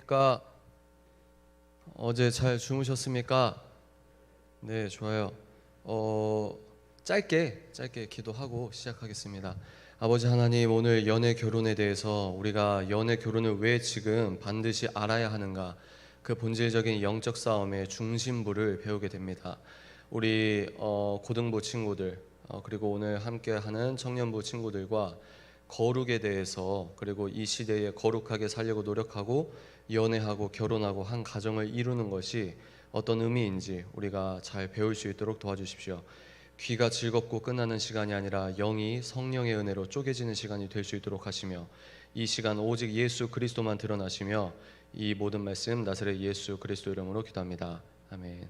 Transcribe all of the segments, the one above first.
안녕하십니까? 어제 잘 주무셨습니까? 네, 좋아요. 짧게 기도하고 시작하겠습니다. 아버지 하나님, 오늘 연애 결혼에 대해서 우리가 연애 결혼을 왜 지금 반드시 알아야 하는가, 그 본질적인 영적 싸움의 중심부를 배우게 됩니다. 우리 고등부 친구들, 그리고 오늘 함께하는 청년부 친구들과 거룩에 대해서, 그리고 이 시대에 거룩하게 살려고 노력하고 연애하고 결혼하고 한 가정을 이루는 것이 어떤 의미인지 우리가 잘 배울 수 있도록 도와주십시오. 귀가 즐겁고 끝나는 시간이 아니라 영이 성령의 은혜로 쪼개지는 시간이 될 수 있도록 하시며, 이 시간 오직 예수 그리스도만 드러나시며, 이 모든 말씀 나사렛 예수 그리스도 이름으로 기도합니다. 아멘.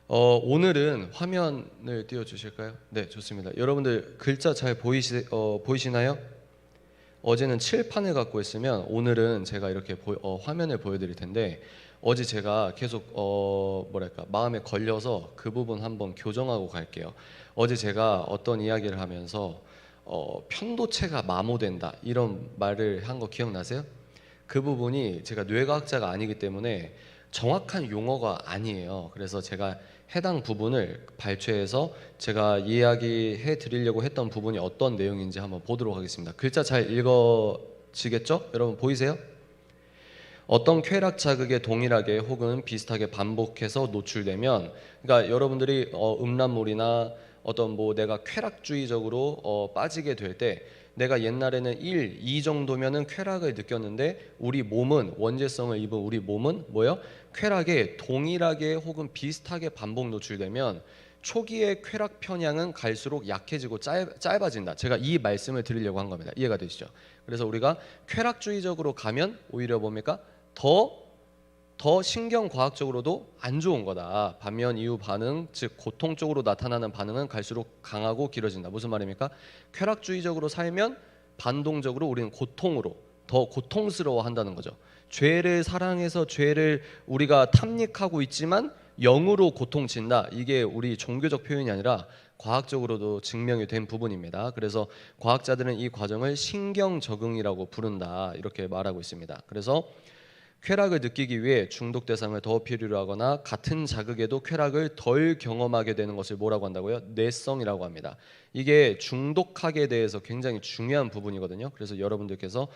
오늘은 화면을 띄워주실까요? 네, 좋습니다. 여러분들 글자 잘 보이시나요? 어제는 칠판을 갖고 있으면 오늘은 제가 이렇게 화면을 보여드릴 텐데, 어제 제가 계속 마음에 걸려서 그 부분 한번 교정하고 갈게요. 어제 제가 어떤 이야기를 하면서 편도체가 마모된다 이런 말을 한 거 기억나세요? 그 부분이 제가 뇌과학자가 아니기 때문에 정확한 용어가 아니에요. 그래서 제가 해당 부분을 발췌해서 제가 이야기해 드리려고 했던 부분이 어떤 내용인지 한번 보도록 하겠습니다. 글자 잘 읽어지겠죠? 여러분 보이세요? 어떤 쾌락 자극에 동일하게 혹은 비슷하게 반복해서 노출되면, 그러니까 여러분들이 음란물이나 어떤 내가 쾌락주의적으로 빠지게 될 때, 내가 옛날에는 1, 2 정도면은 쾌락을 느꼈는데 우리 몸은, 원죄성을 입은 우리 몸은 뭐예요? 쾌락에 동일하게 혹은 비슷하게 반복 노출되면 초기의 쾌락 편향은 갈수록 약해지고 짧아진다. 제가 이 말씀을 드리려고 한 겁니다. 이해가 되시죠? 그래서 우리가 쾌락주의적으로 가면 오히려 뭡니까? 더 신경과학적으로도 안 좋은 거다. 반면 이후 반응, 즉 고통 쪽으로 나타나는 반응은 갈수록 강하고 길어진다. 무슨 말입니까? 쾌락주의적으로 살면 반동적으로 우리는 고통으로 더 고통스러워 한다는 거죠. 죄를 사랑해서 죄를 우리가 탐닉하고 있지만 영으로 고통진다. 이게 우리 종교적 표현이 아니라 과학적으로도 증명이 된 부분입니다. 그래서 과학자들은 이 과정을 신경 적응이라고 부른다. 이렇게 말하고 있습니다. 그래서 쾌락을 느끼기 위해 중독 대상을 더 필요로 하거나 같은 자극에도 쾌락을 덜 경험하게 되는 것을 뭐라고 한다고요? 내성이라고 합니다. 이게 중독학에 대해서 굉장히 중요한 부분이거든요. 그래서 여러분들께서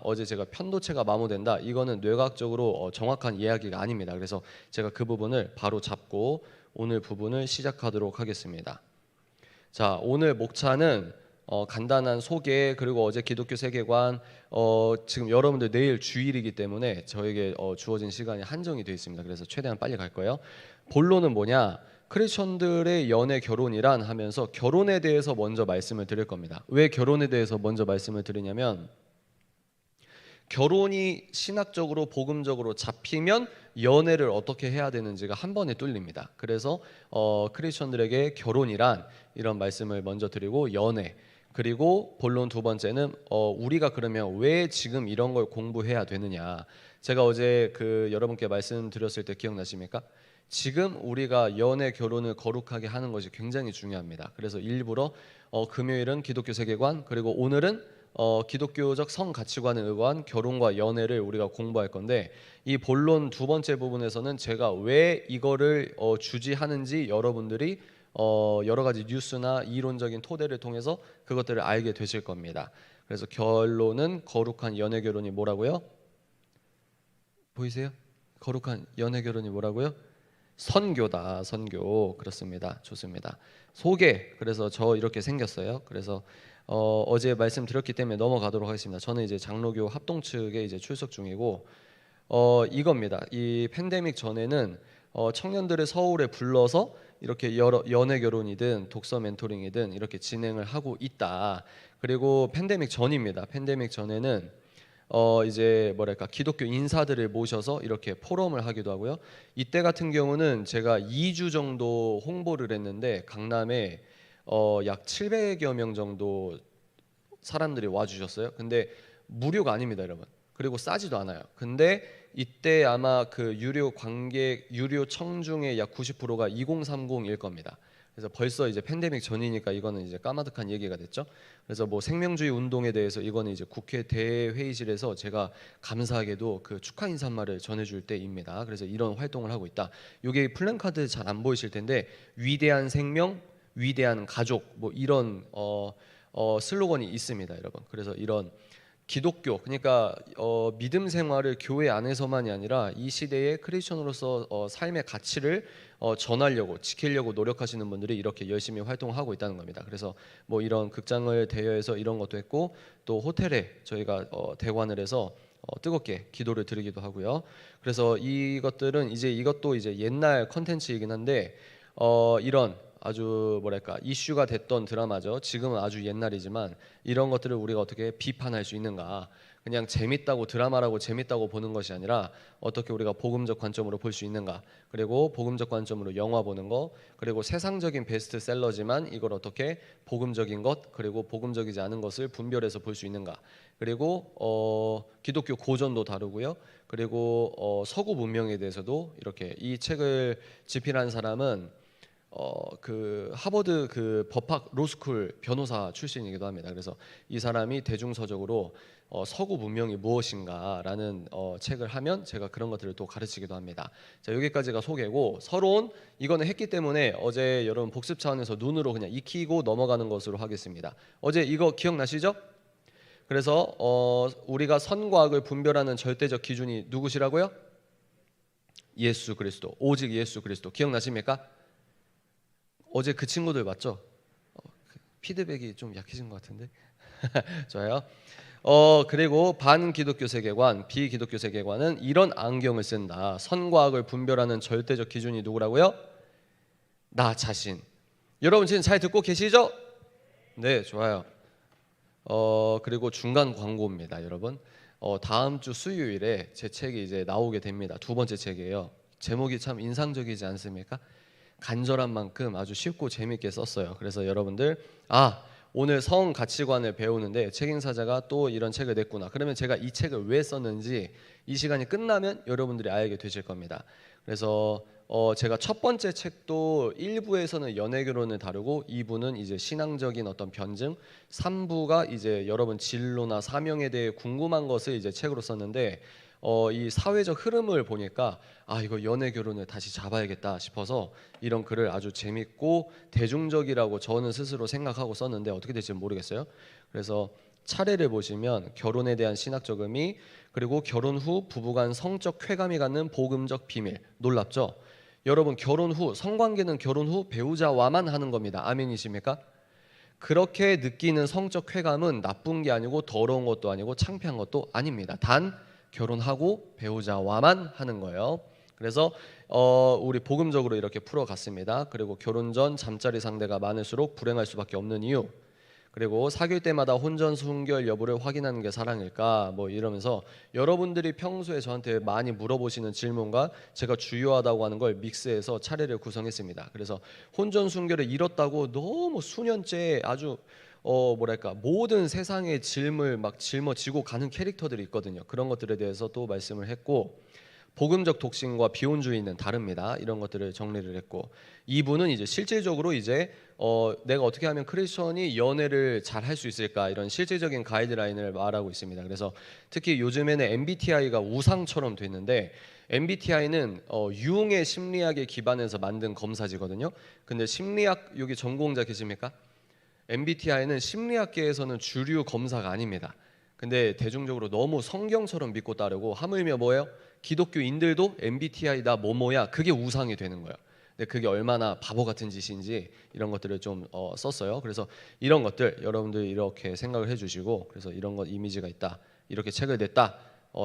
어제 제가 편도체가 마모된다, 이거는 뇌과학적으로 정확한 이야기가 아닙니다. 그래서 제가 그 부분을 바로 잡고 오늘 부분을 시작하도록 하겠습니다. 자, 오늘 목차는 간단한 소개, 그리고 어제 기독교 세계관, 지금 여러분들 내일 주일이기 때문에 저에게 주어진 시간이 한정이 되어 있습니다. 그래서 최대한 빨리 갈 거예요. 본론은 뭐냐? 크리스천들의 연애 결혼이란 하면서 결혼에 대해서 먼저 말씀을 드릴 겁니다. 왜 결혼에 대해서 먼저 말씀을 드리냐면, 결혼이 신학적으로 복음적으로 잡히면 연애를 어떻게 해야 되는지가 한 번에 뚫립니다. 그래서 크리스천들에게 결혼이란 이런 말씀을 먼저 드리고, 연애, 그리고 본론 두 번째는 우리가 그러면 왜 지금 이런 걸 공부해야 되느냐. 제가 어제 여러분께 말씀드렸을 때 기억나십니까? 지금 우리가 연애 결혼을 거룩하게 하는 것이 굉장히 중요합니다. 그래서 일부러 금요일은 기독교 세계관, 그리고 오늘은 기독교적 성 가치관에 의거한 결혼과 연애를 우리가 공부할 건데, 이 본론 두 번째 부분에서는 제가 왜 이거를 주지하는지 여러분들이 여러 가지 뉴스나 이론적인 토대를 통해서 그것들을 알게 되실 겁니다. 그래서 결론은 거룩한 연애 결혼이 뭐라고요? 보이세요? 거룩한 연애 결혼이 뭐라고요? 선교다. 선교. 그렇습니다. 좋습니다. 소개. 그래서 저 이렇게 생겼어요. 그래서 어제 말씀드렸기 때문에 넘어가도록 하겠습니다. 저는 이제 장로교 합동 측에 이제 출석 중이고, 이겁니다. 이 팬데믹 전에는 청년들을 서울에 불러서 이렇게 연애 결혼이든 독서 멘토링이든 이렇게 진행을 하고 있다. 그리고 팬데믹 전입니다. 팬데믹 전에는 이제 기독교 인사들을 모셔서 이렇게 포럼을 하기도 하고요. 이때 같은 경우는 제가 2주 정도 홍보를 했는데 강남에 약 700여 명 정도 사람들이 와주셨어요. 근데 무료가 아닙니다, 여러분. 그리고 싸지도 않아요. 근데 이때 아마 그 유료 관객, 유료 청 중에 약 90%가 2030일 겁니다. 그래서 벌써 이제 팬데믹 전이니까 이거는 이제 까마득한 얘기가 됐죠. 그래서 뭐 생명주의 운동에 대해서 이거는 이제 국회 대회의실에서 제가 감사하게도 그 축하 인사말을 전해줄 때입니다. 그래서 이런 활동을 하고 있다. 이게 플랜카드 잘 안 보이실 텐데 위대한 생명, 위대한 가족 뭐 이런 슬로건이 있습니다, 여러분. 그래서 이런 기독교 그러니까 믿음 생활을 교회 안에서만이 아니라 이 시대의 크리스천으로서 삶의 가치를 전하려고 지키려고 노력하시는 분들이 이렇게 열심히 활동하고 있다는 겁니다. 그래서 뭐 이런 극장을 대여해서 이런 것도 했고 또 호텔에 저희가 대관을 해서 뜨겁게 기도를 드리기도 하고요. 그래서 이것들은 이것도 이제 옛날 컨텐츠이긴 한데 이런 아주 뭐랄까 이슈가 됐던 드라마죠. 지금은 아주 옛날이지만 이런 것들을 우리가 어떻게 비판할 수 있는가? 그냥 재밌다고 드라마라고 재밌다고 보는 것이 아니라 어떻게 우리가 복음적 관점으로 볼 수 있는가? 그리고 복음적 관점으로 영화 보는 거, 그리고 세상적인 베스트셀러지만 이걸 어떻게 복음적인 것, 그리고 복음적이지 않은 것을 분별해서 볼 수 있는가? 그리고 기독교 고전도 다루고요. 그리고 서구 문명에 대해서도 이렇게 이 책을 집필한 사람은 그 하버드 그 법학 로스쿨 변호사 출신이기도 합니다. 그래서 이 사람이 대중서적으로 서구 문명이 무엇인가라는 책을 하면 제가 그런 것들을 또 가르치기도 합니다. 자, 여기까지가 소개고 서론 이거는 했기 때문에 어제 여러분 복습 차원에서 눈으로 그냥 익히고 넘어가는 것으로 하겠습니다. 어제 이거 기억나시죠? 그래서 우리가 선과 악을 분별하는 절대적 기준이 누구시라고요? 예수 그리스도, 오직 예수 그리스도. 기억나십니까? 어제 그 친구들 맞죠? 피드백이 좀 약해진 것 같은데. 좋아요. 그리고 반기독교 세계관, 비기독교 세계관은 이런 안경을 쓴다. 선과 악을 분별하는 절대적 기준이 누구라고요? 나 자신. 여러분 지금 잘 듣고 계시죠? 네, 좋아요. 그리고 중간 광고입니다, 여러분. 다음 주 수요일에 제 책이 이제 나오게 됩니다. 두 번째 책이에요. 제목이 참 인상적이지 않습니까? 간절한 만큼 아주 쉽고 재밌게 썼어요. 그래서 여러분들 오늘 성 가치관을 배우는데 책임사자가 또 이런 책을 냈구나. 그러면 제가 이 책을 왜 썼는지 이 시간이 끝나면 여러분들이 알게 되실 겁니다. 그래서 제가 첫 번째 책도 1부에서는 연애결혼을 다루고 2부는 이제 신앙적인 어떤 변증, 3부가 이제 여러분 진로나 사명에 대해 궁금한 것을 이제 책으로 썼는데 이 사회적 흐름을 보니까 이거 연애 결혼을 다시 잡아야겠다 싶어서 이런 글을 아주 재밌고 대중적이라고 저는 스스로 생각하고 썼는데 어떻게 될지 모르겠어요. 그래서 차례를 보시면 결혼에 대한 신학적 의미, 그리고 결혼 후 부부간 성적 쾌감이 갖는 복음적 비밀. 놀랍죠? 여러분 결혼 후 성관계는 결혼 후 배우자와만 하는 겁니다. 아멘이십니까? 그렇게 느끼는 성적 쾌감은 나쁜 게 아니고 더러운 것도 아니고 창피한 것도 아닙니다. 단 결혼하고 배우자와만 하는 거예요. 그래서 우리 복음적으로 이렇게 풀어갔습니다. 그리고 결혼 전 잠자리 상대가 많을수록 불행할 수밖에 없는 이유, 그리고 사귈 때마다 혼전 순결 여부를 확인하는 게 사랑일까, 뭐 이러면서 여러분들이 평소에 저한테 많이 물어보시는 질문과 제가 주요하다고 하는 걸 믹스해서 차례를 구성했습니다. 그래서 혼전 순결을 잃었다고 너무 수년째 아주 뭐랄까 모든 세상의 짐을 막 짊어지고 가는 캐릭터들이 있거든요. 그런 것들에 대해서 또 말씀을 했고, 복음적 독신과 비혼주의는 다릅니다. 이런 것들을 정리를 했고, 2부는 이제 실질적으로 이제 내가 어떻게 하면 크리스천이 연애를 잘 할 수 있을까, 이런 실질적인 가이드라인을 말하고 있습니다. 그래서 특히 요즘에는 MBTI가 우상처럼 됐는데, MBTI는 융의 심리학에 기반해서 만든 검사지거든요. 근데 심리학 여기 전공자 계십니까? MBTI는 심리학계에서는 주류 검사가 아닙니다. 근데 대중적으로 너무 성경처럼 믿고 따르고, 하물며 뭐예요? 기독교인들도 MBTI다 뭐뭐야, 그게 우상이 되는 거예요. 근데 그게 얼마나 바보 같은 짓인지 이런 것들을 좀 썼어요. 그래서 이런 것들 여러분들이 이렇게 생각을 해주시고, 그래서 이런 것 이미지가 있다, 이렇게 책을 냈다.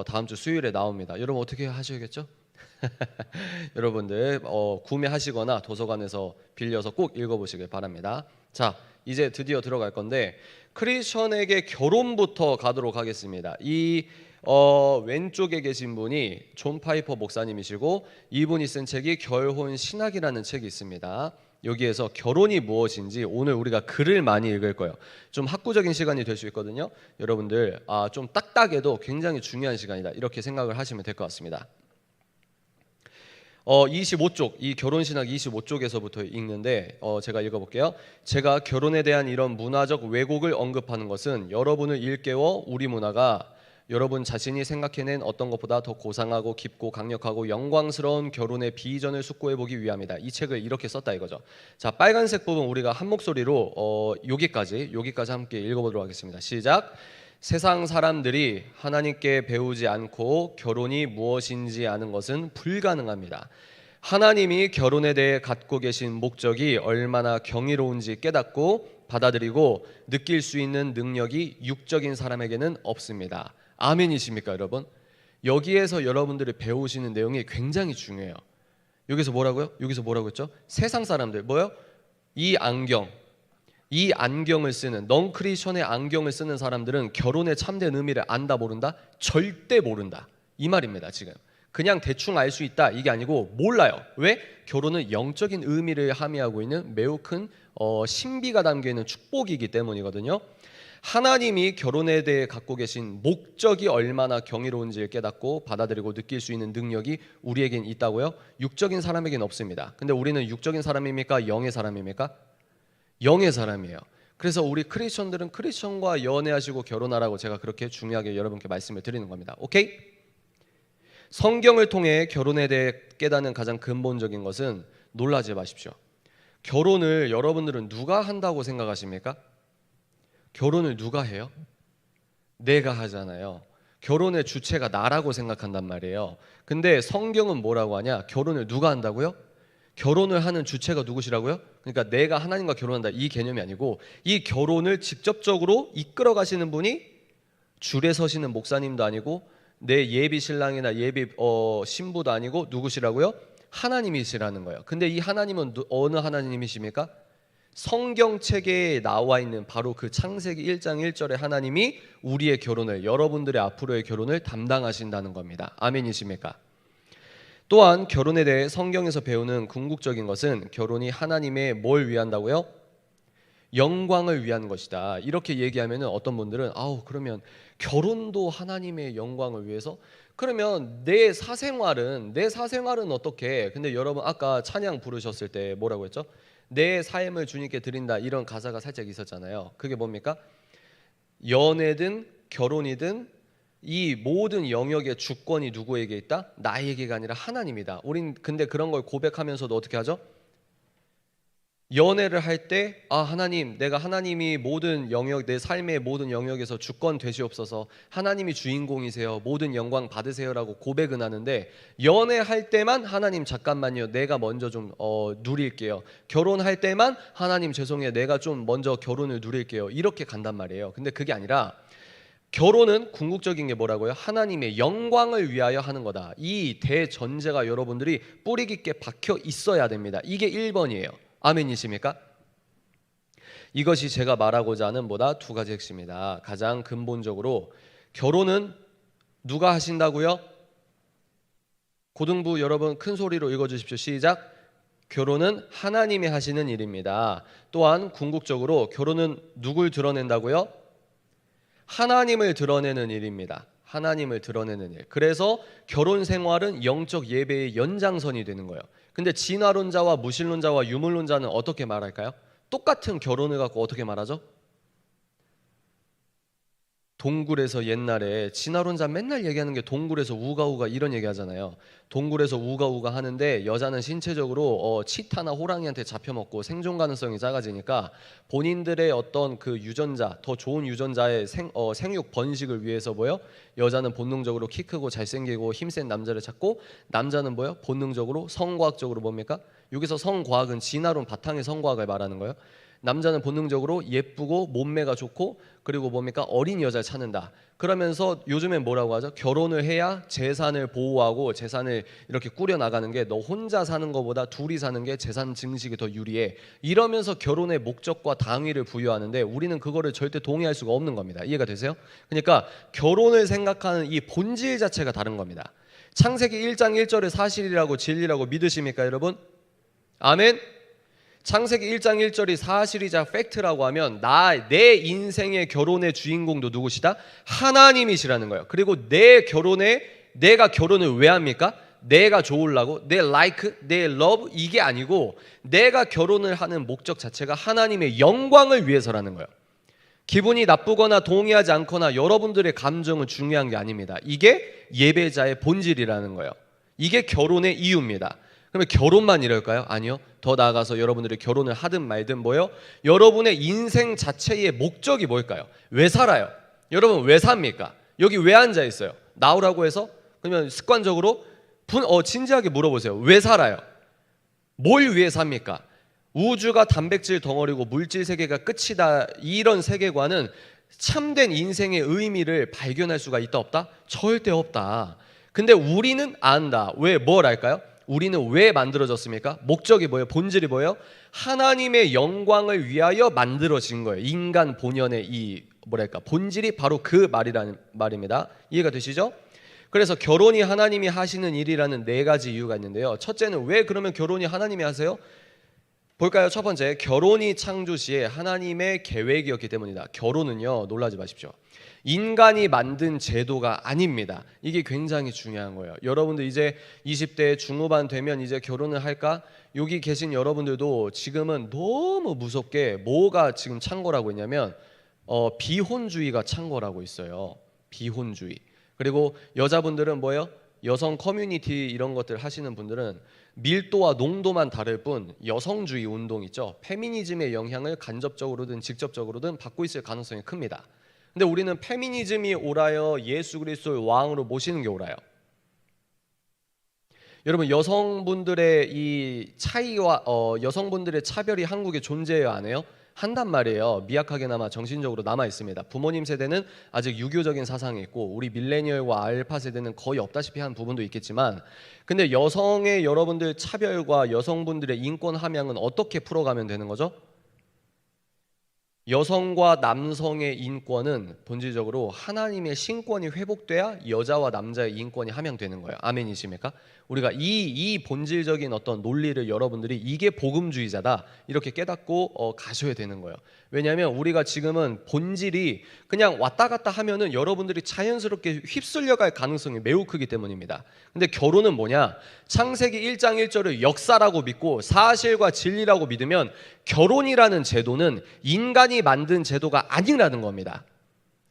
다음 주 수요일에 나옵니다. 여러분 어떻게 하셔야겠죠? 여러분들 구매하시거나 도서관에서 빌려서 꼭 읽어보시길 바랍니다. 자, 이제 드디어 들어갈 건데, 크리스천에게 결혼부터 가도록 하겠습니다. 이 왼쪽에 계신 분이 존 파이퍼 목사님이시고, 이분이 쓴 책이 결혼 신학이라는 책이 있습니다. 여기에서 결혼이 무엇인지 오늘 우리가 글을 많이 읽을 거예요. 좀 학구적인 시간이 될 수 있거든요. 여러분들 좀 딱딱해도 굉장히 중요한 시간이다, 이렇게 생각을 하시면 될 것 같습니다. 25쪽, 이 결혼신학 25쪽에서부터 읽는데 제가 읽어볼게요. 제가 결혼에 대한 이런 문화적 왜곡을 언급하는 것은 여러분을 일깨워 우리 문화가 여러분 자신이 생각해낸 어떤 것보다 더 고상하고 깊고 강력하고 영광스러운 결혼의 비전을 숙고해보기 위함이다. 이 책을 이렇게 썼다 이거죠. 자, 빨간색 부분 우리가 한 목소리로 여기까지 함께 읽어보도록 하겠습니다. 시작. 세상 사람들이 하나님께 배우지 않고 결혼이 무엇인지 아는 것은 불가능합니다. 하나님이 결혼에 대해 갖고 계신 목적이 얼마나 경이로운지 깨닫고 받아들이고 느낄 수 있는 능력이 육적인 사람에게는 없습니다. 아멘이십니까 여러분? 여기에서 여러분들이 배우시는 내용이 굉장히 중요해요. 여기서 뭐라고요? 여기서 뭐라고 했죠? 세상 사람들 뭐요? 이 안경을 쓰는 넌 크리스천의 안경을 쓰는 사람들은 결혼의 참된 의미를 안다 모른다? 절대 모른다 이 말입니다. 지금 그냥 대충 알 수 있다 이게 아니고 몰라요. 왜? 결혼은 영적인 의미를 함의하고 있는 매우 큰 신비가 담겨있는 축복이기 때문이거든요. 하나님이 결혼에 대해 갖고 계신 목적이 얼마나 경이로운지를 깨닫고 받아들이고 느낄 수 있는 능력이 우리에겐 있다고요? 육적인 사람에겐 없습니다. 근데 우리는 육적인 사람입니까? 영의 사람입니까? 영의 사람이에요. 그래서 우리 크리스천들은 크리스천과 연애하시고 결혼하라고 제가 그렇게 중요하게 여러분께 말씀을 드리는 겁니다. 오케이? 성경을 통해 결혼에 대해 깨닫는 가장 근본적인 것은 놀라지 마십시오. 결혼을 여러분들은 누가 한다고 생각하십니까? 결혼을 누가 해요? 내가 하잖아요. 결혼의 주체가 나라고 생각한단 말이에요. 근데 성경은 뭐라고 하냐? 결혼을 누가 한다고요? 결혼을 하는 주체가 누구시라고요? 그러니까 내가 하나님과 결혼한다 이 개념이 아니고 이 결혼을 직접적으로 이끌어 가시는 분이 줄에 서시는 목사님도 아니고 내 예비 신랑이나 예비 신부도 아니고 누구시라고요? 하나님이시라는 거예요. 근데 이 하나님은 어느 하나님이십니까? 성경책에 나와 있는 바로 그 창세기 1장 1절에 하나님이 우리의 결혼을 여러분들의 앞으로의 결혼을 담당하신다는 겁니다. 아멘이십니까? 또한 결혼에 대해 성경에서 배우는 궁극적인 것은 결혼이 하나님의 뭘 위한다고요? 영광을 위한 것이다. 이렇게 얘기하면 어떤 분들은 그러면 결혼도 하나님의 영광을 위해서? 그러면 내 사생활은 어떻게? 근데 여러분 아까 찬양 부르셨을 때 뭐라고 했죠? 내 삶을 주님께 드린다 이런 가사가 살짝 있었잖아요. 그게 뭡니까? 연애든 결혼이든 이 모든 영역의 주권이 누구에게 있다? 나에게가 아니라 하나님이다. 우린 근데 그런 걸 고백하면서도 어떻게 하죠? 연애를 할 때 하나님, 내가 하나님이 모든 영역, 내 삶의 모든 영역에서 주권 되시옵소서, 하나님이 주인공이세요, 모든 영광 받으세요라고 고백은 하는데 연애할 때만 하나님 잠깐만요, 내가 먼저 좀 누릴게요. 결혼할 때만 하나님 죄송해요, 내가 좀 먼저 결혼을 누릴게요. 이렇게 간단 말이에요. 근데 그게 아니라 결혼은 궁극적인 게 뭐라고요? 하나님의 영광을 위하여 하는 거다. 이 대전제가 여러분들이 뿌리 깊게 박혀 있어야 됩니다. 이게 1번이에요. 아멘이십니까? 이것이 제가 말하고자 하는 보다 두 가지 핵심이다. 가장 근본적으로 결혼은 누가 하신다고요? 고등부 여러분 큰 소리로 읽어주십시오. 시작. 결혼은 하나님이 하시는 일입니다. 또한 궁극적으로 결혼은 누굴 드러낸다고요? 하나님을 드러내는 일입니다. 하나님을 드러내는 일. 그래서 결혼 생활은 영적 예배의 연장선이 되는 거예요. 근데 진화론자와 무신론자와 유물론자는 어떻게 말할까요? 똑같은 결혼을 갖고 어떻게 말하죠? 동굴에서 옛날에 진화론자 맨날 얘기하는 게 동굴에서 우가우가 이런 얘기 하잖아요. 동굴에서 우가우가 하는데 여자는 신체적으로 치타나 호랑이한테 잡혀먹고 생존 가능성이 작아지니까 본인들의 어떤 그 유전자, 더 좋은 유전자의 생육 번식을 위해서 여자는 본능적으로 키 크고 잘생기고 힘센 남자를 찾고, 남자는 본능적으로 성과학적으로 뭡니까? 여기서 성과학은 진화론 바탕의 성과학을 말하는 거예요. 남자는 본능적으로 예쁘고 몸매가 좋고 그리고 뭡니까? 어린 여자를 찾는다. 그러면서 요즘엔 뭐라고 하죠? 결혼을 해야 재산을 보호하고 재산을 이렇게 꾸려나가는 게, 너 혼자 사는 것보다 둘이 사는 게 재산 증식이 더 유리해. 이러면서 결혼의 목적과 당위를 부여하는데 우리는 그거를 절대 동의할 수가 없는 겁니다. 이해가 되세요? 그러니까 결혼을 생각하는 이 본질 자체가 다른 겁니다. 창세기 1장 1절의 사실이라고 진리라고 믿으십니까 여러분? 아멘. 창세기 1장 1절이 사실이자 팩트라고 하면 내 인생의 결혼의 주인공도 누구시다? 하나님이시라는 거예요. 그리고 내가 결혼을 왜 합니까? 내가 좋으려고, 내 like, 내 love 이게 아니고 내가 결혼을 하는 목적 자체가 하나님의 영광을 위해서라는 거예요. 기분이 나쁘거나 동의하지 않거나 여러분들의 감정은 중요한 게 아닙니다. 이게 예배자의 본질이라는 거예요. 이게 결혼의 이유입니다. 그러면 결혼만 이럴까요? 아니요. 더 나아가서 여러분들이 결혼을 하든 말든 뭐요? 여러분의 인생 자체의 목적이 뭘까요? 왜 살아요? 여러분 왜 삽니까? 여기 왜 앉아 있어요? 나오라고 해서? 그러면 습관적으로 진지하게 물어보세요. 왜 살아요? 뭘 위해 삽니까? 우주가 단백질 덩어리고 물질 세계가 끝이다, 이런 세계관은 참된 인생의 의미를 발견할 수가 있다 없다? 절대 없다. 근데 우리는 안다. 왜? 뭘 알까요? 우리는 왜 만들어졌습니까? 목적이 뭐예요? 본질이 뭐예요? 하나님의 영광을 위하여 만들어진 거예요. 인간 본연의 이 본질이 바로 그 말이라는 말입니다. 이해가 되시죠? 그래서 결혼이 하나님이 하시는 일이라는 4가지 이유가 있는데요. 첫째는 왜 그러면 결혼이 하나님이 하세요? 볼까요? 첫 번째, 결혼이 창조시에 하나님의 계획이었기 때문이다. 결혼은요, 놀라지 마십시오. 인간이 만든 제도가 아닙니다. 이게 굉장히 중요한 거예요. 여러분들 이제 20대 중후반 되면 이제 결혼을 할까? 여기 계신 여러분들도 지금은 너무 무섭게 뭐가 지금 창궐하고 있냐면 비혼주의가 창궐하고 있어요. 비혼주의. 그리고 여자분들은 뭐예요? 여성 커뮤니티 이런 것들 하시는 분들은 밀도와 농도만 다를 뿐 여성주의 운동 있죠. 페미니즘의 영향을 간접적으로든 직접적으로든 받고 있을 가능성이 큽니다. 근데 우리는 페미니즘이 옳아요? 예수 그리스도를 왕으로 모시는 게 옳아요? 여러분 여성분들의 이 차이와 여성분들의 차별이 한국에 존재해요, 안 해요? 한단 말이에요. 미약하게나마 정신적으로 남아 있습니다. 부모님 세대는 아직 유교적인 사상이 있고 우리 밀레니얼과 알파 세대는 거의 없다시피 한 부분도 있겠지만, 근데 여성의 여러분들 차별과 여성분들의 인권 함양은 어떻게 풀어가면 되는 거죠? 여성과 남성의 인권은 본질적으로 하나님의 신권이 회복돼야 여자와 남자의 인권이 함양되는 거예요. 아멘이십니까? 우리가 이 본질적인 어떤 논리를 여러분들이 이게 복음주의자다 이렇게 깨닫고 가셔야 되는 거예요. 왜냐하면 우리가 지금은 본질이 그냥 왔다 갔다 하면은 여러분들이 자연스럽게 휩쓸려갈 가능성이 매우 크기 때문입니다. 근데 결혼은 뭐냐? 창세기 1장 1절을 역사라고 믿고 사실과 진리라고 믿으면 결혼이라는 제도는 인간이 만든 제도가 아니라는 겁니다.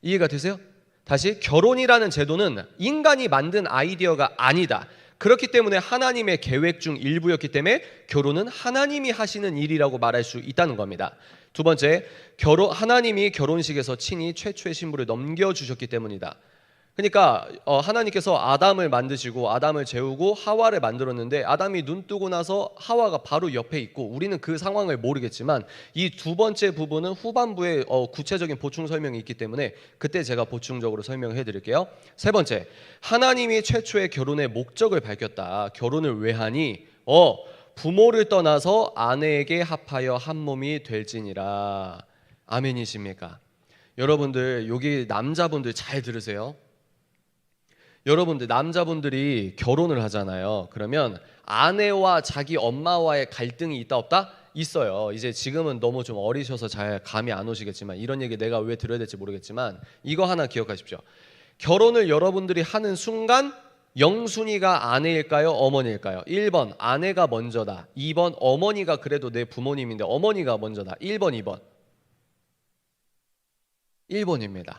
이해가 되세요? 다시, 결혼이라는 제도는 인간이 만든 아이디어가 아니다. 그렇기 때문에 하나님의 계획 중 일부였기 때문에 결혼은 하나님이 하시는 일이라고 말할 수 있다는 겁니다. 두 번째, 하나님이 결혼식에서 친히 최초의 신부를 넘겨주셨기 때문이다. 그러니까 하나님께서 아담을 만드시고 아담을 재우고 하와를 만들었는데 아담이 눈 뜨고 나서 하와가 바로 옆에 있고 우리는 그 상황을 모르겠지만 이 두 번째 부분은 후반부에 구체적인 보충 설명이 있기 때문에 그때 제가 보충적으로 설명해 드릴게요. 세 번째, 하나님이 최초의 결혼의 목적을 밝혔다. 결혼을 왜 하니? 부모를 떠나서 아내에게 합하여 한 몸이 될지니라. 아멘이십니까? 여러분들 여기 남자분들 잘 들으세요. 여러분들 남자분들이 결혼을 하잖아요. 그러면 아내와 자기 엄마와의 갈등이 있다 없다? 있어요. 이제 지금은 너무 좀 어리셔서 잘 감이 안 오시겠지만 이런 얘기 내가 왜 들어야 될지 모르겠지만 이거 하나 기억하십시오. 결혼을 여러분들이 하는 순간 영순이가 아내일까요? 어머니일까요? 1번 아내가 먼저다. 2번 어머니가 그래도 내 부모님인데 어머니가 먼저다. 1번 2번 1번입니다.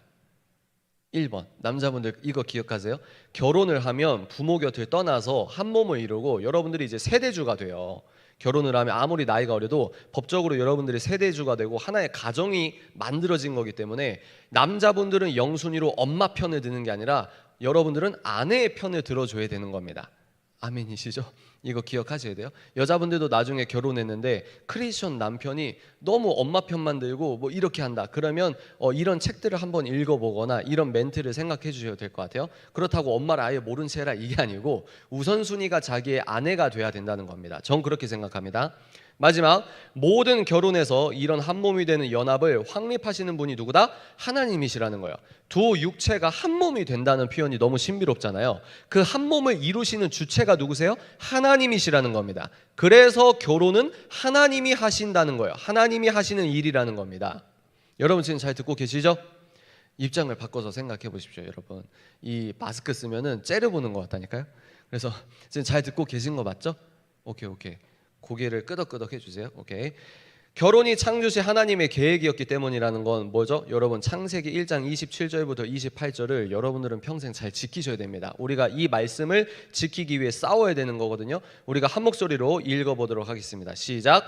1번 남자분들 이거 기억하세요? 결혼을 하면 부모 곁을 떠나서 한 몸을 이루고 여러분들이 이제 세대주가 돼요. 결혼을 하면 아무리 나이가 어려도 법적으로 여러분들이 세대주가 되고 하나의 가정이 만들어진 거기 때문에 남자분들은 영순위로 엄마 편을 드는 게 아니라 여러분들은 아내의 편을 들어줘야 되는 겁니다. 아멘이시죠? 이거 기억하셔야 돼요. 여자분들도 나중에 결혼했는데 크리스천 남편이 너무 엄마 편만 들고 뭐 이렇게 한다 그러면 이런 책들을 한번 읽어보거나 이런 멘트를 생각해 주셔야 될 것 같아요. 그렇다고 엄마를 아예 모른 채 해라 이게 아니고 우선순위가 자기의 아내가 돼야 된다는 겁니다. 전 그렇게 생각합니다. 마지막, 모든 결혼에서 이런 한 몸이 되는 연합을 확립하시는 분이 누구다? 하나님이시라는 거예요. 두 육체가 한 몸이 된다는 표현이 너무 신비롭잖아요. 그 한 몸을 이루시는 주체가 누구세요? 하나님이시라는 겁니다. 그래서 결혼은 하나님이 하신다는 거예요. 하나님이 하시는 일이라는 겁니다. 여러분 지금 잘 듣고 계시죠? 입장을 바꿔서 생각해 보십시오. 여러분 이 마스크 쓰면은 째려보는 것 같다니까요. 그래서 지금 잘 듣고 계신 거 맞죠? 오케이. 고개를 끄덕끄덕 해주세요. 오케이. 결혼이 창조시 하나님의 계획이었기 때문이라는 건 뭐죠? 여러분 창세기 1장 27절부터 28절을 여러분들은 평생 잘 지키셔야 됩니다. 우리가 이 말씀을 지키기 위해 싸워야 되는 거거든요. 우리가 한 목소리로 읽어보도록 하겠습니다. 시작.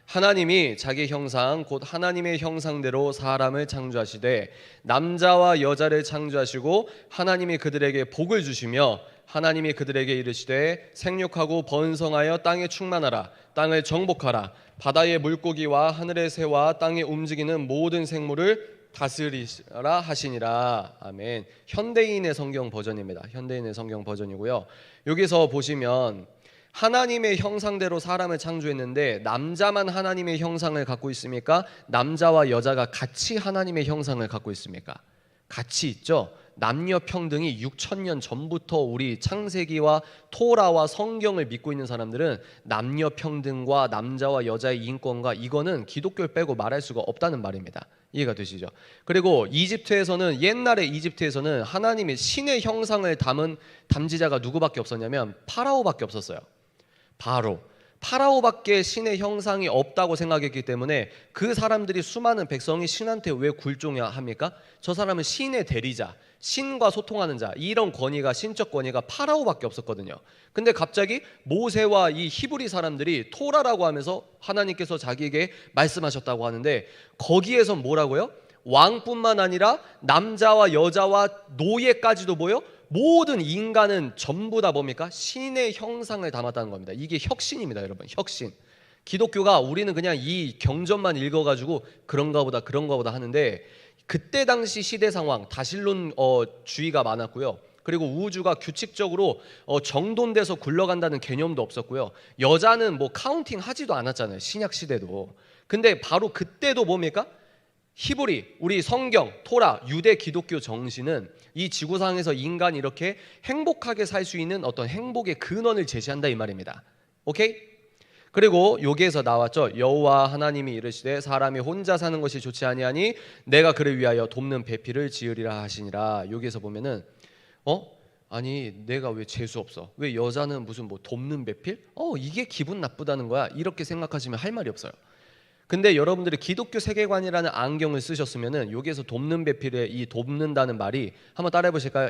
하나님이 자기 형상 곧 하나님의 형상대로 사람을 창조하시되 남자와 여자를 창조하시고 하나님이 그들에게 복을 주시며 하나님이 그들에게 이르시되 생육하고 번성하여 땅에 충만하라 땅을 정복하라 바다의 물고기와 하늘의 새와 땅에 움직이는 모든 생물을 다스리라 하시니라. 아멘. 현대인의 성경 버전입니다. 현대인의 성경 버전이고요. 여기서 보시면 하나님의 형상대로 사람을 창조했는데 남자만 하나님의 형상을 갖고 있습니까? 남자와 여자가 같이 하나님의 형상을 갖고 있습니까? 같이 있죠. 남녀 평등이 6,000년 전부터 우리 창세기와 토라와 성경을 믿고 있는 사람들은 남녀 평등과 남자와 여자의 인권과 이거는 기독교를 빼고 말할 수가 없다는 말입니다. 이해가 되시죠? 그리고 이집트에서는 옛날에 이집트에서는 하나님의 신의 형상을 담은 담지자가 누구밖에 없었냐면 파라오밖에 없었어요. 파라오밖에 신의 형상이 없다고 생각했기 때문에 그 사람들이 수많은 백성이 신한테 왜 굴종해야 합니까? 저 사람은 신의 대리자, 신과 소통하는 자, 이런 권위가 신적 권위가 파라오밖에 없었거든요. 근데 갑자기 모세와 이 히브리 사람들이 토라라고 하면서 하나님께서 자기에게 말씀하셨다고 하는데 거기에서 뭐라고요? 왕뿐만 아니라 남자와 여자와 노예까지도 뭐요? 모든 인간은 전부 다 뭡니까? 신의 형상을 담았다는 겁니다. 이게 혁신입니다, 여러분. 혁신. 기독교가 우리는 그냥 이 경전만 읽어가지고 그런가 보다 하는데 그때 당시 시대 상황 다신론 주의가 많았고요. 그리고 우주가 규칙적으로 정돈돼서 굴러간다는 개념도 없었고요. 여자는 뭐 카운팅 하지도 않았잖아요. 신약 시대도. 근데 바로 그때도 뭡니까? 히브리, 우리 성경, 토라, 유대 기독교 정신은 이 지구상에서 인간이 이렇게 행복하게 살 수 있는 어떤 행복의 근원을 제시한다 이 말입니다. 오케이? 그리고 여기에서 나왔죠. 여호와 하나님이 이르시되 사람이 혼자 사는 것이 좋지 아니하니 내가 그를 위하여 돕는 배필을 지으리라 하시니라. 여기에서 보면은 아니 내가 왜 재수 없어? 왜 여자는 무슨 뭐 돕는 배필? 이게 기분 나쁘다는 거야. 이렇게 생각하시면 할 말이 없어요. 근데 여러분들이 기독교 세계관이라는 안경을 쓰셨으면은 여기에서 돕는 배필에 이 돕는다는 말이 한번 따라해 보실까요?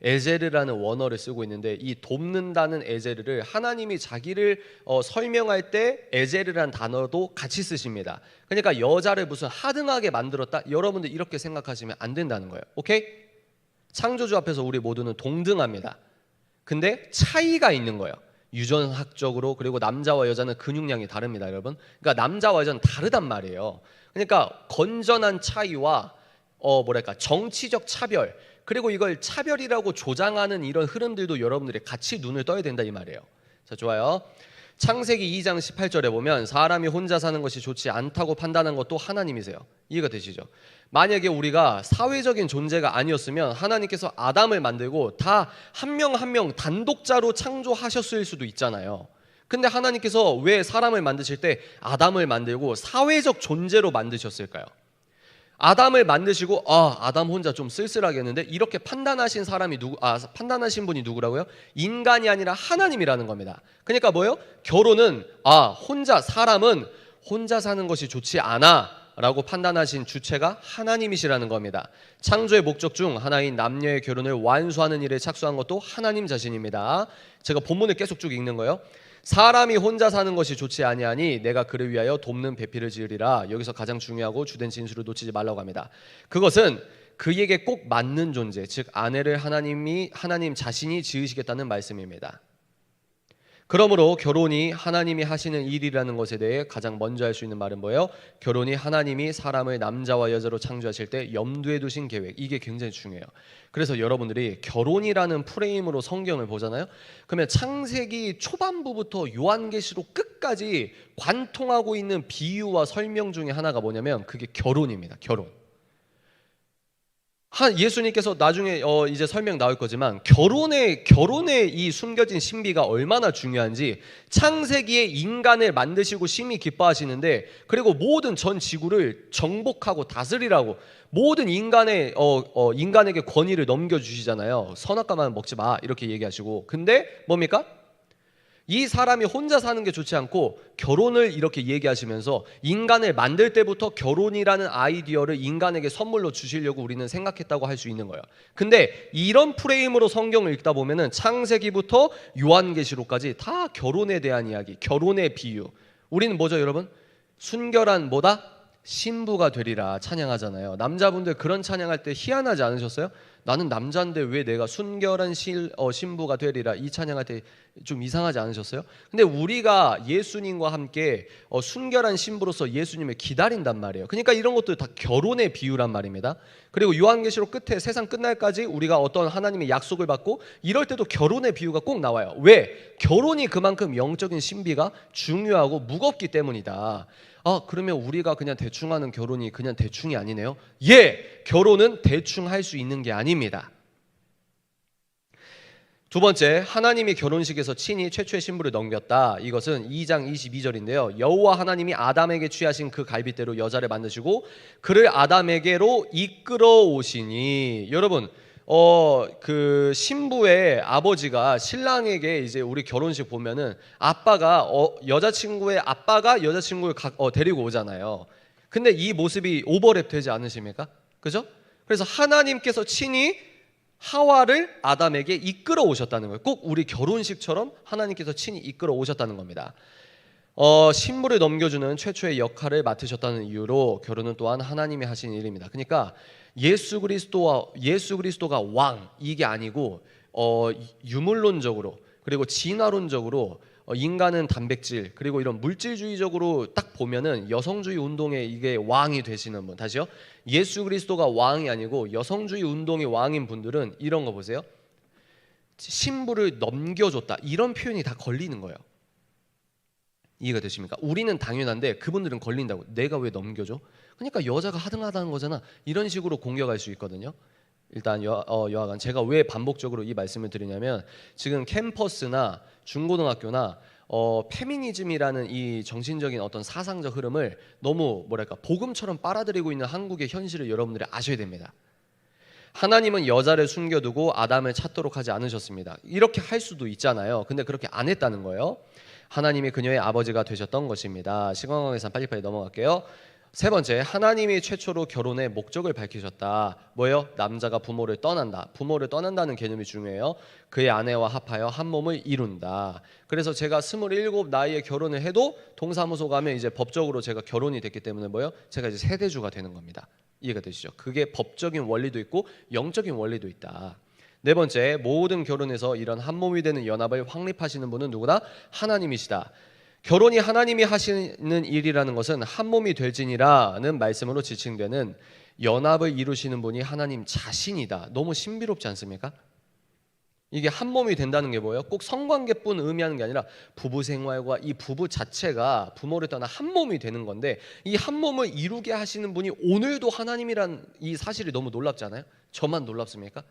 에제르라는 원어를 쓰고 있는데 이 돕는다는 에제르를 하나님이 자기를 설명할 때 에제르라는 단어도 같이 쓰십니다. 그러니까 여자를 무슨 하등하게 만들었다? 여러분들 이렇게 생각하시면 안 된다는 거예요. 오케이? 창조주 앞에서 우리 모두는 동등합니다. 근데 차이가 있는 거예요. 유전학적으로. 그리고 남자와 여자는 근육량이 다릅니다, 여러분. 그러니까 남자와 여자는 다르단 말이에요. 그러니까 건전한 차이와 정치적 차별, 그리고 이걸 차별이라고 조장하는 이런 흐름들도 여러분들이 같이 눈을 떠야 된다 이 말이에요. 자, 좋아요. 창세기 2장 18절에 보면 사람이 혼자 사는 것이 좋지 않다고 판단한 것도 하나님이세요. 이해가 되시죠? 만약에 우리가 사회적인 존재가 아니었으면 하나님께서 아담을 만들고 다 한 명 한 명 단독자로 창조하셨을 수도 있잖아요. 근데 하나님께서 왜 사람을 만드실 때 아담을 만들고 사회적 존재로 만드셨을까요? 아담을 만드시고 아담 혼자 좀 쓸쓸하겠는데 이렇게 판단하신 사람이 판단하신 분이 누구라고요? 인간이 아니라 하나님이라는 겁니다. 그러니까 뭐예요? 결혼은 사람은 혼자 사는 것이 좋지 않아 라고 판단하신 주체가 하나님이시라는 겁니다. 창조의 목적 중 하나인 남녀의 결혼을 완수하는 일에 착수한 것도 하나님 자신입니다. 제가 본문을 계속 쭉 읽는 거예요. 사람이 혼자 사는 것이 좋지 아니하니 내가 그를 위하여 돕는 배필을 지으리라. 여기서 가장 중요하고 주된 진술을 놓치지 말라고 합니다. 그것은 그에게 꼭 맞는 존재, 즉 아내를 하나님 자신이 지으시겠다는 말씀입니다. 그러므로 결혼이 하나님이 하시는 일이라는 것에 대해 가장 먼저 할 수 있는 말은 뭐예요? 결혼이 하나님이 사람을 남자와 여자로 창조하실 때 염두에 두신 계획, 이게 굉장히 중요해요. 그래서 여러분들이 결혼이라는 프레임으로 성경을 보잖아요. 그러면 창세기 초반부부터 요한계시록 끝까지 관통하고 있는 비유와 설명 중에 하나가 뭐냐면 그게 결혼입니다. 결혼. 예수님께서 나중에 이제 설명 나올 거지만 결혼의 이 숨겨진 신비가 얼마나 중요한지, 창세기에 인간을 만드시고 심히 기뻐하시는데, 그리고 모든 전 지구를 정복하고 다스리라고 모든 인간에게 권위를 넘겨주시잖아요. 선악과만 먹지 마 이렇게 얘기하시고, 근데 뭡니까? 이 사람이 혼자 사는 게 좋지 않고 결혼을 이렇게 얘기하시면서 인간을 만들 때부터 결혼이라는 아이디어를 인간에게 선물로 주시려고 우리는 생각했다고 할 수 있는 거예요. 근데 이런 프레임으로 성경을 읽다 보면은 창세기부터 요한계시록까지 다 결혼에 대한 이야기, 결혼의 비유. 우리는 뭐죠, 여러분? 순결한 뭐다? 신부가 되리라 찬양하잖아요. 남자분들 그런 찬양할 때 희한하지 않으셨어요? 나는 남자인데 왜 내가 순결한 신부가 되리라, 이 찬양할 때 좀 이상하지 않으셨어요? 근데 우리가 예수님과 함께 순결한 신부로서 예수님을 기다린단 말이에요. 그러니까 이런 것도 다 결혼의 비유란 말입니다. 그리고 요한계시록 끝에 세상 끝날까지 우리가 어떤 하나님의 약속을 받고 이럴 때도 결혼의 비유가 꼭 나와요. 왜? 결혼이 그만큼 영적인 신비가 중요하고 무겁기 때문이다. 그러면 우리가 그냥 대충 하는 결혼이 그냥 대충이 아니네요. 예! 결혼은 대충 할 수 있는 게 아닙니다. 두 번째, 하나님이 결혼식에서 친히 최초의 신부를 넘겼다. 이것은 2장 22절인데요. 여호와 하나님이 아담에게 취하신 그 갈빗대로 여자를 만드시고 그를 아담에게로 이끌어 오시니. 여러분, 그 신부의 아버지가 신랑에게 이제 우리 결혼식 보면은 아빠가 여자친구의 아빠가 여자친구를 데리고 오잖아요. 근데 이 모습이 오버랩 되지 않으십니까? 그죠? 그래서 하나님께서 친히 하와를 아담에게 이끌어 오셨다는 거예요. 꼭 우리 결혼식처럼 하나님께서 친히 이끌어 오셨다는 겁니다. 신부를 넘겨주는 최초의 역할을 맡으셨다는 이유로 결혼은 또한 하나님이 하신 일입니다. 그러니까 예수 그리스도가 왕, 이게 아니고 유물론적으로 그리고 진화론적으로 인간은 단백질, 그리고 이런 물질주의적으로 딱 보면은 여성주의 운동에 이게 왕이 되시는 분, 다시요, 예수 그리스도가 왕이 아니고 여성주의 운동의 왕인 분들은 이런 거 보세요. 신부를 넘겨줬다, 이런 표현이 다 걸리는 거예요. 이해가 되십니까? 우리는 당연한데 그분들은 걸린다고. 내가 왜 넘겨줘? 그러니까 여자가 하등하다는 거잖아, 이런 식으로 공격할 수 있거든요. 일단 여하간 제가 왜 반복적으로 이 말씀을 드리냐면, 지금 캠퍼스나 중고등학교나 페미니즘이라는 이 정신적인 어떤 사상적 흐름을 너무 복음처럼 빨아들이고 있는 한국의 현실을 여러분들이 아셔야 됩니다. 하나님은 여자를 숨겨두고 아담을 찾도록 하지 않으셨습니다. 이렇게 할 수도 있잖아요. 근데 그렇게 안 했다는 거예요. 하나님이 그녀의 아버지가 되셨던 것입니다. 시간관계상 빨리빨리 넘어갈게요. 세 번째, 하나님이 최초로 결혼의 목적을 밝히셨다. 뭐예요? 남자가 부모를 떠난다. 부모를 떠난다는 개념이 중요해요. 그의 아내와 합하여 한 몸을 이룬다. 그래서 제가 27 나이에 결혼을 해도 동사무소 가면 이제 법적으로 제가 결혼이 됐기 때문에 뭐예요? 제가 이제 세대주가 되는 겁니다. 이해가 되시죠? 그게 법적인 원리도 있고 영적인 원리도 있다. 네 번째, 모든 결혼에서 이런 한 몸이 되는 연합을 확립하시는 분은 누구나 하나님이시다. 결혼이 하나님이 하시는 일이라는 것은 한 몸이 될지니라는 말씀으로 지칭되는 연합을 이루시는 분이 하나님 자신이다. 너무 신비롭지 않습니까? 이게 한 몸이 된다는 게 뭐예요? 꼭 성관계뿐 의미하는 게 아니라 부부 생활과 이 부부 자체가 부모를 떠나 한 몸이 되는 건데, 이 한 몸을 이루게 하시는 분이 오늘도 하나님이란 이 사실이 너무 놀랍지 않아요? 저만 놀랍습니까?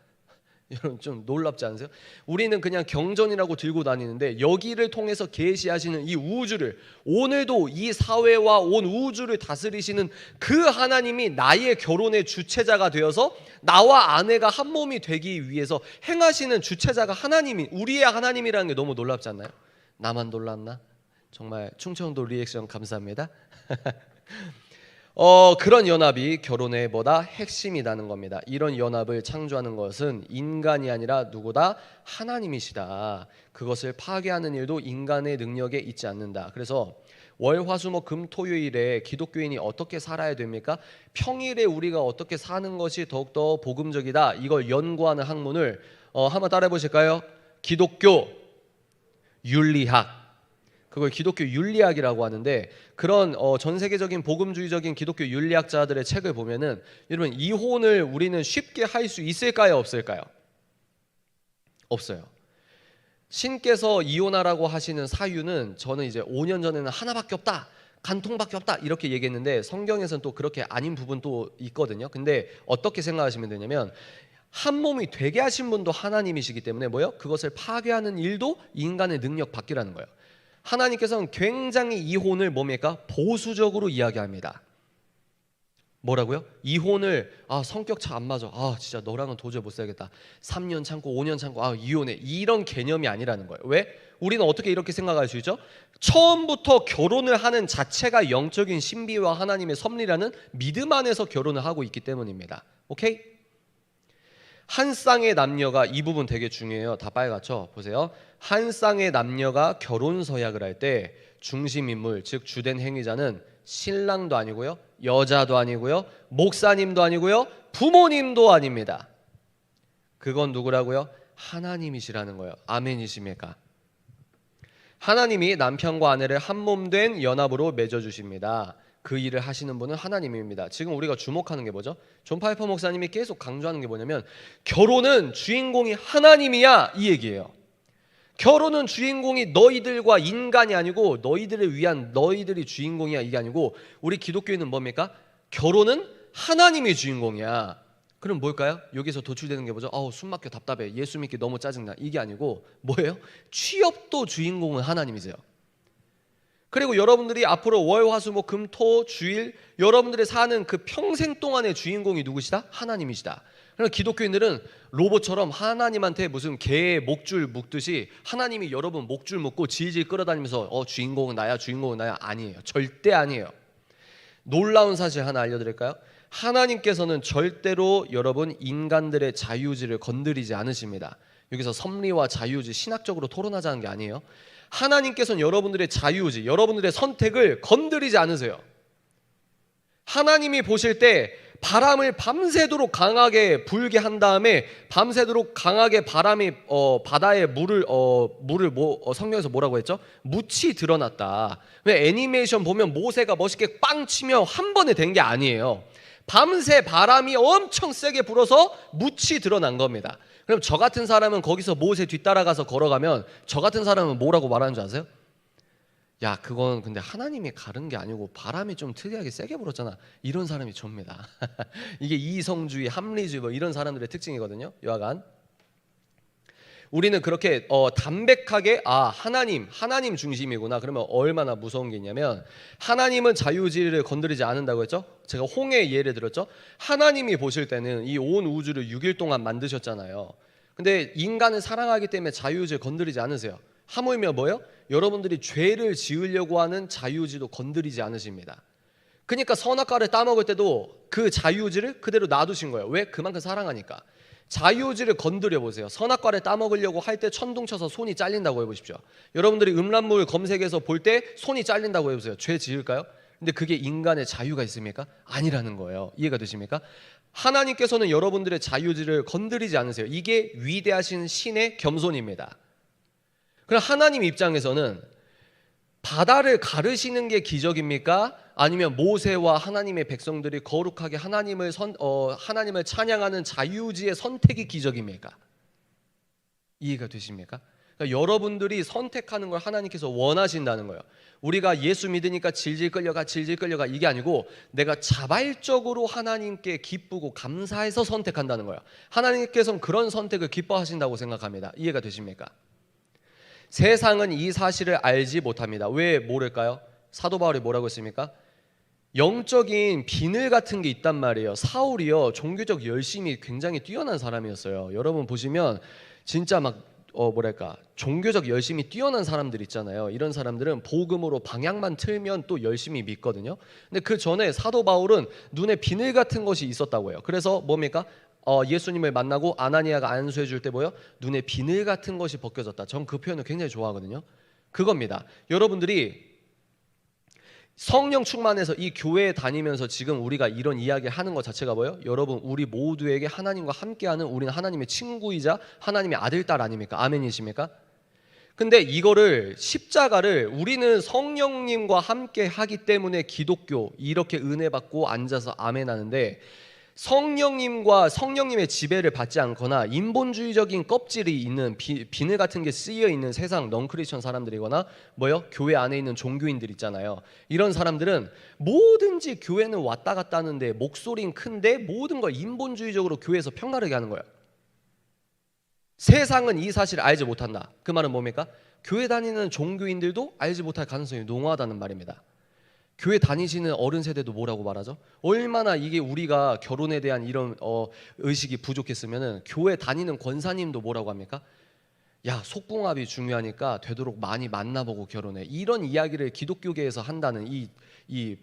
여러분 좀 놀랍지 않으세요? 우리는 그냥 경전이라고 들고 다니는데 여기를 통해서 계시하시는 이 우주를, 오늘도 이 사회와 온 우주를 다스리시는 그 하나님이 나의 결혼의 주체자가 되어서 나와 아내가 한 몸이 되기 위해서 행하시는 주체자가 하나님이, 우리의 하나님이라는 게 너무 놀랍지 않나요? 나만 놀랐나? 정말 충청도 리액션 감사합니다. 그런 연합이 결혼의 뭐다? 핵심이라는 겁니다. 이런 연합을 창조하는 것은 인간이 아니라 누구다? 하나님이시다. 그것을 파괴하는 일도 인간의 능력에 있지 않는다. 그래서 월, 화, 수, 목, 금, 토요일에 기독교인이 어떻게 살아야 됩니까? 평일에 우리가 어떻게 사는 것이 더욱더 복음적이다. 이걸 연구하는 학문을 한번 따라해 보실까요? 기독교 윤리학. 그걸 기독교 윤리학이라고 하는데, 그런 전 세계적인 복음주의적인 기독교 윤리학자들의 책을 보면은 여러분, 이혼을 우리는 쉽게 할 수 있을까요, 없을까요? 없어요. 신께서 이혼하라고 하시는 사유는 저는 이제 5년 전에는 하나밖에 없다. 간통밖에 없다 이렇게 얘기했는데 성경에서는 또 그렇게 아닌 부분도 있거든요. 근데 어떻게 생각하시면 되냐면 한 몸이 되게 하신 분도 하나님이시기 때문에 뭐요? 그것을 파괴하는 일도 인간의 능력 밖이라는 거예요. 하나님께서는 굉장히 이혼을 뭡니까? 보수적으로 이야기합니다. 뭐라고요? 이혼을 성격 차 안 맞아. 진짜 너랑은 도저히 못 살겠다. 3년 참고 5년 참고 이혼해. 이런 개념이 아니라는 거예요. 왜? 우리는 어떻게 이렇게 생각할 수 있죠? 처음부터 결혼을 하는 자체가 영적인 신비와 하나님의 섭리라는 믿음 안에서 결혼을 하고 있기 때문입니다. 오케이? 한 쌍의 남녀가 이 부분 되게 중요해요. 다 빨갛죠? 보세요. 한 쌍의 남녀가 결혼 서약을 할 때 중심 인물, 즉 주된 행위자는 신랑도 아니고요, 여자도 아니고요, 목사님도 아니고요, 부모님도 아닙니다. 그건 누구라고요? 하나님이시라는 거예요. 아멘이십니까? 하나님이 남편과 아내를 한 몸 된 연합으로 맺어주십니다. 그 일을 하시는 분은 하나님입니다. 지금 우리가 주목하는 게 뭐죠? 존 파이퍼 목사님이 계속 강조하는 게 뭐냐면 결혼은 주인공이 하나님이야 이 얘기예요. 결혼은 주인공이 너희들과 인간이 아니고 너희들을 위한 너희들이 주인공이야 이게 아니고 우리 기독교인은 뭡니까? 결혼은 하나님이 주인공이야. 그럼 뭘까요? 여기서 도출되는 게 뭐죠? 숨 막혀 답답해. 예수 믿기 너무 짜증나. 이게 아니고 뭐예요? 취업도 주인공은 하나님이세요. 그리고 여러분들이 앞으로 월, 화, 수, 목, 금, 토, 주일 여러분들이 사는 그 평생 동안의 주인공이 누구시다? 하나님이시다. 그래서 기독교인들은 로봇처럼 하나님한테 무슨 개의 목줄 묶듯이 하나님이 여러분 목줄 묶고 질질 끌어다니면서 주인공은 나야 주인공은 나야 아니에요. 절대 아니에요. 놀라운 사실 하나 알려드릴까요? 하나님께서는 절대로 여러분 인간들의 자유의지를 건드리지 않으십니다. 여기서 섭리와 자유의지 신학적으로 토론하자는 게 아니에요. 하나님께서는 여러분들의 자유의지, 여러분들의 선택을 건드리지 않으세요. 하나님이 보실 때 바람을 밤새도록 강하게 불게 한 다음에 밤새도록 강하게 바람이 바다에 물을 성경에서 뭐라고 했죠? 묻이 드러났다. 왜 애니메이션 보면 모세가 멋있게 빵 치며 한 번에 된 게 아니에요. 밤새 바람이 엄청 세게 불어서 묻이 드러난 겁니다. 그럼 저 같은 사람은 거기서 모세 뒤따라가서 걸어가면 저 같은 사람은 뭐라고 말하는 줄 아세요? 야 그건 근데 하나님이 가른 게 아니고 바람이 좀 특이하게 세게 불었잖아. 이런 사람이 접니다. 이게 이성주의, 합리주의 뭐 이런 사람들의 특징이거든요. 여하간 우리는 그렇게 담백하게 하나님 중심이구나. 그러면 얼마나 무서운 게 있냐면 하나님은 자유의지를 건드리지 않는다고 했죠. 제가 홍해의 예를 들었죠. 하나님이 보실 때는 이 온 우주를 6일 동안 만드셨잖아요. 근데 인간을 사랑하기 때문에 자유의지를 건드리지 않으세요. 하물며 뭐예요? 여러분들이 죄를 지으려고 하는 자유의지도 건드리지 않으십니다. 그러니까 선악과를 따먹을 때도 그 자유의지를 그대로 놔두신 거예요. 왜? 그만큼 사랑하니까. 자유의지를 건드려 보세요. 선악과를 따먹으려고 할 때 천둥쳐서 손이 잘린다고 해보십시오. 여러분들이 음란물 검색해서 볼 때 손이 잘린다고 해보세요. 죄 지을까요? 근데 그게 인간의 자유가 있습니까? 아니라는 거예요. 이해가 되십니까? 하나님께서는 여러분들의 자유의지를 건드리지 않으세요. 이게 위대하신 신의 겸손입니다. 그럼 하나님 입장에서는 바다를 가르시는 게 기적입니까? 아니면 모세와 하나님의 백성들이 거룩하게 하나님을 찬양하는 자유의지의 선택이 기적입니까? 이해가 되십니까? 그러니까 여러분들이 선택하는 걸 하나님께서 원하신다는 거예요. 우리가 예수 믿으니까 질질 끌려가 이게 아니고 내가 자발적으로 하나님께 기쁘고 감사해서 선택한다는 거예요. 하나님께서는 그런 선택을 기뻐하신다고 생각합니다. 이해가 되십니까? 세상은 이 사실을 알지 못합니다. 왜 모를까요? 사도 바울이 뭐라고 했습니까? 영적인 비늘 같은 게 있단 말이에요. 사울이요 종교적 열심이 굉장히 뛰어난 사람이었어요. 여러분 보시면 진짜 막 종교적 열심이 뛰어난 사람들 있잖아요. 이런 사람들은 복음으로 방향만 틀면 또 열심히 믿거든요. 근데 그 전에 사도 바울은 눈에 비늘 같은 것이 있었다고 해요. 그래서 뭡니까? 예수님을 만나고 아나니아가 안수해 줄 때 뭐요? 눈에 비늘 같은 것이 벗겨졌다. 전 그 표현을 굉장히 좋아하거든요. 그겁니다. 여러분들이 성령 충만해서 이 교회에 다니면서 지금 우리가 이런 이야기 하는 것 자체가 뭐예요? 여러분 우리 모두에게 하나님과 함께하는 우리는 하나님의 친구이자 하나님의 아들 딸 아닙니까? 아멘이십니까? 근데 이거를 십자가를 우리는 성령님과 함께 하기 때문에 기독교 이렇게 은혜 받고 앉아서 아멘 하는데 성령님과 성령님의 지배를 받지 않거나 인본주의적인 껍질이 있는 비늘 같은 게 쓰여 있는 세상 넌크리스천 사람들이거나 뭐요? 교회 안에 있는 종교인들 있잖아요. 이런 사람들은 뭐든지 교회는 왔다 갔다 하는데 목소리는 큰데 모든 걸 인본주의적으로 교회에서 편가르게 하는 거예요. 세상은 이 사실을 알지 못한다. 그 말은 뭡니까? 교회 다니는 종교인들도 알지 못할 가능성이 농후하다는 말입니다. 교회 다니시는 어른 세대도 뭐라고 말하죠? 얼마나 이게 우리가 결혼에 대한 이런 의식이 부족했으면은 교회 다니는 권사님도 뭐라고 합니까? 야, 속궁합이 중요하니까 되도록 많이 만나보고 결혼해. 이런 이야기를 기독교계에서 한다는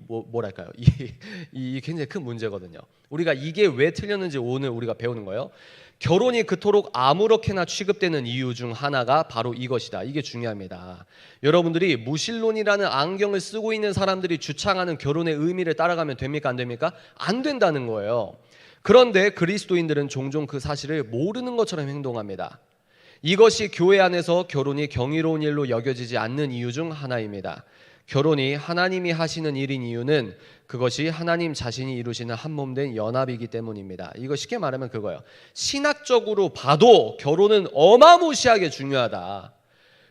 뭐랄까요? 이 굉장히 큰 문제거든요. 우리가 이게 왜 틀렸는지 오늘 우리가 배우는 거예요. 결혼이 그토록 아무렇게나 취급되는 이유 중 하나가 바로 이것이다. 이게 중요합니다. 여러분들이 무신론이라는 안경을 쓰고 있는 사람들이 주창하는 결혼의 의미를 따라가면 됩니까? 안 됩니까? 안 된다는 거예요. 그런데 그리스도인들은 종종 그 사실을 모르는 것처럼 행동합니다. 이것이 교회 안에서 결혼이 경이로운 일로 여겨지지 않는 이유 중 하나입니다. 결혼이 하나님이 하시는 일인 이유는 그것이 하나님 자신이 이루시는 한몸된 연합이기 때문입니다. 이거 쉽게 말하면 그거예요. 신학적으로 봐도 결혼은 어마무시하게 중요하다.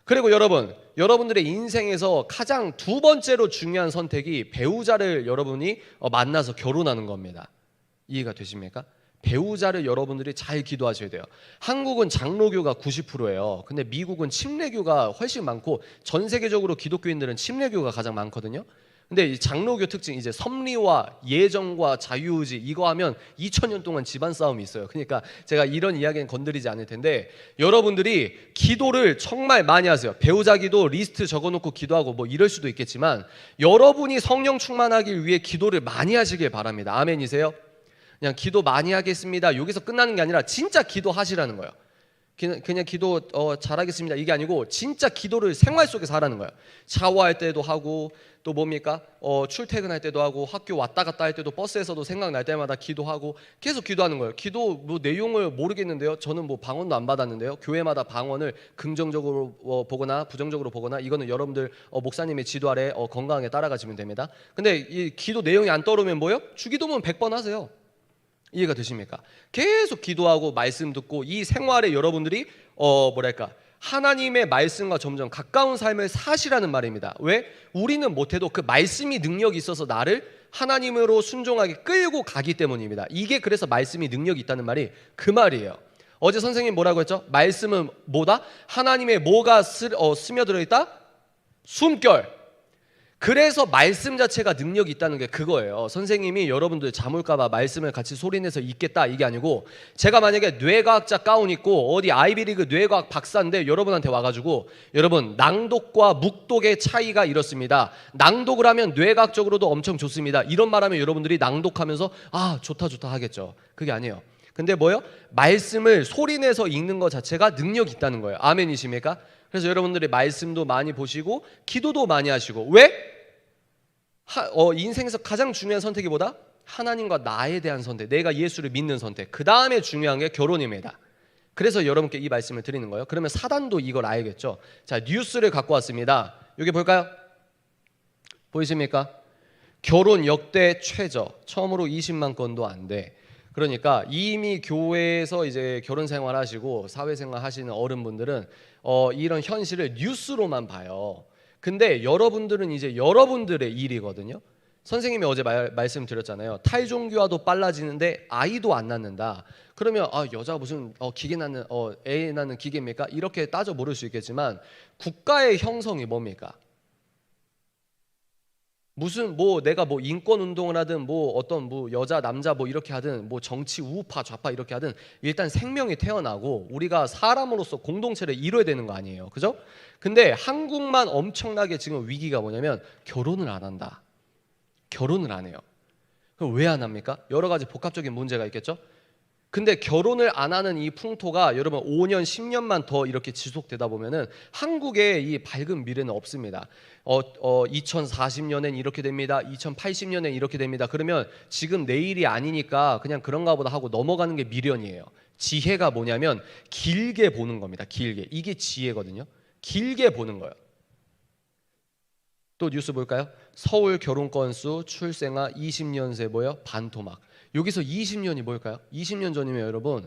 그리고 여러분들의 인생에서 가장 두 번째로 중요한 선택이 배우자를 여러분이 만나서 결혼하는 겁니다. 이해가 되십니까? 배우자를 여러분들이 잘 기도하셔야 돼요. 한국은 장로교가 90%예요. 근데 미국은 침례교가 훨씬 많고 전 세계적으로 기독교인들은 침례교가 가장 많거든요. 근데 이 장로교 특징 이제 섭리와 예정과 자유의지 이거 하면 2000년 동안 집안 싸움이 있어요. 그러니까 제가 이런 이야기는 건드리지 않을 텐데 여러분들이 기도를 정말 많이 하세요. 배우자 기도 리스트 적어놓고 기도하고 뭐 이럴 수도 있겠지만 여러분이 성령 충만하기 위해 기도를 많이 하시길 바랍니다. 아멘이세요? 그냥 기도 많이 하겠습니다. 여기서 끝나는 게 아니라 진짜 기도하시라는 거예요. 그냥 기도 잘하겠습니다. 이게 아니고 진짜 기도를 생활 속에서 하라는 거예요. 샤워할 때도 하고 또 뭡니까? 출퇴근할 때도 하고 학교 왔다 갔다 할 때도 버스에서도 생각날 때마다 기도하고 계속 기도하는 거예요. 기도 뭐 내용을 모르겠는데요. 저는 뭐 방언도 안 받았는데요. 교회마다 방언을 긍정적으로 보거나 부정적으로 보거나 이거는 여러분들 목사님의 지도 아래 건강하게 따라가시면 됩니다. 근데 이 기도 내용이 안 떠오르면 뭐예요? 주기도문 100번 하세요. 이해가 되십니까? 계속 기도하고 말씀 듣고 이 생활에 여러분들이 하나님의 말씀과 점점 가까운 삶을 사시라는 말입니다. 왜? 우리는 못해도 그 말씀이 능력이 있어서 나를 하나님으로 순종하게 끌고 가기 때문입니다. 이게 그래서 말씀이 능력이 있다는 말이 그 말이에요. 어제 선생님 뭐라고 했죠? 말씀은 뭐다? 하나님의 뭐가 스며들어 있다? 숨결. 그래서 말씀 자체가 능력이 있다는 게 그거예요. 선생님이 여러분들 잠올까봐 말씀을 같이 소리내서 읽겠다 이게 아니고 제가 만약에 뇌과학자 가운 입고 어디 아이비리그 뇌과학 박사인데 여러분한테 와가지고 여러분 낭독과 묵독의 차이가 이렇습니다. 낭독을 하면 뇌과학적으로도 엄청 좋습니다. 이런 말하면 여러분들이 낭독하면서 아 좋다 하겠죠. 그게 아니에요. 근데 뭐요? 말씀을 소리내서 읽는 것 자체가 능력이 있다는 거예요. 아멘이십니까? 그래서 여러분들이 말씀도 많이 보시고 기도도 많이 하시고 왜? 인생에서 가장 중요한 선택이 뭐다? 하나님과 나에 대한 선택, 내가 예수를 믿는 선택. 그 다음에 중요한 게 결혼입니다. 그래서 여러분께 이 말씀을 드리는 거예요. 그러면 사단도 이걸 알겠죠. 자, 뉴스를 갖고 왔습니다. 여기 볼까요? 보이십니까? 결혼 역대 최저, 처음으로 20만 건도 안 돼. 그러니까 이미 교회에서 이제 결혼 생활 하시고 사회생활 하시는 어른분들은 이런 현실을 뉴스로만 봐요. 근데 여러분들은 이제 여러분들의 일이거든요. 선생님이 어제 말씀드렸잖아요. 탈종교화도 빨라지는데 아이도 안 낳는다. 그러면 여자가 무슨 기계 낳는 애 낳는 기계입니까? 이렇게 따져 모를 수 있겠지만 국가의 형성이 뭡니까? 무슨 내가 인권 운동을 하든 어떤 여자 남자 이렇게 하든 정치 우파 좌파 이렇게 하든 일단 생명이 태어나고 우리가 사람으로서 공동체를 이뤄야 되는 거 아니에요. 그죠? 근데 한국만 엄청나게 지금 위기가 뭐냐면 결혼을 안 한다. 결혼을 안 해요. 그럼 왜 안 합니까? 여러 가지 복합적인 문제가 있겠죠? 근데 결혼을 안 하는 이 풍토가 여러분 5년, 10년만 더 이렇게 지속되다 보면은 한국의 이 밝은 미래는 없습니다. 2040년엔 이렇게 됩니다. 2080년엔 이렇게 됩니다. 그러면 지금 내일이 아니니까 그냥 그런가 보다 하고 넘어가는 게 미련이에요. 지혜가 뭐냐면 길게 보는 겁니다. 길게. 이게 지혜거든요. 길게 보는 거예요. 또 뉴스 볼까요? 서울 결혼 건수 출생아 20년새 반토막. 여기서 20년이 뭘까요? 20년 전이면 여러분,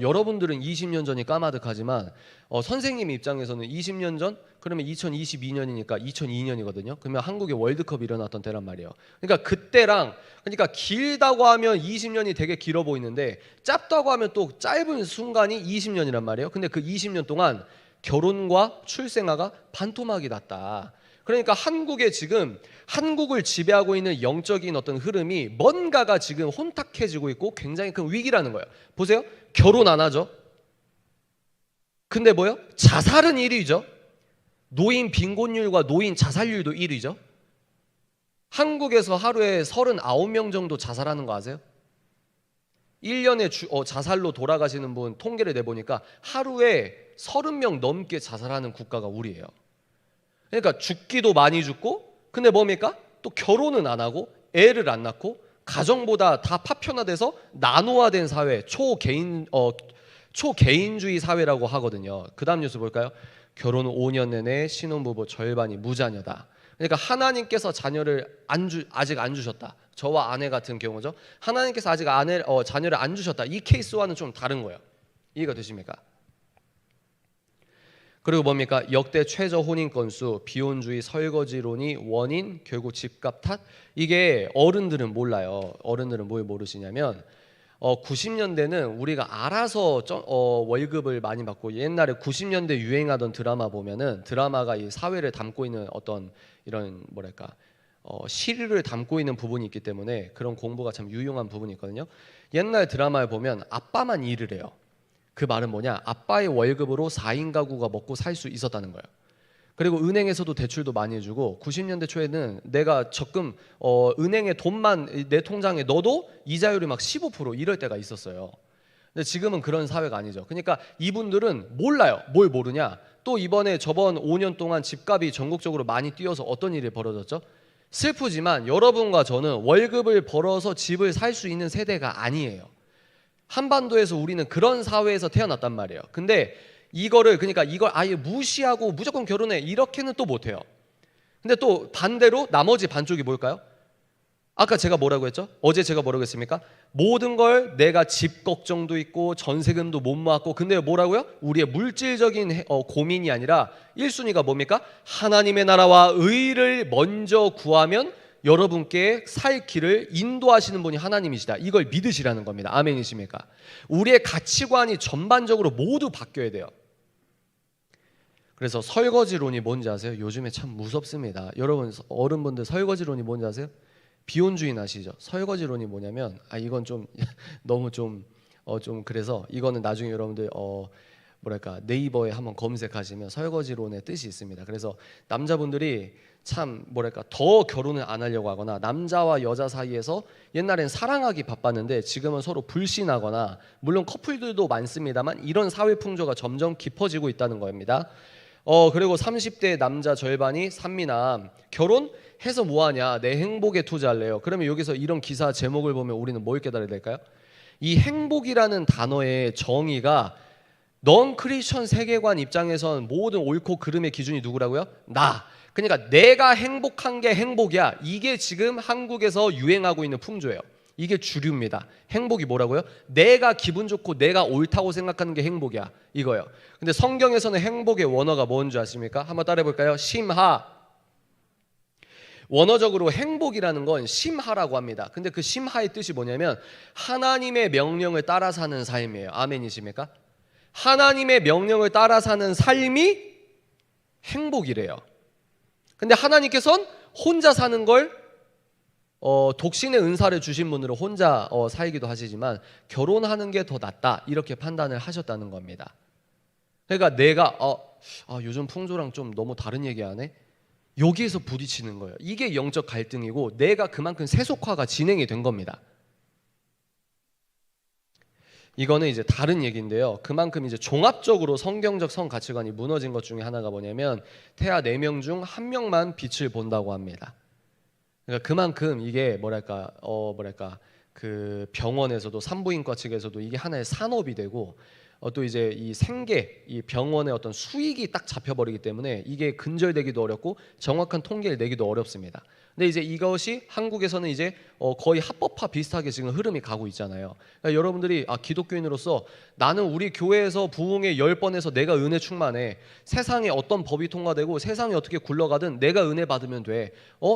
여러분들은 20년 전이 까마득하지만 선생님 입장에서는 20년 전 그러면 2022년이니까 2002년이거든요. 그러면 한국에 월드컵이 일어났던 때란 말이에요. 그러니까 그때랑 그러니까 길다고 하면 20년이 되게 길어 보이는데 짧다고 하면 또 짧은 순간이 20년이란 말이에요. 근데 그 20년 동안 결혼과 출생아가 반토막이 났다. 그러니까 한국에 지금 한국을 지배하고 있는 영적인 어떤 흐름이 뭔가가 지금 혼탁해지고 있고 굉장히 큰 위기라는 거예요. 보세요. 결혼 안 하죠. 근데 뭐요? 자살은 1위죠. 노인 빈곤율과 노인 자살률도 1위죠. 한국에서 하루에 39명 정도 자살하는 거 아세요? 1년에 자살로 돌아가시는 분 통계를 내보니까 하루에 30명 넘게 자살하는 국가가 우리예요. 그러니까 죽기도 많이 죽고 근데 뭡니까? 또 결혼은 안 하고 애를 안 낳고 가정보다 다 파편화돼서 나노화된 사회, 초개인주의 사회라고 하거든요. 그 다음 뉴스 볼까요? 결혼 5년 내내 신혼부부 절반이 무자녀다. 그러니까 하나님께서 자녀를 아직 안 주셨다. 저와 아내 같은 경우죠. 하나님께서 아직 자녀를 안 주셨다. 이 케이스와는 좀 다른 거예요. 이해가 되십니까? 그리고 뭡니까? 역대 최저 혼인 건수, 비혼주의, 설거지론이 원인, 결국 집값 탓. 이게 어른들은 몰라요. 어른들은 뭘 모르시냐면 90년대는 우리가 알아서 월급을 많이 받고 옛날에 90년대 유행하던 드라마 보면은 드라마가 이 사회를 담고 있는 어떤 이런 뭐랄까 시류를 담고 있는 부분이 있기 때문에 그런 공부가 참 유용한 부분이 있거든요. 옛날 드라마를 보면 아빠만 일을 해요. 그 말은 뭐냐? 아빠의 월급으로 4인 가구가 먹고 살 수 있었다는 거예요. 그리고 은행에서도 대출도 많이 해주고 90년대 초에는 내가 적금 은행에 돈만 내 통장에 넣어도 이자율이 막 15% 이럴 때가 있었어요. 근데 지금은 그런 사회가 아니죠. 그러니까 이분들은 몰라요. 뭘 모르냐? 또 이번에 저번 5년 동안 집값이 전국적으로 많이 뛰어서 어떤 일이 벌어졌죠? 슬프지만 여러분과 저는 월급을 벌어서 집을 살 수 있는 세대가 아니에요. 한반도에서 우리는 그런 사회에서 태어났단 말이에요. 근데 이걸 아예 무시하고 무조건 결혼해 이렇게는 또 못해요. 근데 또 반대로 나머지 반쪽이 뭘까요? 아까 제가 뭐라고 했죠? 어제 제가 뭐라고 했습니까? 모든 걸 내가 집 걱정도 있고 전세금도 못 모았고 근데 뭐라고요? 우리의 물질적인 고민이 아니라 1순위가 뭡니까? 하나님의 나라와 의를 먼저 구하면 여러분께 살 길을 인도하시는 분이 하나님이시다. 이걸 믿으시라는 겁니다. 아멘이십니까? 우리의 가치관이 전반적으로 모두 바뀌어야 돼요. 그래서 설거지론이 뭔지 아세요? 요즘에 참 무섭습니다. 여러분 어른분들 설거지론이 뭔지 아세요? 비혼주의 아시죠? 설거지론이 뭐냐면 이건 좀 너무 좀 그래서 이거는 나중에 여러분들 네이버에 한번 검색하시면 설거지론의 뜻이 있습니다. 그래서 남자분들이 참 더 결혼을 안 하려고 하거나 남자와 여자 사이에서 옛날엔 사랑하기 바빴는데 지금은 서로 불신하거나 물론 커플들도 많습니다만 이런 사회 풍조가 점점 깊어지고 있다는 겁니다. 그리고 30대 남자 절반이 산미남 결혼해서 뭐하냐 내 행복에 투자할래요. 그러면 여기서 이런 기사 제목을 보면 우리는 뭘 깨달아야 될까요? 이 행복이라는 단어의 정의가 넌 크리스천 세계관 입장에선 모든 옳고 그름의 기준이 누구라고요? 나. 그러니까 내가 행복한 게 행복이야. 이게 지금 한국에서 유행하고 있는 풍조예요. 이게 주류입니다. 행복이 뭐라고요? 내가 기분 좋고 내가 옳다고 생각하는 게 행복이야. 이거예요. 근데 성경에서는 행복의 원어가 뭔지 아십니까? 한번 따라해 볼까요? 심하. 원어적으로 행복이라는 건 심하라고 합니다. 근데 그 심하의 뜻이 뭐냐면 하나님의 명령을 따라 사는 삶이에요. 아멘이십니까? 하나님의 명령을 따라 사는 삶이 행복이래요. 근데 하나님께서는 혼자 사는 걸 독신의 은사를 주신 분으로 혼자 살기도 하시지만 결혼하는 게 더 낫다 이렇게 판단을 하셨다는 겁니다. 그러니까 내가 요즘 풍조랑 좀 너무 다른 얘기하네. 여기에서 부딪히는 거예요. 이게 영적 갈등이고 내가 그만큼 세속화가 진행이 된 겁니다. 이거는 이제 다른 얘기인데요. 그만큼 이제 종합적으로 성경적 성 가치관이 무너진 것 중에 하나가 뭐냐면 태아 4명 중 1명만 빛을 본다고 합니다. 그러니까 그만큼 이게 그 병원에서도 산부인과 측에서도 이게 하나의 산업이 되고 또 이제 이 생계, 이 병원의 어떤 수익이 딱 잡혀버리기 때문에 이게 근절되기도 어렵고 정확한 통계를 내기도 어렵습니다. 근데 이제 이것이 한국에서는 이제 거의 합법화 비슷하게 지금 흐름이 가고 있잖아요. 그러니까 여러분들이 기독교인으로서 나는 우리 교회에서 부흥회 10번에서 내가 은혜 충만해. 세상에 어떤 법이 통과되고 세상이 어떻게 굴러가든 내가 은혜 받으면 돼.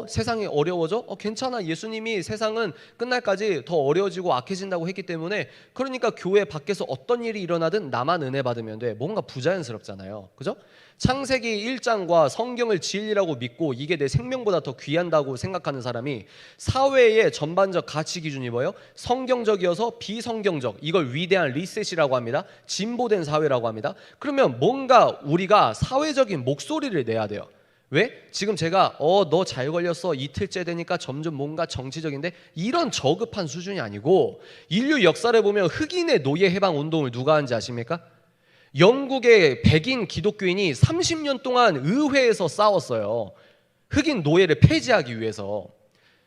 세상이 어려워져? 괜찮아. 예수님이 세상은 끝날까지 더 어려워지고 악해진다고 했기 때문에 그러니까 교회 밖에서 어떤 일이 일어나든 나만 은혜 받으면 돼. 뭔가 부자연스럽잖아요. 그죠? 창세기 1장과 성경을 진리라고 믿고 이게 내 생명보다 더 귀한다고 생각하는 사람이 사회의 전반적 가치 기준이 뭐예요? 성경적이어서 비성경적, 이걸 위대한 리셋이라고 합니다. 진보된 사회라고 합니다. 그러면 뭔가 우리가 사회적인 목소리를 내야 돼요. 왜? 지금 제가 너 잘 걸렸어 이틀째 되니까 점점 뭔가 정치적인데 이런 저급한 수준이 아니고 인류 역사를 보면 흑인의 노예 해방 운동을 누가 한지 아십니까? 영국의 백인 기독교인이 30년 동안 의회에서 싸웠어요. 흑인 노예를 폐지하기 위해서.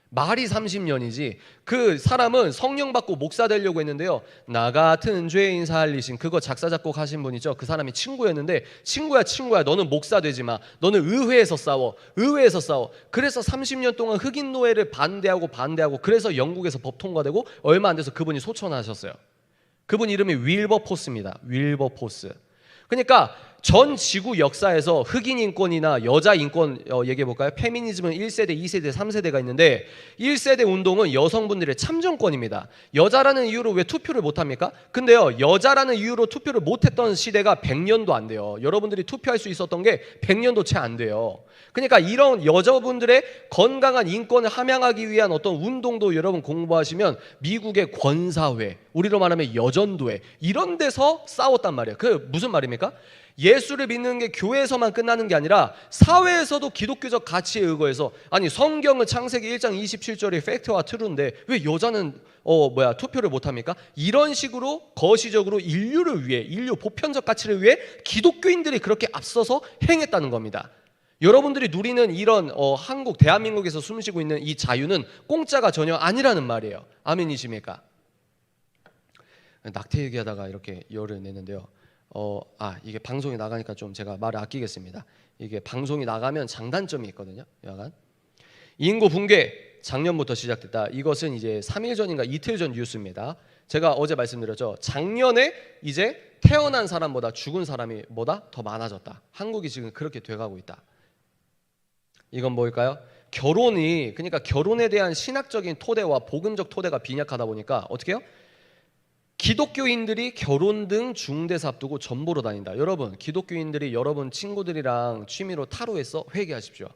말이 30년이지. 그 사람은 성령 받고 목사 되려고 했는데요. 나 같은 죄인 살리신, 그거 작사 작곡하신 분이죠. 그 사람이 친구였는데 친구야 너는 목사 되지 마. 너는 의회에서 싸워. 그래서 30년 동안 흑인 노예를 반대하고 그래서 영국에서 법 통과되고 얼마 안 돼서 그분이 소천하셨어요. 그분 이름이 윌버포스입니다. 윌버포스. 그러니까 전 지구 역사에서 흑인 인권이나 여자 인권 얘기해 볼까요? 페미니즘은 1세대, 2세대, 3세대가 있는데 1세대 운동은 여성분들의 참정권입니다. 여자라는 이유로 왜 투표를 못 합니까? 근데요, 여자라는 이유로 투표를 못 했던 시대가 100년도 안 돼요. 여러분들이 투표할 수 있었던 게 100년도 채 안 돼요. 그러니까 이런 여자분들의 건강한 인권을 함양하기 위한 어떤 운동도 여러분 공부하시면 미국의 권사회, 우리로 말하면 여전도회 이런 데서 싸웠단 말이에요. 그 무슨 말입니까? 예수를 믿는 게 교회에서만 끝나는 게 아니라 사회에서도 기독교적 가치에 의거해서 아니 성경은 창세기 1장 27절이 팩트와 트루인데 왜 여자는 투표를 못합니까? 이런 식으로 거시적으로 인류를 위해 인류 보편적 가치를 위해 기독교인들이 그렇게 앞서서 행했다는 겁니다. 여러분들이 누리는 이런 한국 대한민국에서 숨쉬고 있는 이 자유는 공짜가 전혀 아니라는 말이에요. 아멘이십니까? 낙태 얘기하다가 이렇게 열을 내는데요. 이게 방송이 나가니까 좀 제가 말을 아끼겠습니다. 이게 방송이 나가면 장단점이 있거든요. 약간 인구 붕괴 작년부터 시작됐다. 이것은 이제 3일 전인가 이틀 전 뉴스입니다. 제가 어제 말씀드렸죠. 작년에 이제 태어난 사람보다 죽은 사람이 더 많아졌다. 한국이 지금 그렇게 돼가고 있다. 이건 뭘까요? 그러니까 결혼에 대한 신학적인 토대와 복음적 토대가 빈약하다 보니까 어떻게 해요? 기독교인들이 결혼 등 중대사 앞두고 전보러 다닌다. 여러분, 기독교인들이 여러분 친구들이랑 취미로 타로에서 회개하십시오.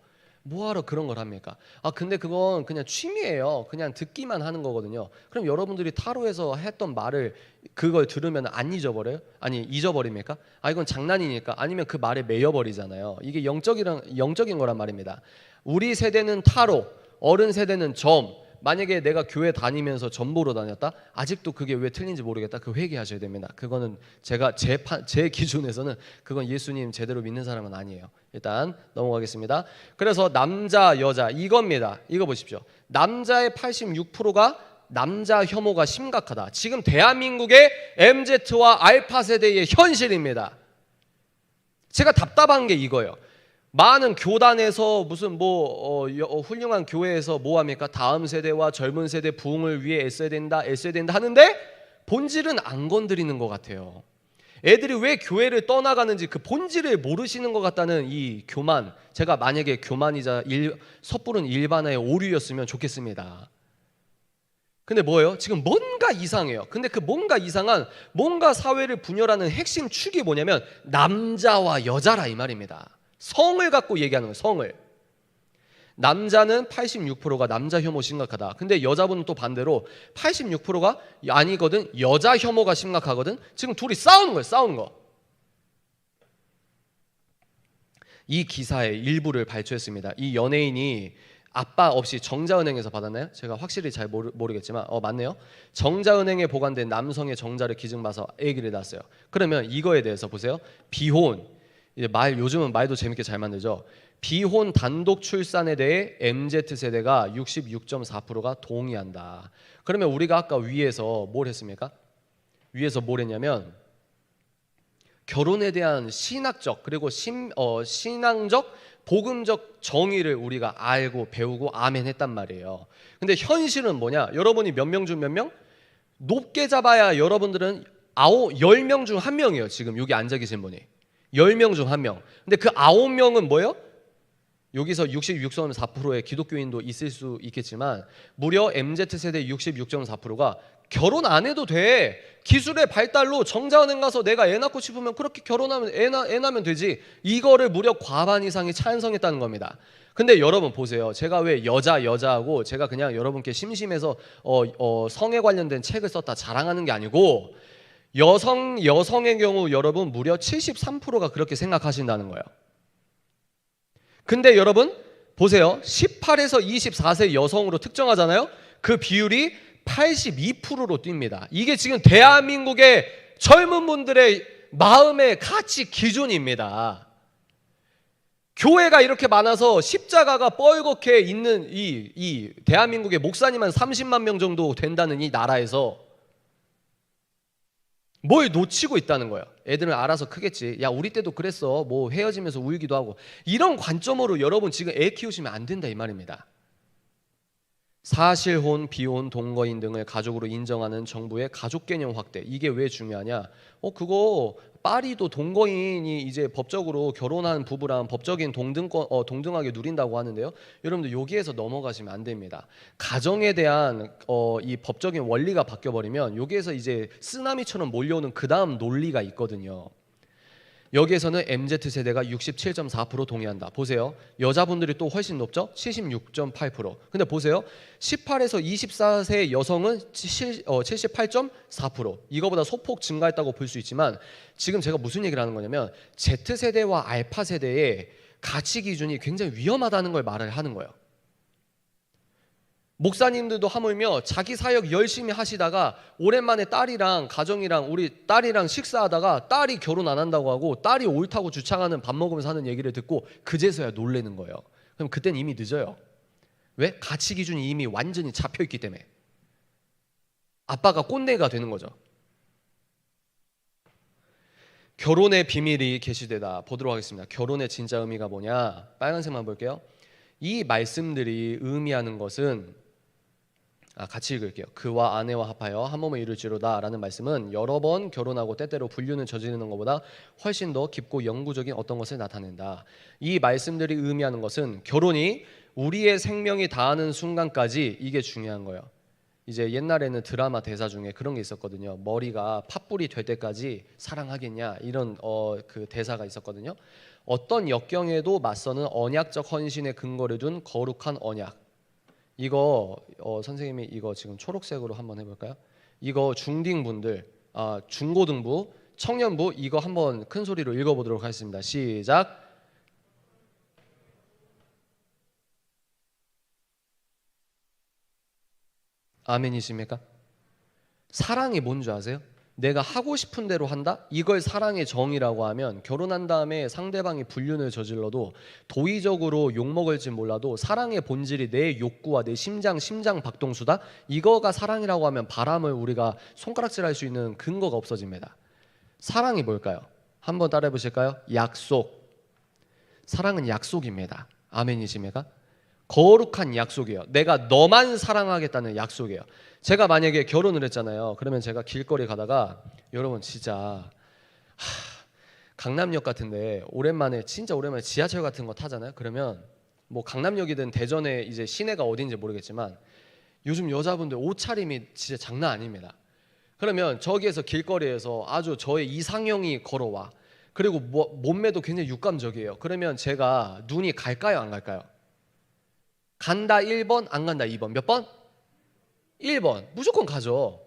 뭐하러 그런 걸 합니까? 근데 그건 그냥 취미예요. 그냥 듣기만 하는 거거든요. 그럼 여러분들이 타로에서 했던 말을 그걸 들으면 안 잊어버려요? 아니 잊어버립니까? 이건 장난이니까. 아니면 그 말에 매여버리잖아요. 이게 영적인 거란 말입니다. 우리 세대는 타로, 어른 세대는 점. 만약에 내가 교회 다니면서 점 보러 다녔다? 아직도 그게 왜 틀린지 모르겠다. 그 회개하셔야 됩니다. 그거는 제 기준에서는 그건 예수님 제대로 믿는 사람은 아니에요. 일단 넘어가겠습니다. 그래서 남자 여자 이겁니다. 이거 보십시오. 남자의 86%가 남자 혐오가 심각하다. 지금 대한민국의 MZ와 알파 세대의 현실입니다. 제가 답답한 게 이거예요. 많은 교단에서 무슨 훌륭한 교회에서 뭐 합니까? 다음 세대와 젊은 세대 부흥을 위해 애써야 된다 하는데 본질은 안 건드리는 것 같아요. 애들이 왜 교회를 떠나가는지 그 본질을 모르시는 것 같다는 이 교만. 제가 만약에 교만이자 섣부른 일반화의 오류였으면 좋겠습니다. 근데 뭐예요? 지금 뭔가 이상해요. 근데 그 뭔가 사회를 분열하는 핵심 축이 뭐냐면 남자와 여자라 이 말입니다. 성을 갖고 얘기하는 거예요. 성을. 남자는 86%가 남자 혐오 심각하다. 근데 여자분은 또 반대로 86%가 아니거든. 여자 혐오가 심각하거든. 지금 둘이 싸우는 거예요. 싸우는 거. 이 기사의 일부를 발췌했습니다. 이 연예인이 아빠 없이 정자은행에서 받았나요? 제가 확실히 잘 모르겠지만 맞네요. 정자은행에 보관된 남성의 정자를 기증받아서 아기를 낳았어요. 그러면 이거에 대해서 보세요. 비혼 이제 요즘은 말도 재밌게 잘 만들죠. 비혼 단독 출산에 대해 MZ세대가 66.4%가 동의한다. 그러면 우리가 아까 위에서 뭘 했습니까? 위에서 뭘 했냐면 결혼에 대한 신학적 그리고 신앙적 복음적 정의를 우리가 알고 배우고 아멘 했단 말이에요. 근데 현실은 뭐냐? 여러분이 몇 명 중 몇 명? 높게 잡아야 여러분들은 10명 중 1명이에요. 지금 여기 앉아 계신 분이 10명 중 1명. 근데 그 9명은 뭐예요? 여기서 66.4%의 기독교인도 있을 수 있겠지만 무려 MZ세대 66.4%가 결혼 안 해도 돼. 기술의 발달로 정자은행 가서 내가 애 낳고 싶으면 그렇게 결혼하면 애 낳으면 되지. 이거를 무려 과반 이상이 찬성했다는 겁니다. 근데 여러분 보세요. 제가 왜 여자하고 제가 그냥 여러분께 심심해서 성에 관련된 책을 썼다 자랑하는 게 아니고 여성의 경우 여러분 무려 73%가 그렇게 생각하신다는 거예요. 근데 여러분 보세요. 18에서 24세 여성으로 특정하잖아요. 그 비율이 82%로 뜁니다. 이게 지금 대한민국의 젊은 분들의 마음의 가치 기준입니다. 교회가 이렇게 많아서 십자가가 뻘겋게 있는 이 대한민국의 목사님 한 30만 명 정도 된다는 이 나라에서 뭘 놓치고 있다는 거예요. 애들은 알아서 크겠지. 야, 우리 때도 그랬어. 뭐 헤어지면서 울기도 하고. 이런 관점으로 여러분 지금 애 키우시면 안 된다 이 말입니다. 사실혼, 비혼, 동거인 등을 가족으로 인정하는 정부의 가족 개념 확대. 이게 왜 중요하냐? 그거 파리도 동거인이 이제 법적으로 결혼한 부부랑 법적인 동등하게 누린다고 하는데요. 여러분들 여기에서 넘어가시면 안 됩니다. 가정에 대한 이 법적인 원리가 바뀌어 버리면 여기에서 이제 쓰나미처럼 몰려오는 그 다음 논리가 있거든요. 여기에서는 MZ세대가 67.4% 동의한다. 보세요. 여자분들이 또 훨씬 높죠? 76.8%. 근데 보세요. 18에서 24세 여성은 78.4%. 이거보다 소폭 증가했다고 볼 수 있지만 지금 제가 무슨 얘기를 하는 거냐면 Z세대와 알파세대의 가치 기준이 굉장히 위험하다는 걸 말을 하는 거예요. 목사님들도 하물며 자기 사역 열심히 하시다가 오랜만에 딸이랑 가정이랑 우리 딸이랑 식사하다가 딸이 결혼 안 한다고 하고 딸이 옳다고 주창하는 밥 먹으면서 하는 얘기를 듣고 그제서야 놀라는 거예요. 그럼 그땐 이미 늦어요. 왜? 가치 기준이 이미 완전히 잡혀있기 때문에. 아빠가 꼰대가 되는 거죠. 결혼의 비밀이 계시되다 보도록 하겠습니다. 결혼의 진짜 의미가 뭐냐? 빨간색만 볼게요. 이 말씀들이 의미하는 것은 같이 읽을게요. 그와 아내와 합하여 한 몸을 이룰지로다 라는 말씀은 여러 번 결혼하고 때때로 불륜을 저지르는 것보다 훨씬 더 깊고 영구적인 어떤 것을 나타낸다. 이 말씀들이 의미하는 것은 결혼이 우리의 생명이 다하는 순간까지 이게 중요한 거예요. 이제 옛날에는 드라마 대사 중에 그런 게 있었거든요. 머리가 팥불이 될 때까지 사랑하겠냐 이런 그 대사가 있었거든요. 어떤 역경에도 맞서는 언약적 헌신의 근거를 둔 거룩한 언약. 이거 선생님이 이거 지금 초록색으로 한번 해볼까요? 이거 중딩분들, 중고등부, 청년부 이거 한번 큰 소리로 읽어보도록 하겠습니다. 시작. 아멘이십니까? 사랑이 뭔지 아세요? 내가 하고 싶은 대로 한다? 이걸 사랑의 정의라고 하면 결혼한 다음에 상대방이 불륜을 저질러도 도의적으로 욕먹을지 몰라도 사랑의 본질이 내 욕구와 내 심장 박동수다? 이거가 사랑이라고 하면 바람을 우리가 손가락질할 수 있는 근거가 없어집니다. 사랑이 뭘까요? 한번 따라해 보실까요? 약속. 사랑은 약속입니다. 아멘이십니까? 거룩한 약속이에요. 내가 너만 사랑하겠다는 약속이에요. 제가 만약에 결혼을 했잖아요. 그러면 제가 길거리 가다가 여러분 진짜 강남역 같은데 진짜 오랜만에 지하철 같은 거 타잖아요. 그러면 뭐 강남역이든 대전에 이제 시내가 어딘지 모르겠지만 요즘 여자분들 옷차림이 진짜 장난 아닙니다. 그러면 저기에서 길거리에서 아주 저의 이상형이 걸어와. 그리고 몸매도 굉장히 육감적이에요. 그러면 제가 눈이 갈까요 안 갈까요? 간다 1번, 안 간다 2번. 몇 번? 1번. 무조건 가죠.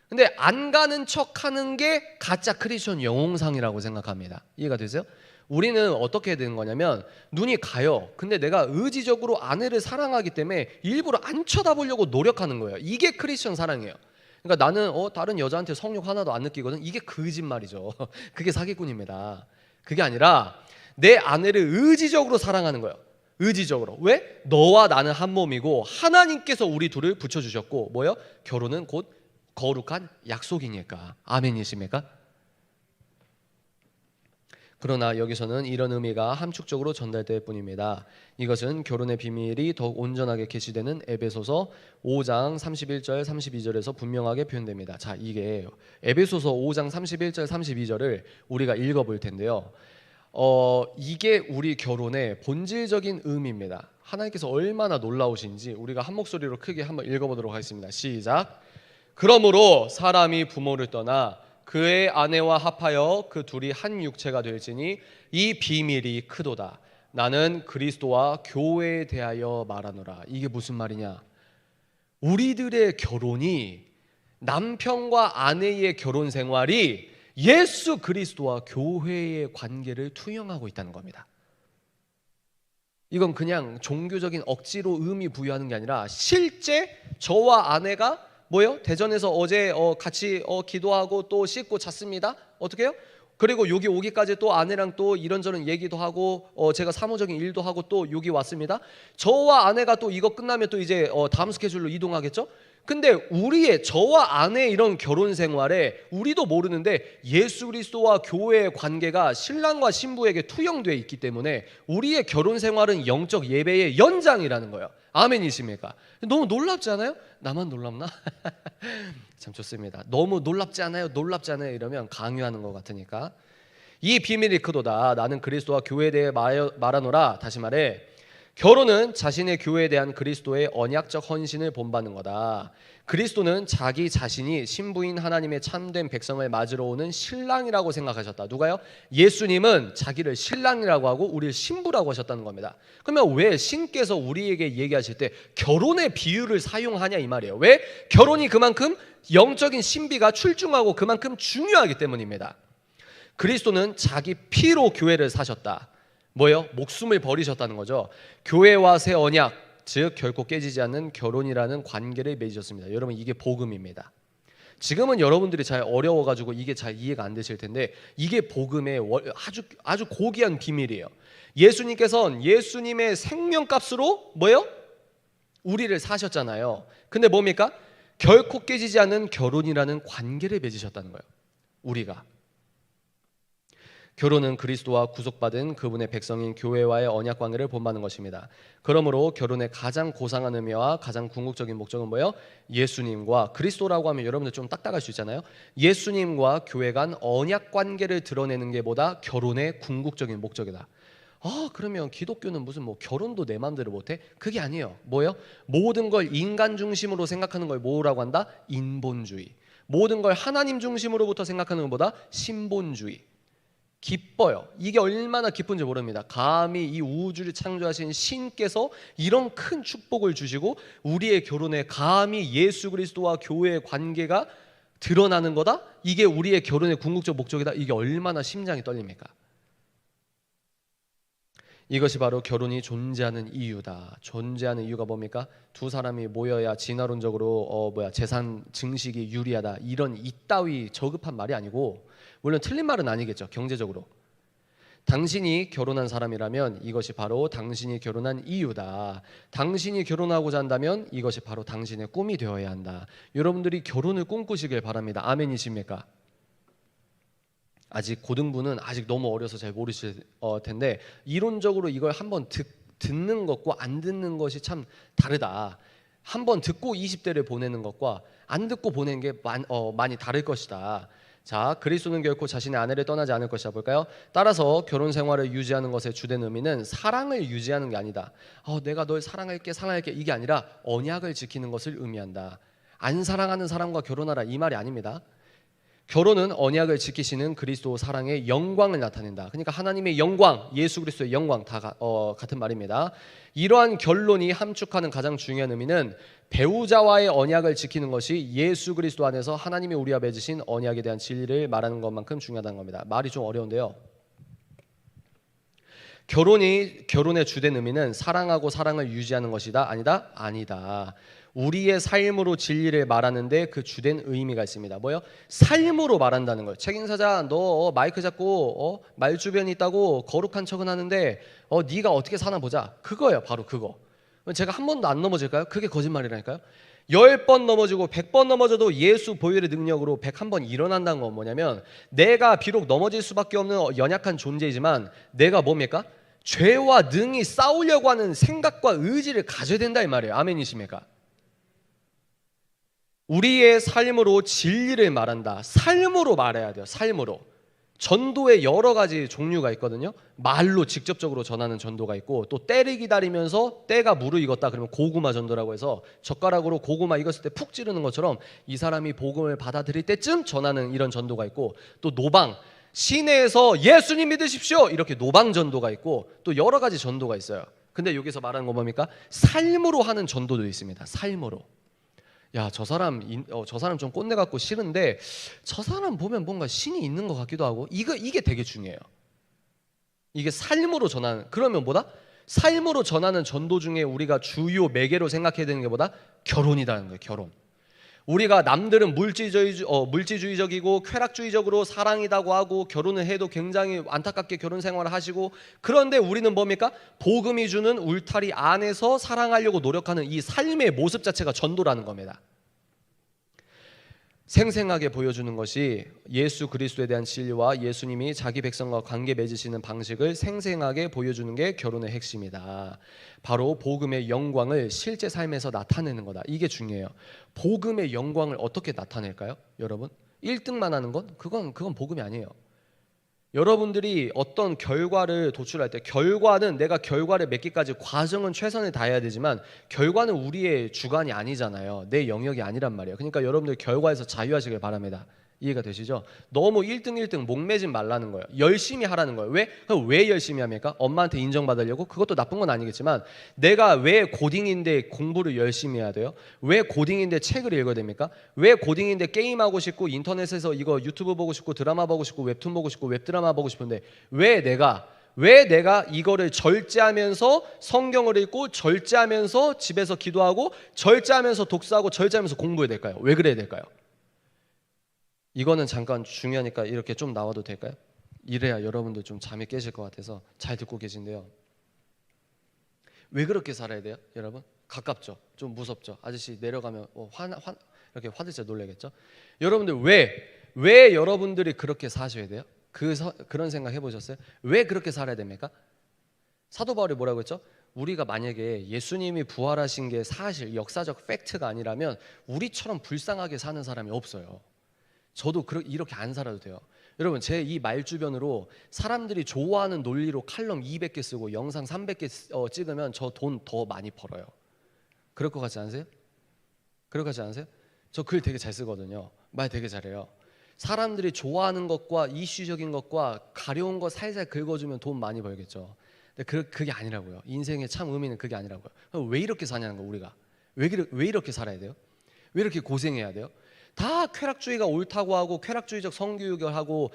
근데 안 가는 척 하는 게 가짜 크리스천 영웅상이라고 생각합니다. 이해가 되세요? 우리는 어떻게 되는 거냐면 눈이 가요. 근데 내가 의지적으로 아내를 사랑하기 때문에 일부러 안 쳐다보려고 노력하는 거예요. 이게 크리스천 사랑이에요. 그러니까 나는 다른 여자한테 성욕 하나도 안 느끼거든. 이게 거짓말이죠. 그게 사기꾼입니다. 그게 아니라 내 아내를 의지적으로 사랑하는 거예요. 의지적으로. 왜? 너와 나는 한 몸이고 하나님께서 우리 둘을 붙여주셨고 뭐요? 결혼은 곧 거룩한 약속이니까. 아멘이십니까? 그러나 여기서는 이런 의미가 함축적으로 전달될 뿐입니다. 이것은 결혼의 비밀이 더욱 온전하게 계시되는 에베소서 5장 31절 32절에서 분명하게 표현됩니다. 자, 이게 에베소서 5장 31절 32절을 우리가 읽어볼 텐데요. 이게 우리 결혼의 본질적인 의미입니다. 하나님께서 얼마나 놀라우신지 우리가 한 목소리로 크게 한번 읽어보도록 하겠습니다. 시작. 그러므로 사람이 부모를 떠나 그의 아내와 합하여 그 둘이 한 육체가 될지니 이 비밀이 크도다. 나는 그리스도와 교회에 대하여 말하노라. 이게 무슨 말이냐? 우리들의 결혼이, 남편과 아내의 결혼 생활이 예수 그리스도와 교회의 관계를 투영하고 있다는 겁니다. 이건 그냥 종교적인 억지로 의미 부여하는 게 아니라 실제 저와 아내가 뭐요? 대전에서 어제 같이 기도하고 또 씻고 잤습니다. 어떻게 해요? 그리고 여기 오기까지 또 아내랑 또 이런저런 얘기도 하고 제가 사무적인 일도 하고 또 여기 왔습니다. 저와 아내가 또 이거 끝나면 또 이제 다음 스케줄로 이동하겠죠? 근데 우리의 저와 아내의 이런 결혼 생활에 우리도 모르는데 예수 그리스도와 교회의 관계가 신랑과 신부에게 투영되어 있기 때문에 우리의 결혼 생활은 영적 예배의 연장이라는 거예요. 아멘이십니까? 너무 놀랍지 않아요? 나만 놀랍나? 참 좋습니다. 너무 놀랍지 않아요? 놀랍지 않아요? 이러면 강요하는 것 같으니까. 이 비밀이 크도다. 나는 그리스도와 교회에 대해 말하노라. 다시 말해 결혼은 자신의 교회에 대한 그리스도의 언약적 헌신을 본받는 거다. 그리스도는 자기 자신이 신부인 하나님의 참된 백성을 맞으러 오는 신랑이라고 생각하셨다. 누가요? 예수님은 자기를 신랑이라고 하고 우리를 신부라고 하셨다는 겁니다. 그러면 왜 신께서 우리에게 얘기하실 때 결혼의 비유를 사용하냐 이 말이에요. 왜? 결혼이 그만큼 영적인 신비가 출중하고 그만큼 중요하기 때문입니다. 그리스도는 자기 피로 교회를 사셨다. 뭐예요? 목숨을 버리셨다는 거죠. 교회와 새 언약, 즉 결코 깨지지 않는 결혼이라는 관계를 맺으셨습니다. 여러분 이게 복음입니다. 지금은 여러분들이 잘 어려워가지고 이게 잘 이해가 안 되실 텐데 이게 복음의 아주 고귀한 비밀이에요. 예수님께서는 예수님의 생명값으로 뭐예요? 우리를 사셨잖아요. 근데 뭡니까? 결코 깨지지 않는 결혼이라는 관계를 맺으셨다는 거예요. 우리가. 결혼은 그리스도와 구속받은 그분의 백성인 교회와의 언약 관계를 본받는 것입니다. 그러므로 결혼의 가장 고상한 의미와 가장 궁극적인 목적은 뭐예요? 예수님과 그리스도라고 하면 여러분들 좀 딱딱할 수 있잖아요. 예수님과 교회 간 언약 관계를 드러내는 게 보다 결혼의 궁극적인 목적이다. 그러면 기독교는 무슨 뭐 결혼도 내 마음대로 못해? 그게 아니에요. 뭐예요? 모든 걸 인간 중심으로 생각하는 걸 뭐라고 한다? 인본주의. 모든 걸 하나님 중심으로부터 생각하는 것보다 신본주의. 기뻐요. 이게 얼마나 기쁜지 모릅니다. 감히 이 우주를 창조하신 신께서 이런 큰 축복을 주시고 우리의 결혼에 감히 예수 그리스도와 교회의 관계가 드러나는 거다? 이게 우리의 결혼의 궁극적 목적이다? 이게 얼마나 심장이 떨립니까? 이것이 바로 결혼이 존재하는 이유다. 존재하는 이유가 뭡니까? 두 사람이 모여야 진화론적으로 재산 증식이 유리하다. 이런 이따위 저급한 말이 아니고, 물론 틀린 말은 아니겠죠. 경제적으로. 당신이 결혼한 사람이라면 이것이 바로 당신이 결혼한 이유다. 당신이 결혼하고자 한다면 이것이 바로 당신의 꿈이 되어야 한다. 여러분들이 결혼을 꿈꾸시길 바랍니다. 아멘이십니까? 아직 고등부는 아직 너무 어려서 잘 모르실 텐데 이론적으로 이걸 한번 듣는 것과 안 듣는 것이 참 다르다. 한번 듣고 20대를 보내는 것과 안 듣고 보내는 게 많이 다를 것이다. 자, 그리스도는 결코 자신의 아내를 떠나지 않을 것이다. 볼까요? 따라서 결혼 생활을 유지하는 것의 주된 의미는 사랑을 유지하는 게 아니다. 내가 널 사랑할게 이게 아니라 언약을 지키는 것을 의미한다. 안 사랑하는 사람과 결혼하라 이 말이 아닙니다. 결혼은 언약을 지키시는 그리스도 사랑의 영광을 나타낸다. 그러니까 하나님의 영광, 예수 그리스도의 영광 다 같은 말입니다. 이러한 결론이 함축하는 가장 중요한 의미는 배우자와의 언약을 지키는 것이 예수 그리스도 안에서 하나님이 우리와 맺으신 언약에 대한 진리를 말하는 것만큼 중요하다는 겁니다. 말이 좀 어려운데요. 결혼의 주된 의미는 사랑하고 사랑을 유지하는 것이다? 아니다? 아니다. 우리의 삶으로 진리를 말하는데 그 주된 의미가 있습니다. 뭐요? 삶으로 말한다는 거예요. 책 인사자 너 마이크 잡고 말주변이 있다고 거룩한 척은 하는데 네가 어떻게 사나 보자. 그거예요. 바로 그거. 제가 한 번도 안 넘어질까요? 그게 거짓말이라니까요. 10번 넘어지고 100번 넘어져도 예수 보혈의 능력으로 101번 일어난다는 건 뭐냐면, 내가 비록 넘어질 수밖에 없는 연약한 존재이지만 내가 뭡니까? 죄와 능히 싸우려고 하는 생각과 의지를 가져야 된다 이 말이에요. 아멘이십니까? 우리의 삶으로 진리를 말한다. 삶으로 말해야 돼요. 삶으로. 전도의 여러 가지 종류가 있거든요. 말로 직접적으로 전하는 전도가 있고, 또 때를 기다리면서 때가 무르익었다 그러면 고구마 전도라고 해서 젓가락으로 고구마 익었을 때 푹 찌르는 것처럼 이 사람이 복음을 받아들일 때쯤 전하는 이런 전도가 있고, 또 노방, 시내에서 예수님 믿으십시오 이렇게 노방 전도가 있고, 또 여러 가지 전도가 있어요. 근데 여기서 말하는 건 뭡니까? 삶으로 하는 전도도 있습니다. 삶으로. 야, 저 사람 좀 꼰대 같고 싫은데 저 사람 보면 뭔가 신이 있는 것 같기도 하고, 이게 되게 중요해요. 이게 삶으로 전하는, 그러면 뭐다? 삶으로 전하는 전도 중에 우리가 주요 매개로 생각해야 되는 게 뭐다? 결혼이라는 거예요. 결혼. 우리가 남들은 물질주의적이고 쾌락주의적으로 사랑이라고 하고 결혼을 해도 굉장히 안타깝게 결혼 생활을 하시고, 그런데 우리는 뭡니까? 복음이 주는 울타리 안에서 사랑하려고 노력하는 이 삶의 모습 자체가 전도라는 겁니다. 생생하게 보여주는 것이 예수 그리스도에 대한 진리와 예수님이 자기 백성과 관계 맺으시는 방식을 생생하게 보여주는 게 결혼의 핵심이다. 바로 복음의 영광을 실제 삶에서 나타내는 거다. 이게 중요해요. 복음의 영광을 어떻게 나타낼까요? 여러분, 1등만 하는 건 그건 복음이 아니에요. 여러분들이 어떤 결과를 도출할 때, 결과는 내가 결과를 맺기까지 과정은 최선을 다해야 되지만 결과는 우리의 주관이 아니잖아요. 내 영역이 아니란 말이에요. 그러니까 여러분들 결과에서 자유하시길 바랍니다. 이해가 되시죠? 너무 1등 목매지 말라는 거예요. 열심히 하라는 거예요. 왜 열심히 합니까? 엄마한테 인정받으려고? 그것도 나쁜 건 아니겠지만, 내가 왜 고딩인데 공부를 열심히 해야 돼요? 왜 고딩인데 책을 읽어야 됩니까? 왜 고딩인데 게임하고 싶고 인터넷에서 이거 유튜브 보고 싶고 드라마 보고 싶고 웹툰 보고 싶고 웹드라마 보고 싶은데 왜 내가 이거를 절제하면서 성경을 읽고 절제하면서 집에서 기도하고 절제하면서 독서하고 절제하면서 공부해야 될까요? 왜 그래야 될까요? 이거는 잠깐 중요하니까 이렇게 좀 나와도 될까요? 이래야 여러분들 좀 잠이 깨실 것 같아서 잘 듣고 계신데요. 왜 그렇게 살아야 돼요? 여러분, 가깝죠? 좀 무섭죠? 아저씨 내려가면 이렇게 화들짝 놀라겠죠? 여러분들 왜 여러분들이 그렇게 사셔야 돼요? 그런 생각 해보셨어요? 왜 그렇게 살아야 됩니까? 사도 바울이 뭐라고 했죠? 우리가 만약에 예수님이 부활하신 게 사실 역사적 팩트가 아니라면 우리처럼 불쌍하게 사는 사람이 없어요. 저도 이렇게 안 살아도 돼요. 여러분, 제 이 말 주변으로 사람들이 좋아하는 논리로 칼럼 200개 쓰고 영상 300개 찍으면 저 돈 더 많이 벌어요. 그럴 것 같지 않으세요? 그럴 것 같지 않으세요? 저 글 되게 잘 쓰거든요. 말 되게 잘해요. 사람들이 좋아하는 것과 이슈적인 것과 가려운 거 살살 긁어주면 돈 많이 벌겠죠. 근데 그게 아니라고요. 인생의 참 의미는 그게 아니라고요. 왜 이렇게 사냐는 거, 우리가. 왜 이렇게 살아야 돼요? 왜 이렇게 고생해야 돼요? 다 쾌락주의가 옳다고 하고 쾌락주의적 성교육을 하고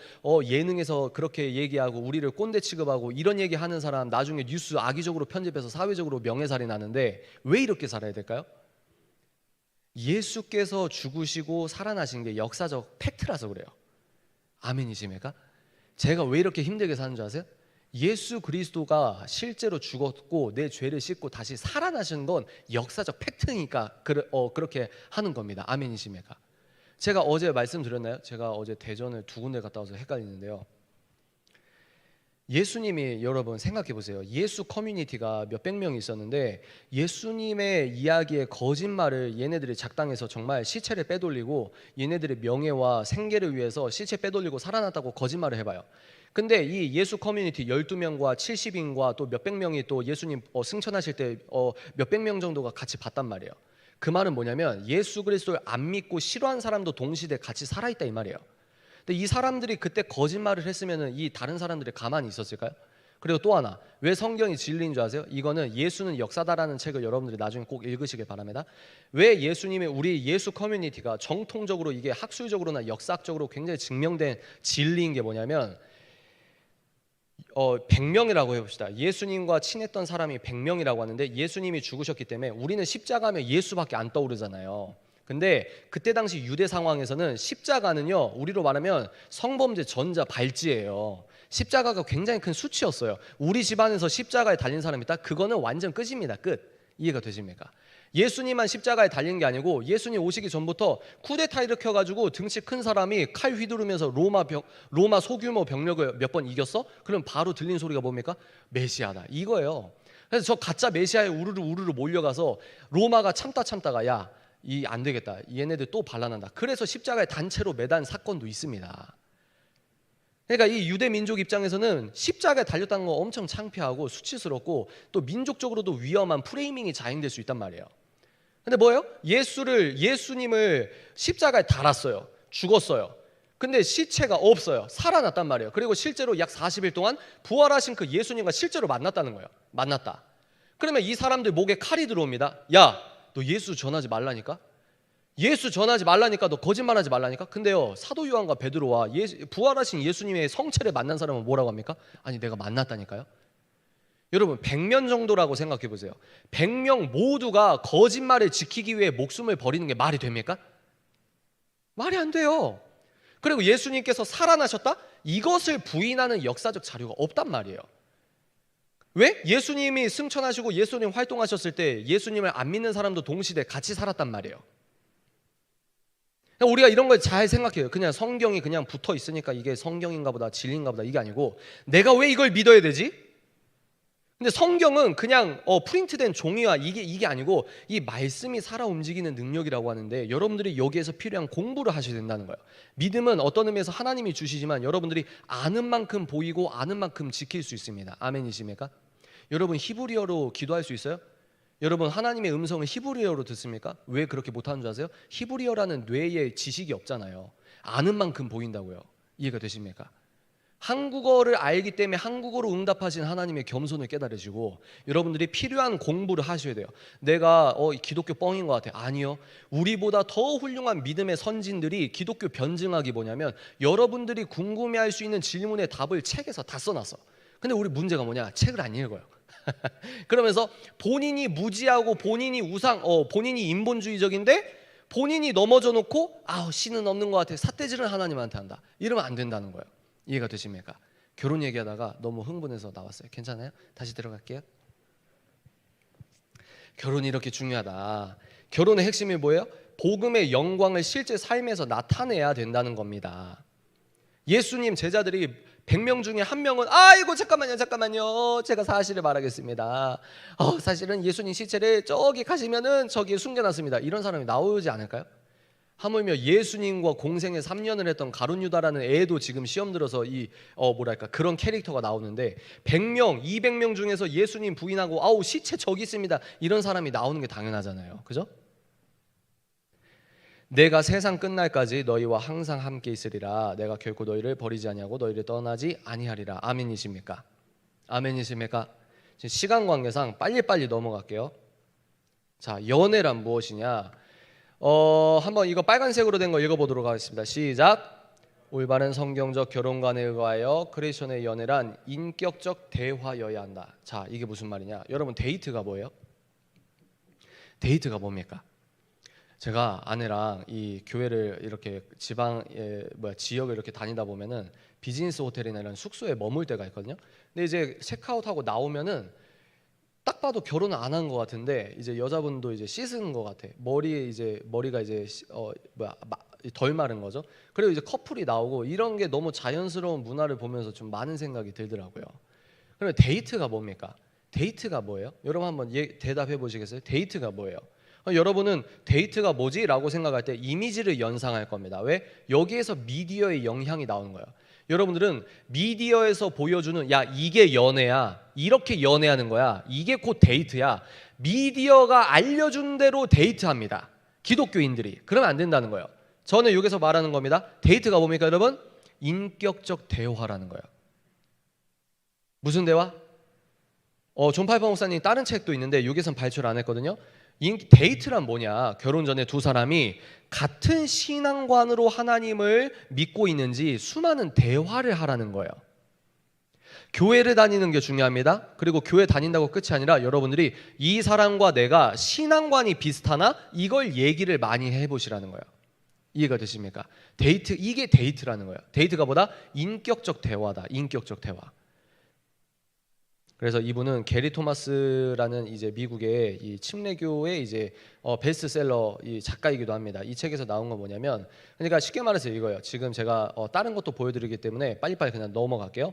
예능에서 그렇게 얘기하고 우리를 꼰대 취급하고 이런 얘기하는 사람 나중에 뉴스 악의적으로 편집해서 사회적으로 명예살인하는데 왜 이렇게 살아야 될까요? 예수께서 죽으시고 살아나신 게 역사적 팩트라서 그래요. 아멘이십니까? 제가 왜 이렇게 힘들게 사는 줄 아세요? 예수 그리스도가 실제로 죽었고 내 죄를 씻고 다시 살아나신 건 역사적 팩트니까 그렇게 하는 겁니다. 아멘이십니까? 제가 어제 말씀드렸나요? 제가 어제 대전을 2군데 갔다 와서 헷갈리는데요. 예수님이, 여러분 생각해 보세요. 예수 커뮤니티가 몇백 명이 있었는데 예수님의 이야기의 거짓말을 얘네들이 작당해서 정말 시체를 빼돌리고 얘네들의 명예와 생계를 위해서 시체 빼돌리고 살아났다고 거짓말을 해봐요. 근데 이 예수 커뮤니티 12명과 70인과 또 몇백 명이 또 예수님 승천하실 때 몇백 명 정도가 같이 봤단 말이에요. 그 말은 뭐냐면 예수 그리스도를 안 믿고 싫어한 사람도 동시대에 같이 살아있다 이 말이에요. 근데 이 사람들이 그때 거짓말을 했으면 이 다른 사람들이 가만히 있었을까요? 그리고 또 하나, 왜 성경이 진리인 줄 아세요? 이거는 예수는 역사다라는 책을 여러분들이 나중에 꼭 읽으시길 바랍니다. 왜 예수님의 우리 예수 커뮤니티가 정통적으로 이게 학술적으로나 역사학적으로 굉장히 증명된 진리인 게 뭐냐면 100명이라고 해봅시다. 예수님과 친했던 사람이 100명이라고 하는데 예수님이 죽으셨기 때문에 우리는 십자가하면 예수밖에 안 떠오르잖아요. 근데 그때 당시 유대 상황에서는 십자가는요, 우리로 말하면 성범죄 전자 발찌예요. 십자가가 굉장히 큰 수치였어요. 우리 집안에서 십자가에 달린 사람이 있다? 그거는 완전 끝입니다. 끝. 이해가 되십니까? 예수님만 십자가에 달린 게 아니고 예수님 오시기 전부터 쿠데타 일으켜가지고 등치 큰 사람이 칼 휘두르면서 로마 소규모 병력을 몇 번 이겼어? 그럼 바로 들린 소리가 뭡니까? 메시아다, 이거예요. 그래서 저 가짜 메시아에 우르르 몰려가서 로마가 참다가 야, 이 안 되겠다, 얘네들 또 반란한다. 그래서 십자가에 단체로 매단 사건도 있습니다. 그러니까 이 유대 민족 입장에서는 십자가에 달렸다는 거 엄청 창피하고 수치스럽고 또 민족적으로도 위험한 프레이밍이 자행될 수 있단 말이에요. 근데 뭐예요? 예수님을 십자가에 달았어요. 죽었어요. 근데 시체가 없어요. 살아났단 말이에요. 그리고 실제로 약 40일 동안 부활하신 그 예수님과 실제로 만났다는 거예요. 만났다. 그러면 이 사람들 목에 칼이 들어옵니다. 야, 너 예수 전하지 말라니까? 예수 전하지 말라니까? 너 거짓말하지 말라니까? 근데요, 사도 요한과 베드로와 부활하신 예수님의 성체를 만난 사람은 뭐라고 합니까? 아니, 내가 만났다니까요. 여러분, 100명 정도라고 생각해 보세요. 100명 모두가 거짓말을 지키기 위해 목숨을 버리는 게 말이 됩니까? 말이 안 돼요. 그리고 예수님께서 살아나셨다? 이것을 부인하는 역사적 자료가 없단 말이에요. 왜? 예수님이 승천하시고 예수님 활동하셨을 때 예수님을 안 믿는 사람도 동시대 같이 살았단 말이에요. 우리가 이런 걸 잘 생각해요. 그냥 성경이 그냥 붙어 있으니까 이게 성경인가 보다, 진리인가 보다, 이게 아니고 내가 왜 이걸 믿어야 되지? 근데 성경은 그냥 프린트된 종이와 이게 아니고 이 말씀이 살아 움직이는 능력이라고 하는데, 여러분들이 여기에서 필요한 공부를 하셔야 된다는 거예요. 믿음은 어떤 의미에서 하나님이 주시지만 여러분들이 아는 만큼 보이고 아는 만큼 지킬 수 있습니다. 아멘이십니까? 여러분, 히브리어로 기도할 수 있어요? 여러분, 하나님의 음성을 히브리어로 듣습니까? 왜 그렇게 못하는 줄 아세요? 히브리어라는 뇌에 지식이 없잖아요. 아는 만큼 보인다고요. 이해가 되십니까? 한국어를 알기 때문에 한국어로 응답하신 하나님의 겸손을 깨달으시고, 여러분들이 필요한 공부를 하셔야 돼요. 내가 기독교 뻥인 것 같아. 아니요. 우리보다 더 훌륭한 믿음의 선진들이 기독교 변증학이 뭐냐면 여러분들이 궁금해할 수 있는 질문의 답을 책에서 다 써놨어. 근데 우리 문제가 뭐냐? 책을 안 읽어요. 그러면서 본인이 무지하고 본인이 본인이 인본주의적인데 본인이 넘어져 놓고 신은 없는 것 같아, 삿대질은 하나님한테 한다, 이러면 안 된다는 거예요. 이해가 되십니까? 결혼 얘기하다가 너무 흥분해서 나왔어요. 괜찮아요? 다시 들어갈게요. 결혼이 이렇게 중요하다. 결혼의 핵심이 뭐예요? 복음의 영광을 실제 삶에서 나타내야 된다는 겁니다. 예수님 제자들이 100명 중에 한 명은 아이고 잠깐만요, 제가 사실을 말하겠습니다. 사실은 예수님 시체를 저기 가시면은 저기 숨겨놨습니다, 이런 사람이 나오지 않을까요? 하물며 예수님과 공생에 3년을 했던 가룟 유다라는 애도 지금 시험 들어서 그런 캐릭터가 나오는데 100명, 200명 중에서 예수님 부인하고 시체 저기 있습니다, 이런 사람이 나오는 게 당연하잖아요. 그죠? 내가 세상 끝날까지 너희와 항상 함께 있으리라. 내가 결코 너희를 버리지 아니하고 너희를 떠나지 아니하리라. 아멘이십니까? 아멘이십니까? 지금 시간 관계상 빨리빨리 넘어갈게요. 자, 연애란 무엇이냐? 한번 이거 빨간색으로 된 거 읽어보도록 하겠습니다. 시작. 올바른 성경적 결혼관에 의하여 크리스천의 연애란 인격적 대화여야 한다. 자, 이게 무슨 말이냐? 여러분, 데이트가 뭐예요? 데이트가 뭡니까? 제가 아내랑 이 교회를 이렇게 지역을 이렇게 다니다 보면은 비즈니스 호텔이나 이런 숙소에 머물 때가 있거든요. 근데 이제 체크아웃하고 나오면은 딱 봐도 결혼을 안 한 것 같은데 이제 여자분도 이제 씻은 것 같아. 머리가 이제 덜 마른 거죠. 그리고 이제 커플이 나오고 이런 게 너무 자연스러운 문화를 보면서 좀 많은 생각이 들더라고요. 그러면 데이트가 뭡니까? 데이트가 뭐예요? 여러분 한번 대답해 보시겠어요? 데이트가 뭐예요? 여러분은 데이트가 뭐지? 라고 생각할 때 이미지를 연상할 겁니다. 왜? 여기에서 미디어의 영향이 나오는 거예요. 여러분들은 미디어에서 보여주는 이게 연애야, 이렇게 연애하는 거야, 이게 곧 데이트야, 미디어가 알려준 대로 데이트합니다. 기독교인들이. 그러면 안 된다는 거예요. 저는 여기서 말하는 겁니다. 데이트가 뭡니까 여러분? 인격적 대화라는 거예요. 무슨 대화? 존 파이퍼 목사님 다른 책도 있는데 여기선 발표를 안 했거든요. 데이트란 뭐냐? 결혼 전에 두 사람이 같은 신앙관으로 하나님을 믿고 있는지 수많은 대화를 하라는 거예요. 교회를 다니는 게 중요합니다. 그리고 교회 다닌다고 끝이 아니라 여러분들이 이 사람과 내가 신앙관이 비슷하나? 이걸 얘기를 많이 해보시라는 거예요. 이해가 되십니까? 데이트, 이게 데이트라는 거예요. 데이트가 뭐다? 인격적 대화다. 인격적 대화. 그래서 이분은 게리 토마스라는 이제 미국의 이 침례교의 이제 베스트셀러 이 작가이기도 합니다. 이 책에서 나온 건 뭐냐면, 그러니까 쉽게 말해서 이거예요. 지금 제가 다른 것도 보여드리기 때문에 빨리빨리 그냥 넘어갈게요.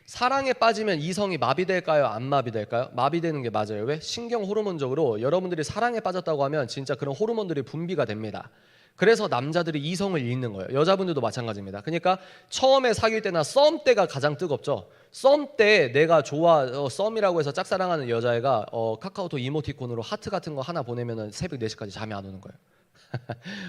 사랑에 빠지면 이성이 마비될까요? 안 마비될까요? 마비되는 게 맞아요. 왜? 신경 호르몬적으로 여러분들이 사랑에 빠졌다고 하면 진짜 그런 호르몬들이 분비가 됩니다. 그래서 남자들이 이성을 잃는 거예요. 여자분들도 마찬가지입니다. 그러니까 처음에 사귈 때나 썸 때가 가장 뜨겁죠. 썸 때 내가 썸이라고 해서 짝사랑하는 여자애가 카카오톡 이모티콘으로 하트 같은 거 하나 보내면은 새벽 4시까지 잠이 안 오는 거예요.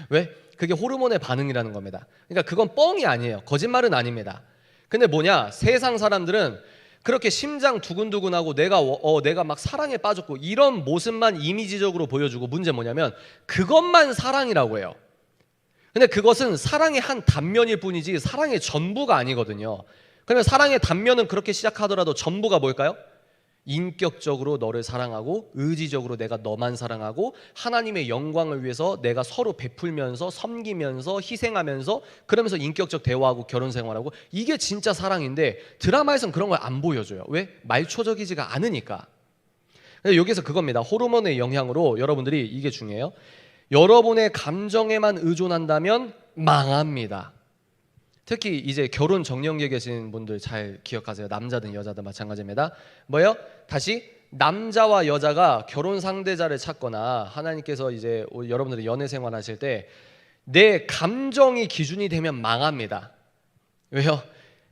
왜? 그게 호르몬의 반응이라는 겁니다. 그러니까 그건 뻥이 아니에요. 거짓말은 아닙니다. 근데 뭐냐? 세상 사람들은 그렇게 심장 두근두근하고 내가 막 사랑에 빠졌고 이런 모습만 이미지적으로 보여주고, 문제 뭐냐면 그것만 사랑이라고 해요. 근데 그것은 사랑의 한 단면일 뿐이지 사랑의 전부가 아니거든요. 그러면 사랑의 단면은 그렇게 시작하더라도 전부가 뭘까요? 인격적으로 너를 사랑하고 의지적으로 내가 너만 사랑하고 하나님의 영광을 위해서 내가 서로 베풀면서 섬기면서 희생하면서 그러면서 인격적 대화하고 결혼 생활하고, 이게 진짜 사랑인데 드라마에선 그런 걸 안 보여줘요. 왜? 말초적이지가 않으니까. 여기서 그겁니다. 호르몬의 영향으로 여러분들이, 이게 중요해요. 여러분의 감정에만 의존한다면 망합니다. 특히 이제 결혼 정년기에 계신 분들 잘 기억하세요. 남자든 여자든 마찬가지입니다. 뭐예요? 다시, 남자와 여자가 결혼 상대자를 찾거나 하나님께서 이제 여러분들이 연애 생활 하실 때 내 감정이 기준이 되면 망합니다. 왜요?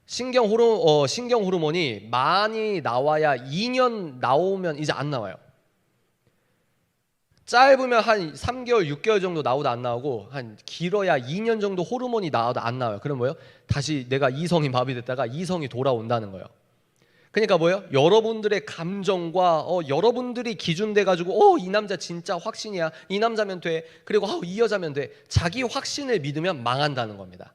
신경 호르몬이 많이 나와야 2년 나오면 이제 안 나와요. 짧으면 한 3개월, 6개월 정도 나오다 안 나오고, 한 길어야 2년 정도 호르몬이 나와도 안 나와요. 그럼 뭐예요? 다시 내가 이성이 마비됐다가 이성이 돌아온다는 거예요. 그러니까 뭐예요? 여러분들의 감정과 여러분들이 기준돼 가지고 이 남자 진짜 확신이야, 이 남자면 돼, 그리고 이 여자면 돼, 자기 확신을 믿으면 망한다는 겁니다.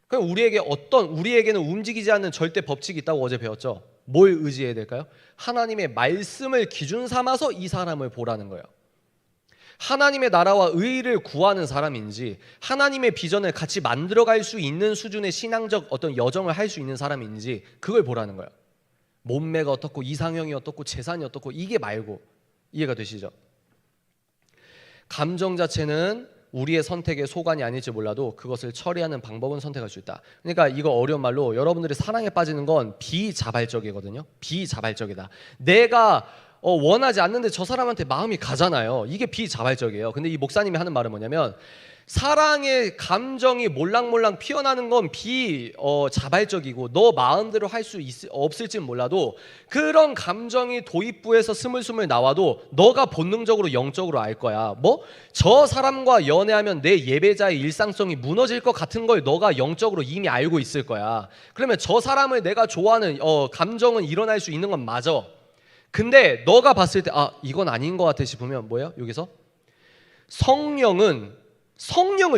그럼 우리에게는 움직이지 않는 절대 법칙이 있다고 어제 배웠죠. 뭘 의지해야 될까요? 하나님의 말씀을 기준 삼아서 이 사람을 보라는 거예요. 하나님의 나라와 의를 구하는 사람인지, 하나님의 비전을 같이 만들어갈 수 있는 수준의 신앙적 어떤 여정을 할 수 있는 사람인지, 그걸 보라는 거예요. 몸매가 어떻고 이상형이 어떻고 재산이 어떻고 이게 말고. 이해가 되시죠? 감정 자체는 우리의 선택의 소관이 아닐지 몰라도 그것을 처리하는 방법은 선택할 수 있다. 그러니까 이거 어려운 말로, 여러분들이 사랑에 빠지는 건 비자발적이거든요. 비자발적이다. 내가 원하지 않는데 저 사람한테 마음이 가잖아요. 이게 비자발적이에요. 근데 이 목사님이 하는 말은 뭐냐면, 사랑의 감정이 몰랑몰랑 피어나는 건 비자발적이고 너 마음대로 할 수 없을진 몰라도 그런 감정이 도입부에서 스물스물 나와도 너가 본능적으로 영적으로 알 거야. 저 사람과 연애하면 내 예배자의 일상성이 무너질 것 같은 걸 너가 영적으로 이미 알고 있을 거야. 그러면 저 사람을 내가 좋아하는 감정은 일어날 수 있는 건 맞아. 근데 너가 봤을 때 이건 아닌 것 같아 싶으면 뭐예요? 여기서 성령을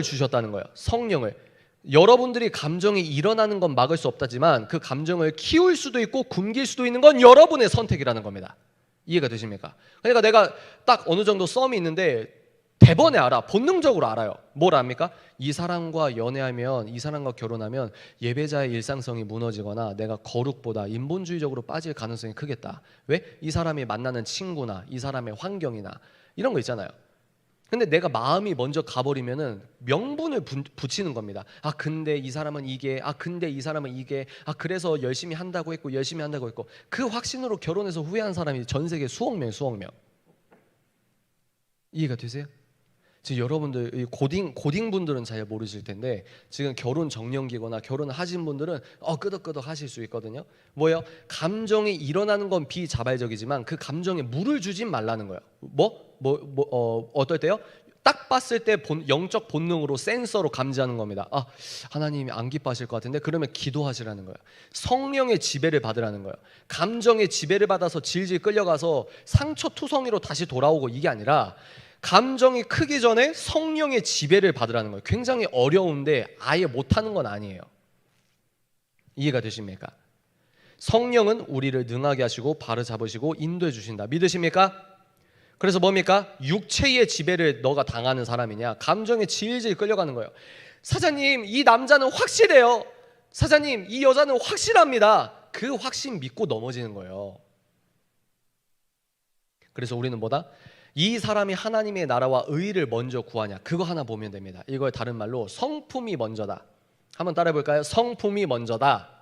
주셨다는 거예요. 성령을. 여러분들이 감정이 일어나는 건 막을 수 없다지만 그 감정을 키울 수도 있고 굶길 수도 있는 건 여러분의 선택이라는 겁니다. 이해가 되십니까? 그러니까 내가 딱 어느 정도 썸이 있는데 대번에 알아. 본능적으로 알아요. 뭘 압니까? 이 사람과 연애하면, 이 사람과 결혼하면 예배자의 일상성이 무너지거나 내가 거룩보다 인본주의적으로 빠질 가능성이 크겠다. 왜? 이 사람이 만나는 친구나 이 사람의 환경이나 이런 거 있잖아요. 근데 내가 마음이 먼저 가버리면은 명분을 붙이는 겁니다. 근데 이 사람은 이게, 근데 이 사람은 이게, 그래서 열심히 한다고 했고 그 확신으로 결혼해서 후회한 사람이 전 세계 수억 명. 이해가 되세요? 지금 여러분들 고딩 분들은 잘 모르실 텐데 지금 결혼 정년기거나 결혼을 하신 분들은 끄덕끄덕 하실 수 있거든요. 뭐예요? 감정이 일어나는 건 비자발적이지만 그 감정에 물을 주진 말라는 거예요. 어떨 때요? 딱 봤을 때 영적 본능으로 센서로 감지하는 겁니다. 하나님이 안 기뻐하실 것 같은데, 그러면 기도하시라는 거예요. 성령의 지배를 받으라는 거예요. 감정의 지배를 받아서 질질 끌려가서 상처투성이로 다시 돌아오고, 이게 아니라 감정이 크기 전에 성령의 지배를 받으라는 거예요. 굉장히 어려운데 아예 못하는 건 아니에요. 이해가 되십니까? 성령은 우리를 능하게 하시고 바로잡으시고 인도해 주신다. 믿으십니까? 그래서 뭡니까? 육체의 지배를 너가 당하는 사람이냐? 감정에 질질 끌려가는 거예요. 사장님, 이 남자는 확실해요. 사장님, 이 여자는 확실합니다. 그 확신 믿고 넘어지는 거예요. 그래서 우리는 뭐다? 이 사람이 하나님의 나라와 의를 먼저 구하냐, 그거 하나 보면 됩니다. 이걸 다른 말로 성품이 먼저다. 한번 따라해 볼까요? 성품이 먼저다.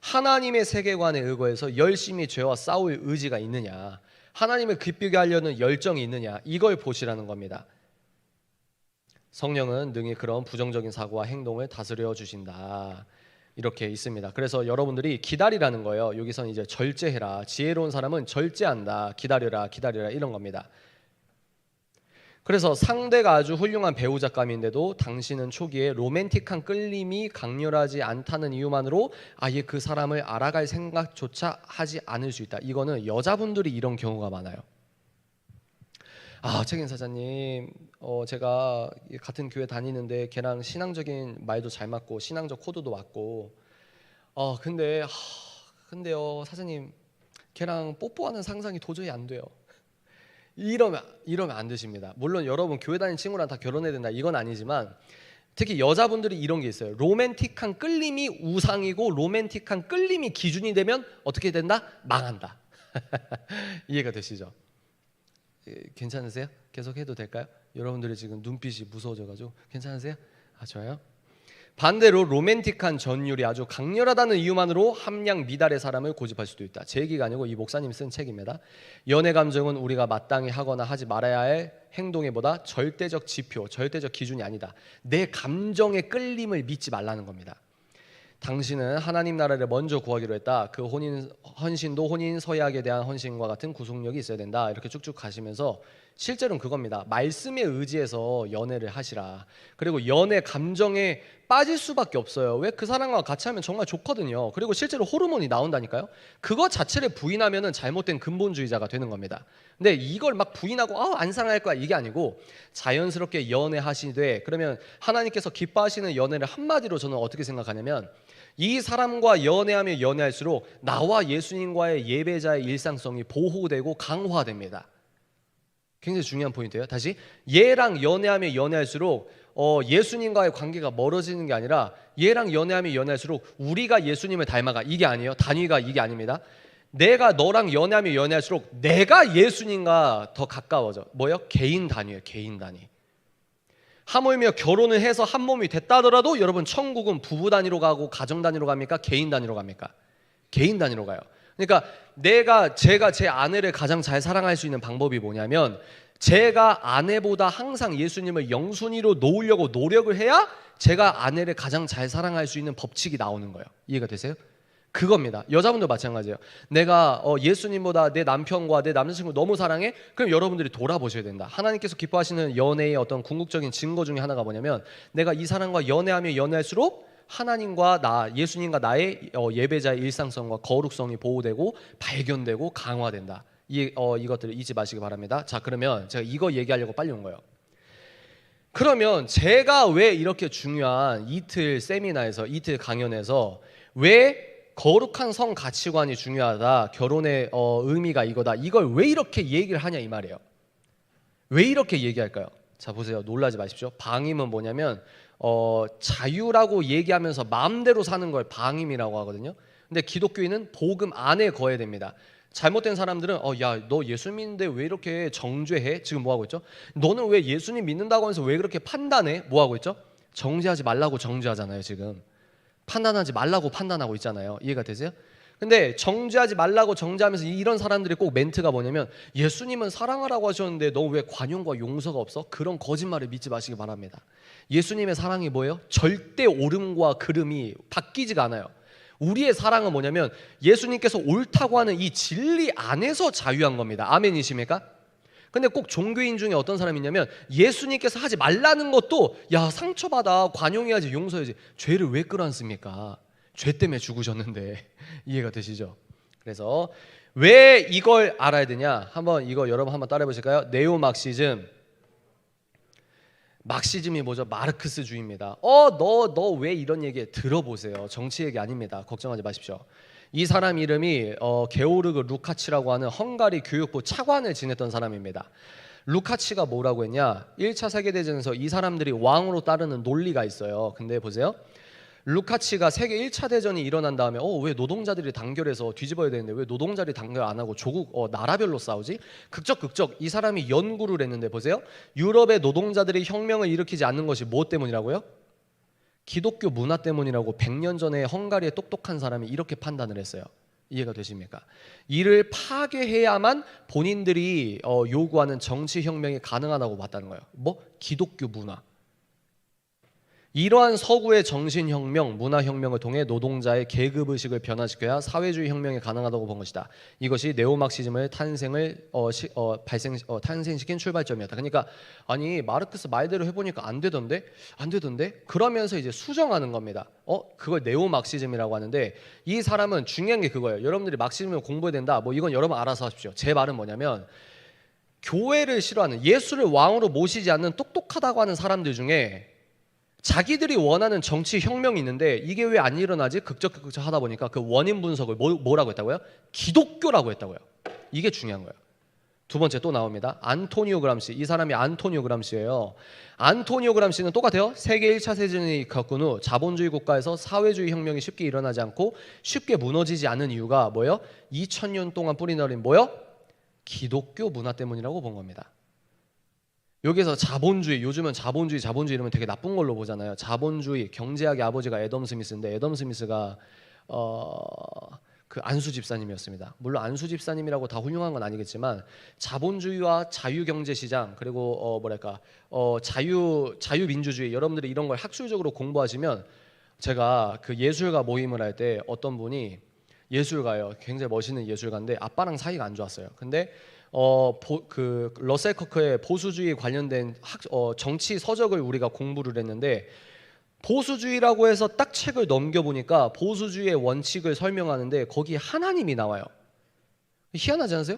하나님의 세계관에 의거해서 열심히 죄와 싸울 의지가 있느냐, 하나님을 기쁘게 하려는 열정이 있느냐, 이걸 보시라는 겁니다. 성령은 능히 그런 부정적인 사고와 행동을 다스려 주신다, 이렇게 있습니다. 그래서 여러분들이 기다리라는 거예요. 여기서는 이제 절제해라, 지혜로운 사람은 절제한다, 기다려라 기다려라, 이런 겁니다. 그래서 상대가 아주 훌륭한 배우작감인데도 당신은 초기에 로맨틱한 끌림이 강렬하지 않다는 이유만으로 아예 그 사람을 알아갈 생각조차 하지 않을 수 있다. 이거는 여자분들이 이런 경우가 많아요. 책임 사장님, 제가 같은 교회 다니는데 걔랑 신앙적인 말도 잘 맞고 신앙적 코드도 맞고, 근데요 사장님, 걔랑 뽀뽀하는 상상이 도저히 안 돼요. 이러면 안 되십니다. 물론 여러분 교회 다니는 친구랑 다 결혼해야 된다, 이건 아니지만 특히 여자분들이 이런 게 있어요. 로맨틱한 끌림이 우상이고 로맨틱한 끌림이 기준이 되면 어떻게 된다? 망한다. 이해가 되시죠? 괜찮으세요? 계속 해도 될까요? 여러분들이 지금 눈빛이 무서워져가지고 괜찮으세요? 좋아요. 반대로 로맨틱한 전율이 아주 강렬하다는 이유만으로 함량 미달의 사람을 고집할 수도 있다. 제 얘기가 아니고 이 목사님 쓴 책입니다. 연애 감정은 우리가 마땅히 하거나 하지 말아야 할 행동의 보다 절대적 지표, 절대적 기준이 아니다. 내 감정의 끌림을 믿지 말라는 겁니다. 당신은 하나님 나라를 먼저 구하기로 했다. 그 헌신도 혼인 서약에 대한 헌신과 같은 구속력이 있어야 된다. 이렇게 쭉쭉 가시면서 실제로는 그겁니다. 말씀에 의지해서 연애를 하시라. 그리고 연애 감정에 빠질 수밖에 없어요. 왜? 그 사람과 같이 하면 정말 좋거든요. 그리고 실제로 호르몬이 나온다니까요. 그거 자체를 부인하면은 잘못된 근본주의자가 되는 겁니다. 근데 이걸 막 부인하고 안 사랑할 거야, 이게 아니고 자연스럽게 연애하시되, 그러면 하나님께서 기뻐하시는 연애를 한마디로 저는 어떻게 생각하냐면, 이 사람과 연애하면 연애할수록 나와 예수님과의 예배자의 일상성이 보호되고 강화됩니다. 굉장히 중요한 포인트예요. 다시, 얘랑 연애하면 연애할수록 예수님과의 관계가 멀어지는 게 아니라 얘랑 연애하면 연애할수록 우리가 예수님을 닮아가, 이게 아니에요. 단위가 이게 아닙니다. 내가 너랑 연애하면 연애할수록 내가 예수님과 더 가까워져. 뭐요? 개인 단위예요. 개인 단위. 하물며 결혼을 해서 한 몸이 됐다 하더라도 여러분, 천국은 부부 단위로 가고 가정 단위로 갑니까? 개인 단위로 갑니까? 개인 단위로 가요. 그러니까 제가 제 아내를 가장 잘 사랑할 수 있는 방법이 뭐냐면, 제가 아내보다 항상 예수님을 영순위로 놓으려고 노력을 해야 제가 아내를 가장 잘 사랑할 수 있는 법칙이 나오는 거예요. 이해가 되세요? 그겁니다. 여자분도 마찬가지예요. 내가 예수님보다 내 남편과 내 남자친구 너무 사랑해? 그럼 여러분들이 돌아보셔야 된다. 하나님께서 기뻐하시는 연애의 어떤 궁극적인 증거 중에 하나가 뭐냐면, 내가 이 사람과 연애하면 연애할수록 하나님과 예수님과 나의 예배자의 일상성과 거룩성이 보호되고 발견되고 강화된다. 이것들을 잊지 마시기 바랍니다. 자, 그러면 제가 이거 얘기하려고 빨리 온 거예요. 그러면 제가 왜 이렇게 중요한 이틀 세미나에서, 이틀 강연에서 왜 거룩한 성 가치관이 중요하다, 결혼의 의미가 이거다, 이걸 왜 이렇게 얘기를 하냐, 이 말이에요. 왜 이렇게 얘기할까요? 자, 보세요. 놀라지 마십시오. 방임은 뭐냐면 자유라고 얘기하면서 마음대로 사는 걸 방임이라고 하거든요. 근데 기독교인은 복음 안에 거해야 됩니다. 잘못된 사람들은 야, 너 예수 믿는데 왜 이렇게 정죄해? 지금 뭐 하고 있죠? 너는 왜 예수님 믿는다고 하면서 왜 그렇게 판단해? 뭐 하고 있죠? 정죄하지 말라고 정죄하잖아요. 지금 판단하지 말라고 판단하고 있잖아요. 이해가 되세요? 근데 정죄하지 말라고 정죄하면서 이런 사람들이 꼭 멘트가 뭐냐면, 예수님은 사랑하라고 하셨는데 너 왜 관용과 용서가 없어? 그런 거짓말을 믿지 마시기 바랍니다. 예수님의 사랑이 뭐예요? 절대 옳음과 그름이 바뀌지가 않아요. 우리의 사랑은 뭐냐면 예수님께서 옳다고 하는 이 진리 안에서 자유한 겁니다. 아멘이십니까? 근데 꼭 종교인 중에 어떤 사람이 있냐면, 예수님께서 하지 말라는 것도 야, 상처받아, 관용해야지, 용서해야지. 죄를 왜 끌어안습니까? 죄 때문에 죽으셨는데. 이해가 되시죠? 그래서 왜 이걸 알아야 되냐? 한번 이거 여러분 한번 따라해 보실까요? 네오막시즘. 막시즘이 뭐죠? 마르크스주의입니다. 너 왜 이런 얘기해? 들어보세요. 정치 얘기 아닙니다. 걱정하지 마십시오. 이 사람 이름이 게오르그 루카치라고 하는 헝가리 교육부 차관을 지냈던 사람입니다. 루카치가 뭐라고 했냐? 1차 세계대전에서 이 사람들이 왕으로 따르는 논리가 있어요. 근데 보세요. 루카치가 세계 1차 대전이 일어난 다음에 왜 노동자들이 단결해서 뒤집어야 되는데 왜 노동자들이 단결 안 하고 조국 나라별로 싸우지? 극적 이 사람이 연구를 했는데 보세요. 유럽의 노동자들이 혁명을 일으키지 않는 것이 무엇 때문이라고요? 기독교 문화 때문이라고 100년 전에 헝가리의 똑똑한 사람이 이렇게 판단을 했어요. 이해가 되십니까? 이를 파괴해야만 본인들이 요구하는 정치 혁명이 가능하다고 봤다는 거예요. 뭐? 기독교 문화. 이러한 서구의 정신혁명, 문화혁명을 통해 노동자의 계급의식을 변화시켜야 사회주의 혁명이 가능하다고 본 것이다. 이것이 네오막시즘을 탄생시킨 출발점이었다. 그러니까 아니 마르크스 말대로 해보니까 안 되던데? 그러면서 이제 수정하는 겁니다. 그걸 네오막시즘이라고 하는데 이 사람은 중요한 게 그거예요. 여러분들이 막시즘을 공부해야 된다. 뭐 이건 여러분 알아서 하십시오. 제 말은 뭐냐면 교회를 싫어하는, 예수를 왕으로 모시지 않는 똑똑하다고 하는 사람들 중에 자기들이 원하는 정치 혁명이 있는데 이게 왜 안 일어나지? 극적 하다 보니까 그 원인 분석을 뭐라고 했다고요? 기독교라고 했다고요. 이게 중요한 거예요. 두 번째 또 나옵니다. 안토니오 그람시. 이 사람이 안토니오 그람시예요. 안토니오 그람시는 똑같아요. 세계 1차 세전이 겪은 후 자본주의 국가에서 사회주의 혁명이 쉽게 일어나지 않고 쉽게 무너지지 않은 이유가 뭐예요? 2000년 동안 뿌리 내린 뭐예요? 기독교 문화 때문이라고 본 겁니다. 여기서 자본주의, 요즘은 자본주의 이러면 되게 나쁜 걸로 보잖아요. 자본주의, 경제학의 아버지가 애덤 스미스인데 애덤 스미스가 그 안수 집사님이었습니다. 물론 안수 집사님이라고 다 훌륭한 건 아니겠지만 자본주의와 자유경제시장 그리고 자유민주주의, 여러분들이 이런 걸 학술적으로 공부하시면, 제가 그 예술가 모임을 할 때 어떤 분이 예술가예요. 굉장히 멋있는 예술가인데 아빠랑 사이가 안 좋았어요. 근데 그 러셀 커크의 보수주의 관련된 정치 서적을 우리가 공부를 했는데, 보수주의라고 해서 딱 책을 넘겨보니까 보수주의의 원칙을 설명하는데 거기에 하나님이 나와요. 희한하지 않으세요?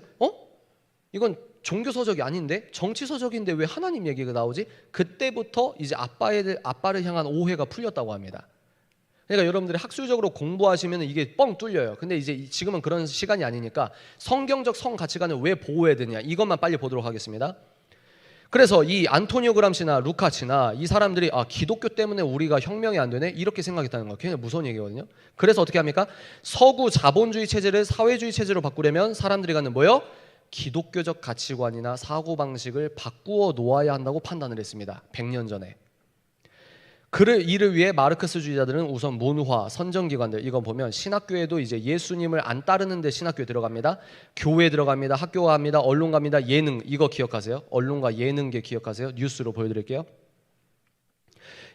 이건 종교 서적이 아닌데, 정치 서적인데 왜 하나님 얘기가 나오지? 그때부터 이제 아빠를 향한 오해가 풀렸다고 합니다. 그러니까 여러분들이 학술적으로 공부하시면 이게 뻥 뚫려요. 근데 이제 지금은 그런 시간이 아니니까 성경적 성 가치관을 왜 보호해야 되냐, 이것만 빨리 보도록 하겠습니다. 그래서 이 안토니오 그람시나 루카치나 이 사람들이 기독교 때문에 우리가 혁명이 안 되네 이렇게 생각했다는 거예요. 굉장히 무서운 얘기거든요. 그래서 어떻게 합니까? 서구 자본주의 체제를 사회주의 체제로 바꾸려면 사람들이 갖는 뭐예요? 기독교적 가치관이나 사고방식을 바꾸어 놓아야 한다고 판단을 했습니다. 100년 전에. 이를 위해 마르크스주의자들은 우선 문화, 선정기관들, 이거 보면 신학교에도 이제 예수님을 안 따르는데 신학교에 들어갑니다. 교회에 들어갑니다. 학교 갑니다. 언론 갑니다. 예능, 이거 기억하세요? 언론과 예능계 기억하세요? 뉴스로 보여드릴게요.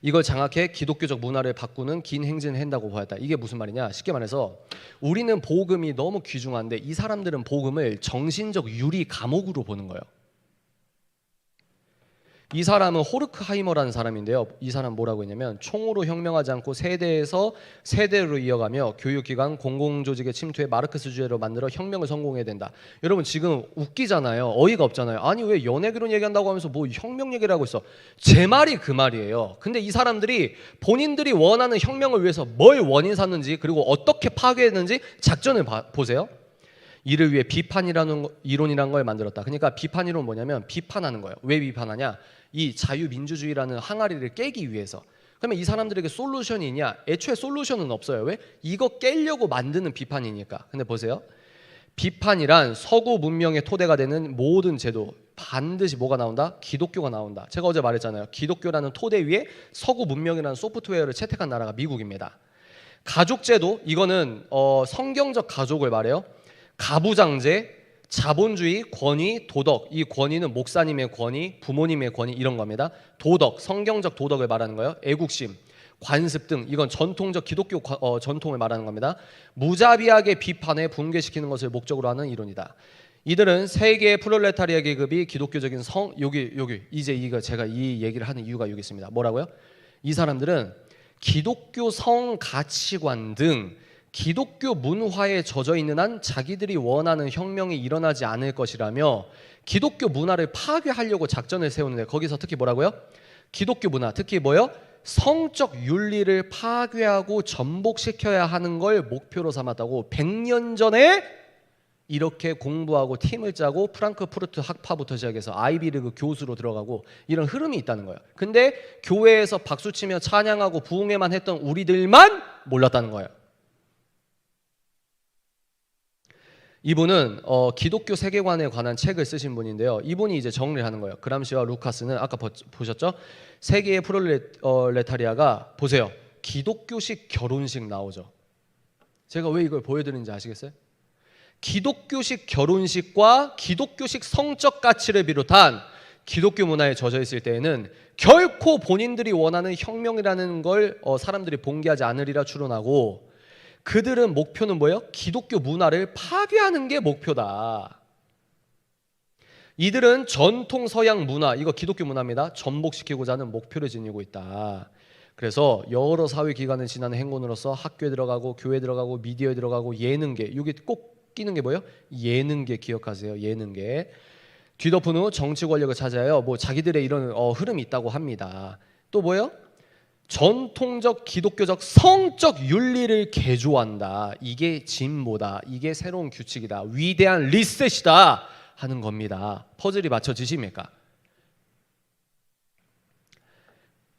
이걸 장악해 기독교적 문화를 바꾸는 긴 행진을 한다고 보았다. 이게 무슨 말이냐? 쉽게 말해서 우리는 복음이 너무 귀중한데 이 사람들은 복음을 정신적 유리 감옥으로 보는 거예요. 이 사람은 호르크하이머라는 사람인데요. 이 사람 뭐라고 했냐면, 총으로 혁명하지 않고 세대에서 세대로 이어가며 교육기관, 공공조직의 침투에 마르크스주의로 만들어 혁명을 성공해야 된다. 여러분 지금 웃기잖아요. 어이가 없잖아요. 아니 왜 연애교론 얘기한다고 하면서 뭐 혁명 얘기를 하고 있어. 제 말이 그 말이에요. 근데 이 사람들이 본인들이 원하는 혁명을 위해서 뭘 원인 삼는지, 그리고 어떻게 파괴했는지 작전을 보세요. 이를 위해 비판이라는 이론이라는 걸 만들었다. 그러니까 비판 이론은 뭐냐면 비판하는 거예요. 왜 비판하냐? 이 자유민주주의라는 항아리를 깨기 위해서. 그러면 이 사람들에게 솔루션이 있냐? 애초에 솔루션은 없어요. 왜? 이거 깨려고 만드는 비판이니까. 근데 보세요. 비판이란 서구 문명의 토대가 되는 모든 제도, 반드시 뭐가 나온다? 기독교가 나온다. 제가 어제 말했잖아요. 기독교라는 토대 위에 서구 문명이라는 소프트웨어를 채택한 나라가 미국입니다. 가족제도, 이거는 성경적 가족을 말해요. 가부장제, 자본주의, 권위, 도덕. 이 권위는 목사님의 권위, 부모님의 권위, 이런 겁니다. 도덕, 성경적 도덕을 말하는 거예요. 애국심, 관습 등, 이건 전통적 기독교 전통을 말하는 겁니다. 무자비하게 비판해 붕괴시키는 것을 목적으로 하는 이론이다. 이들은 세계의 프롤레타리아 계급이 기독교적인 여기 이제 이거 제가 이 얘기를 하는 이유가 여기 있습니다. 뭐라고요? 이 사람들은 기독교 성 가치관 등 기독교 문화에 젖어 있는 한 자기들이 원하는 혁명이 일어나지 않을 것이라며 기독교 문화를 파괴하려고 작전을 세우는데, 거기서 특히 뭐라고요? 기독교 문화, 특히 뭐요? 성적 윤리를 파괴하고 전복시켜야 하는 걸 목표로 삼았다고 100년 전에 이렇게 공부하고 팀을 짜고 프랑크푸르트 학파부터 시작해서 아이비리그 교수로 들어가고 이런 흐름이 있다는 거예요. 근데 교회에서 박수치며 찬양하고 부흥회만 했던 우리들만 몰랐다는 거예요. 이분은 기독교 세계관에 관한 책을 쓰신 분인데요. 이분이 이제 정리를 하는 거예요. 그람시와 루카스는 아까 보셨죠? 세계의 프롤레타리아가 보세요. 기독교식 결혼식 나오죠. 제가 왜 이걸 보여드리는지 아시겠어요? 기독교식 결혼식과 기독교식 성적 가치를 비롯한 기독교 문화에 젖어 있을 때에는 결코 본인들이 원하는 혁명이라는 걸 사람들이 봉기하지 않으리라 추론하고, 그들은 목표는 뭐예요? 기독교 문화를 파괴하는 게 목표다. 이들은 전통 서양 문화, 이거 기독교 문화입니다, 전복시키고자 하는 목표를 지니고 있다. 그래서 여러 사회기관을 지나는 행군으로서 학교에 들어가고 교회에 들어가고 미디어에 들어가고 예능계, 이게 꼭 끼는 게 뭐예요? 예능계 기억하세요. 예능계. 뒤덮은 후 정치 권력을 찾아요. 뭐 자기들의 이런 흐름이 있다고 합니다. 또 뭐예요? 전통적 기독교적 성적 윤리를 개조한다. 이게 진보다. 이게 새로운 규칙이다. 위대한 리셋이다 하는 겁니다. 퍼즐이 맞춰지십니까?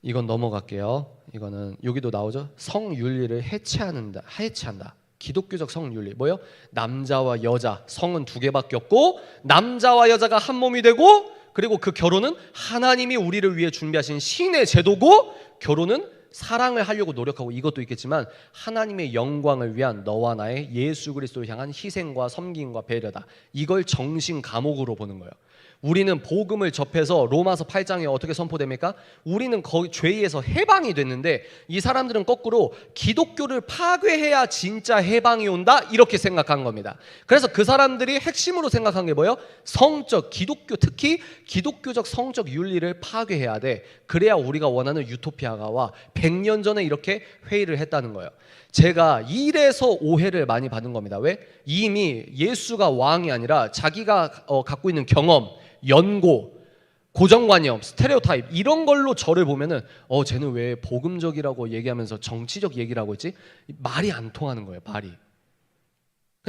이건 넘어갈게요. 이거는 여기도 나오죠. 성윤리를 해체한다. 기독교적 성윤리 뭐요? 남자와 여자, 성은 두 개밖에 없고 남자와 여자가 한 몸이 되고, 그리고 그 결혼은 하나님이 우리를 위해 준비하신 신의 제도고, 결혼은 사랑을 하려고 노력하고, 이것도 있겠지만 하나님의 영광을 위한 너와 나의 예수 그리스도를 향한 희생과 섬김과 배려다. 이걸 정신 과목으로 보는 거예요. 우리는 복음을 접해서 로마서 8장에 어떻게 선포됩니까? 우리는 거기 죄에서 해방이 됐는데, 이 사람들은 거꾸로 기독교를 파괴해야 진짜 해방이 온다 이렇게 생각한 겁니다. 그래서 그 사람들이 핵심으로 생각한 게 뭐예요? 성적 기독교, 특히 기독교적 성적 윤리를 파괴해야 돼. 그래야 우리가 원하는 유토피아가 와. 100년 전에 이렇게 회의를 했다는 거예요. 제가 이래서 오해를 많이 받은 겁니다. 왜? 이미 예수가 왕이 아니라 자기가 갖고 있는 경험, 연고, 고정관념, 스테레오타입 이런 걸로 저를 보면은 쟤는 왜 복음적이라고 얘기하면서 정치적 얘기를 하고 있지? 말이 안 통하는 거예요. 말이.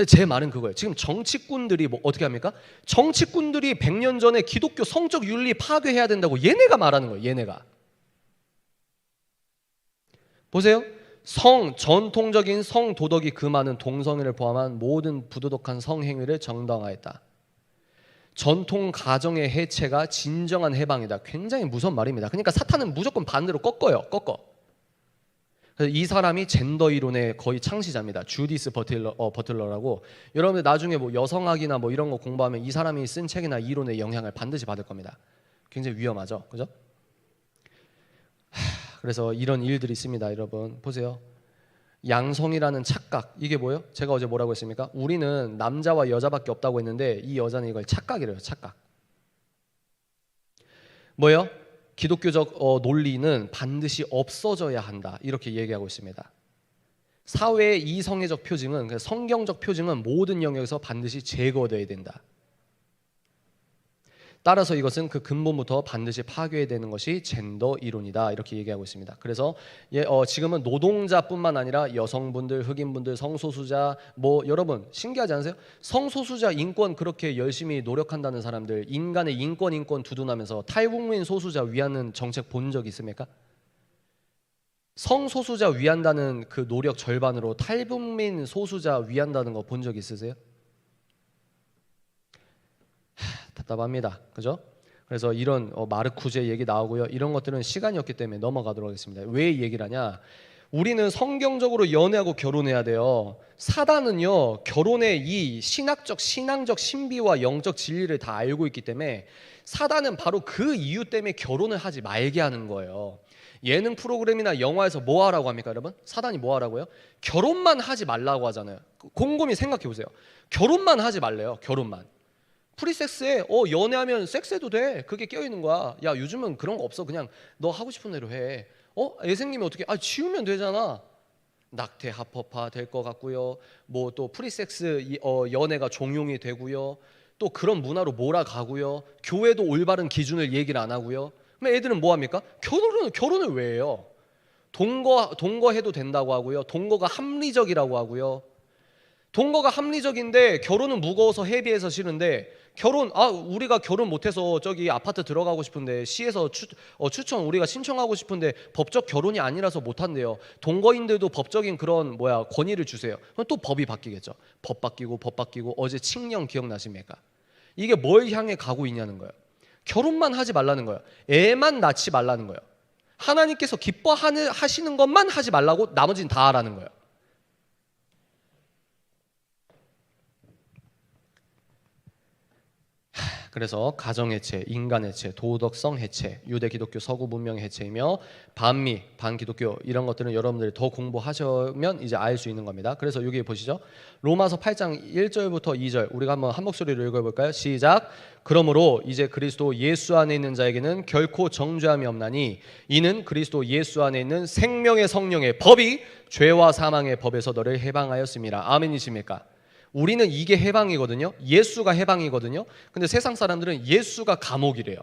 제 말은 그거예요. 지금 정치꾼들이 뭐 어떻게 합니까? 정치꾼들이 100년 전에 기독교 성적 윤리 파괴해야 된다고 얘네가 말하는 거예요. 얘네가. 보세요. 전통적인 성도덕이 금하는 동성애를 포함한 모든 부도덕한 성행위를 정당화했다. 전통 가정의 해체가 진정한 해방이다. 굉장히 무서운 말입니다. 그러니까 사탄은 무조건 반대로 꺾어요. 그래서 이 사람이 젠더 이론의 거의 창시자입니다. 주디스 버틀러라고. 여러분들 나중에 뭐 여성학이나 뭐 이런 거 공부하면 이 사람이 쓴 책이나 이론의 영향을 반드시 받을 겁니다. 굉장히 위험하죠. 그죠? 그래서 이런 일들이 있습니다. 여러분 보세요. 양성이라는 착각, 이게 뭐예요? 제가 어제 뭐라고 했습니까? 우리는 남자와 여자밖에 없다고 했는데 이 여자는 이걸 착각이래요. 착각. 뭐예요? 기독교적 논리는 반드시 없어져야 한다 이렇게 얘기하고 있습니다. 사회의 이성애적 표징은, 성경적 표징은 모든 영역에서 반드시 제거되어야 된다. 따라서 이것은 그 근본부터 반드시 파괴해야 되는 것이 젠더 이론이다 이렇게 얘기하고 있습니다. 그래서 지금은 노동자뿐만 아니라 여성분들, 흑인분들, 성소수자, 뭐 여러분 신기하지 않으세요? 성소수자 인권 그렇게 열심히 노력한다는 사람들, 인간의 인권 두둔하면서 탈북민 소수자 위하는 정책 본 적 있습니까? 성소수자 위한다는 그 노력 절반으로 탈북민 소수자 위한다는 거 본 적 있으세요? 답답합니다. 그죠? 그래서 이런 마르쿠제 얘기 나오고요. 이런 것들은 시간이 없기 때문에 넘어가도록 하겠습니다. 왜 얘기를 하냐? 우리는 성경적으로 연애하고 결혼해야 돼요. 사단은요, 결혼의 이 신학적, 신앙적 신비와 영적 진리를 다 알고 있기 때문에 사단은 바로 그 이유 때문에 결혼을 하지 말게 하는 거예요. 예능 프로그램이나 영화에서 뭐 하라고 합니까, 여러분? 사단이 뭐 하라고요? 결혼만 하지 말라고 하잖아요. 곰곰이 생각해 보세요. 결혼만 하지 말래요. 결혼만. 프리섹스에 연애하면 섹스해도 돼. 그게 껴있는 거야. 야, 요즘은 그런 거 없어. 그냥 너 하고 싶은 대로 해. 애 생기면 어떻게? 지우면 되잖아. 낙태 합법화 될 것 같고요. 뭐 또 프리섹스 연애가 종용이 되고요. 또 그런 문화로 몰아가고요. 교회도 올바른 기준을 얘기를 안 하고요. 그럼 애들은 뭐 합니까? 결혼을 왜 해요? 동거해도 된다고 하고요. 동거가 합리적이라고 하고요. 동거가 합리적인데 결혼은 무거워서 헤비해서 싫은데 우리가 결혼 못해서 저기 아파트 들어가고 싶은데 시에서 추천 우리가 신청하고 싶은데 법적 결혼이 아니라서 못한대요. 동거인들도 법적인 그런 권위를 주세요. 그럼 또 법이 바뀌겠죠. 법 바뀌고 어제 칙령 기억나십니까? 이게 뭘 향해 가고 있냐는 거예요. 결혼만 하지 말라는 거예요. 애만 낳지 말라는 거예요. 하나님께서 기뻐하시는 것만 하지 말라고 나머지는 다 하라는 거예요. 그래서 가정해체, 인간해체, 도덕성 해체, 유대 기독교 서구 문명의 해체이며 반미, 반기독교 이런 것들은 여러분들이 더 공부하시면 이제 알 수 있는 겁니다. 그래서 여기 보시죠. 로마서 8장 1절부터 2절 우리가 한번 한 목소리로 읽어볼까요? 시작. 그러므로 이제 그리스도 예수 안에 있는 자에게는 결코 정죄함이 없나니 이는 그리스도 예수 안에 있는 생명의 성령의 법이 죄와 사망의 법에서 너를 해방하였습니다. 아멘이십니까? 우리는 이게 해방이거든요. 예수가 해방이거든요. 근데 세상 사람들은 예수가 감옥이래요.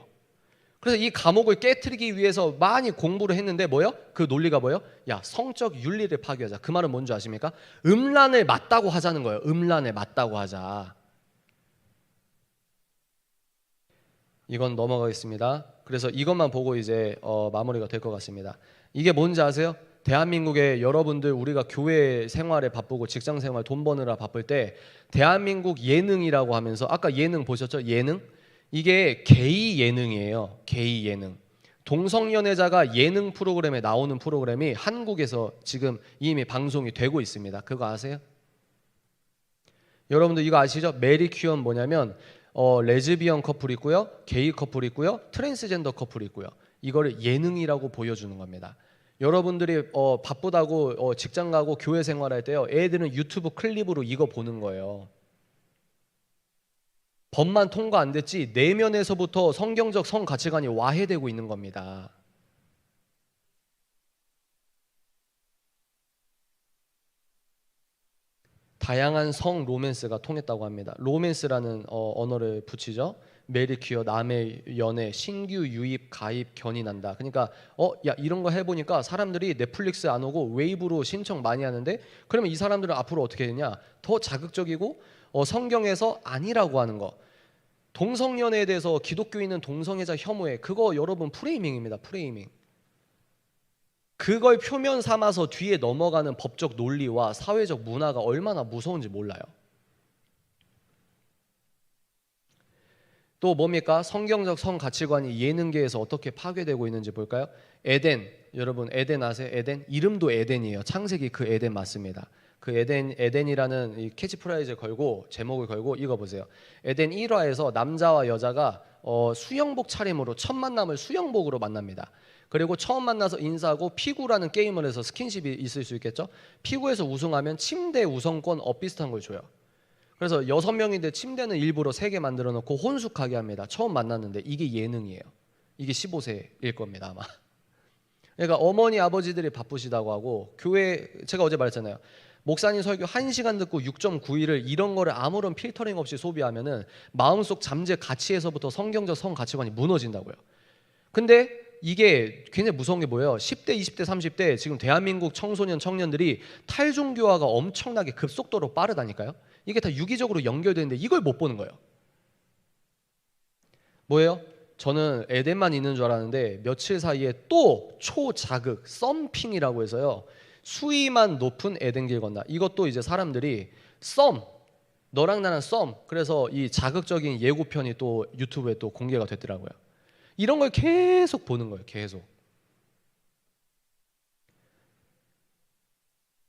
그래서 이 감옥을 깨트리기 위해서 많이 공부를 했는데 그 논리가 야, 성적 윤리를 파괴하자. 그 말은 뭔지 아십니까? 음란을 맞다고 하자는 거예요. 음란을 맞다고 하자. 이건 넘어가겠습니다. 그래서 이것만 보고 이제 마무리가 될 것 같습니다. 이게 뭔지 아세요? 대한민국에 여러분들 우리가 교회 생활에 바쁘고 직장 생활 돈 버느라 바쁠 때 대한민국 예능이라고 하면서 아까 예능 보셨죠? 예능? 이게 게이 예능이에요. 게이 예능. 동성연애자가 예능 프로그램에 나오는 프로그램이 한국에서 지금 이미 방송이 되고 있습니다. 그거 아세요? 여러분들 이거 아시죠? 메리큐언 뭐냐면 레즈비언 커플 있고요. 게이 커플 있고요. 트랜스젠더 커플 있고요. 이거를 예능이라고 보여주는 겁니다. 여러분들이 바쁘다고 직장 가고 교회 생활할 때요. 애들은 유튜브 클립으로 이거 보는 거예요. 법만 통과 안 됐지 내면에서부터 성경적 성 가치관이 와해되고 있는 겁니다. 다양한 성 로맨스가 통했다고 합니다. 로맨스라는 언어를 붙이죠. 메리큐어, 남의 연애, 신규 유입, 가입, 견인한다. 그러니까 야 이런 거 해보니까 사람들이 넷플릭스 안 오고 웨이브로 신청 많이 하는데 그러면 이 사람들은 앞으로 어떻게 되냐? 더 자극적이고 성경에서 아니라고 하는 거. 동성연애에 대해서 기독교인은 동성애자 혐오해. 그거 여러분 프레이밍입니다. 프레이밍. 그걸 표면 삼아서 뒤에 넘어가는 법적 논리와 사회적 문화가 얼마나 무서운지 몰라요. 또 뭡니까? 성경적 성 가치관이 예능계에서 어떻게 파괴되고 있는지 볼까요? 에덴, 여러분 에덴 아세요? 에덴? 이름도 에덴이에요. 창세기 그 에덴 맞습니다. 그 에덴이라는 이 캐치프라이즈 걸고 제목을 걸고 이거 보세요. 에덴 1화에서 남자와 여자가 수영복 차림으로 첫 만남을 수영복으로 만납니다. 그리고 처음 만나서 인사하고 피구라는 게임을 해서 스킨십이 있을 수 있겠죠. 피구에서 우승하면 침대 우선권 비슷한 걸 줘요. 그래서 6명인데 침대는 일부러 3개 만들어 놓고 혼숙하게 합니다. 처음 만났는데 이게 예능이에요. 이게 15세일 겁니다 아마. 그러니까 어머니 아버지들이 바쁘시다고 하고 교회 제가 어제 말했잖아요. 목사님 설교 1시간 듣고 6.9일을 이런 거를 아무런 필터링 없이 소비하면은 마음속 잠재 가치에서부터 성경적 성 가치관이 무너진다고요. 근데 이게 굉장히 무서운 게 뭐예요? 10대, 20대, 30대 지금 대한민국 청소년, 청년들이 탈종교화가 엄청나게 급속도로 빠르다니까요. 이게 다 유기적으로 연결되는데 이걸 못 보는 거예요. 뭐예요? 저는 에덴만 있는 줄 알았는데 며칠 사이에 또 초자극, 썸핑이라고 해서요. 수위만 높은 에덴길 건너. 이것도 이제 사람들이 너랑 나랑 썸. 그래서 이 자극적인 예고편이 또 유튜브에 또 공개가 됐더라고요. 이런 걸 계속 보는 거예요. 계속.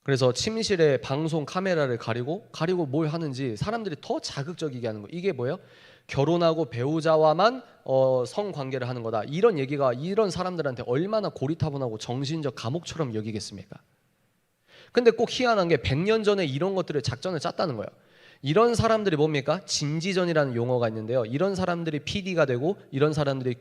그래서 침실에 방송 카메라를 가리고 뭘 하는지 사람들이 더 자극적이게 하는 거예요. 이게 뭐예요? 결혼하고 배우자와만 성관계를 하는 거다. 이런 얘기가 이런 사람들한테 얼마나 고리타분하고 정신적 감옥처럼 여기겠습니까? 근데 꼭 희한한 게 100년 전에 이런 것들을 작전을 짰다는 거예요. 이런 사람들이 뭡니까? 진지전이라는 용어가 있는데요. 이런 사람들이 PD가 되고 이런 사람들이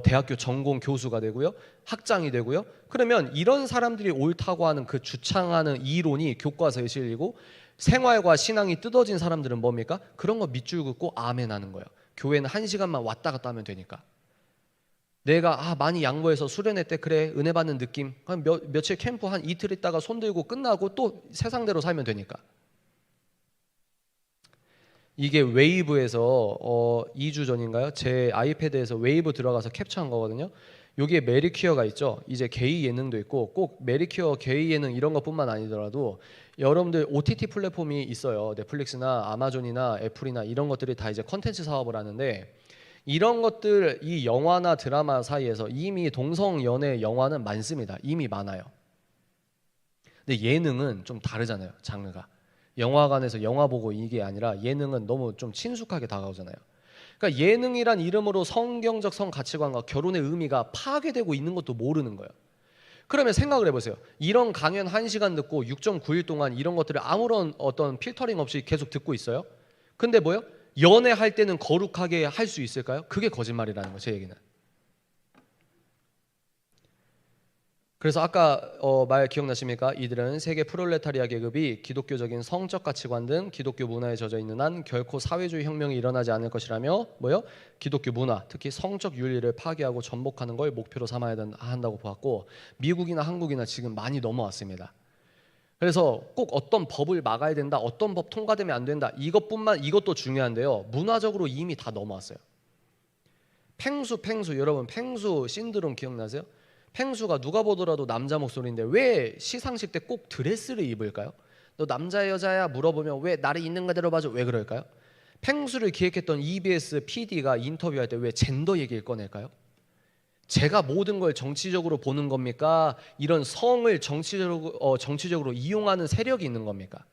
대학교 전공 교수가 되고요. 학장이 되고요. 그러면 이런 사람들이 옳다고 하는 그 주창하는 이론이 교과서에 실리고 생활과 신앙이 뜯어진 사람들은 뭡니까? 그런 거 밑줄 긋고 아멘 하는 거예요. 교회는 1시간만 왔다 갔다 하면 되니까. 내가 많이 양보해서 수련회 때 그래 은혜 받는 느낌 한 며칠 캠프 한 이틀 있다가 손 들고 끝나고 또 세상대로 살면 되니까. 이게 웨이브에서 2주 전인가요? 제 아이패드에서 웨이브 들어가서 캡처한 거거든요. 여기에 메리큐어가 있죠. 이제 게이 예능도 있고 꼭 메리큐어 게이 예능 이런 것뿐만 아니더라도 여러분들 OTT 플랫폼이 있어요. 넷플릭스나 아마존이나 애플이나 이런 것들이 다 이제 컨텐츠 사업을 하는데 이런 것들 이 영화나 드라마 사이에서 이미 동성 연애 영화는 많습니다. 이미 많아요. 근데 예능은 좀 다르잖아요. 장르가. 영화관에서 영화 보고 이게 아니라 예능은 너무 좀 친숙하게 다가오잖아요. 그러니까 예능이란 이름으로 성경적 성 가치관과 결혼의 의미가 파괴되고 있는 것도 모르는 거예요. 그러면 생각을 해보세요. 이런 강연 1시간 듣고 6.9일 동안 이런 것들을 아무런 어떤 필터링 없이 계속 듣고 있어요. 근데 뭐요? 연애할 때는 거룩하게 할 수 있을까요? 그게 거짓말이라는 거예요. 제 얘기는. 그래서 아까 말 기억나십니까? 이들은 세계 프롤레타리아 계급이 기독교적인 성적 가치관 등 기독교 문화에 젖어 있는 한 결코 사회주의 혁명이 일어나지 않을 것이라며 뭐요? 기독교 문화, 특히 성적 윤리를 파괴하고 전복하는 걸 목표로 삼아야 한다고 보았고 미국이나 한국이나 지금 많이 넘어왔습니다. 그래서 꼭 어떤 법을 막아야 된다, 어떤 법 통과되면 안 된다 이것도 중요한데요. 문화적으로 이미 다 넘어왔어요. 펭수 여러분 펭수 신드롬 기억나세요? 펭수가 누가 보더라도 남자 목소리인데 왜 시상식 때 꼭 드레스를 입을까요? 너 남자야 여자야 물어보면 왜 나를 있는 그대로 봐줘 왜 그럴까요? 펭수를 기획했던 EBS PD가 인터뷰할 때 왜 젠더 얘기를 꺼낼까요? 제가 모든 걸 정치적으로 보는 겁니까? 이런 성을 정치적으로 이용하는 세력이 있는 겁니까?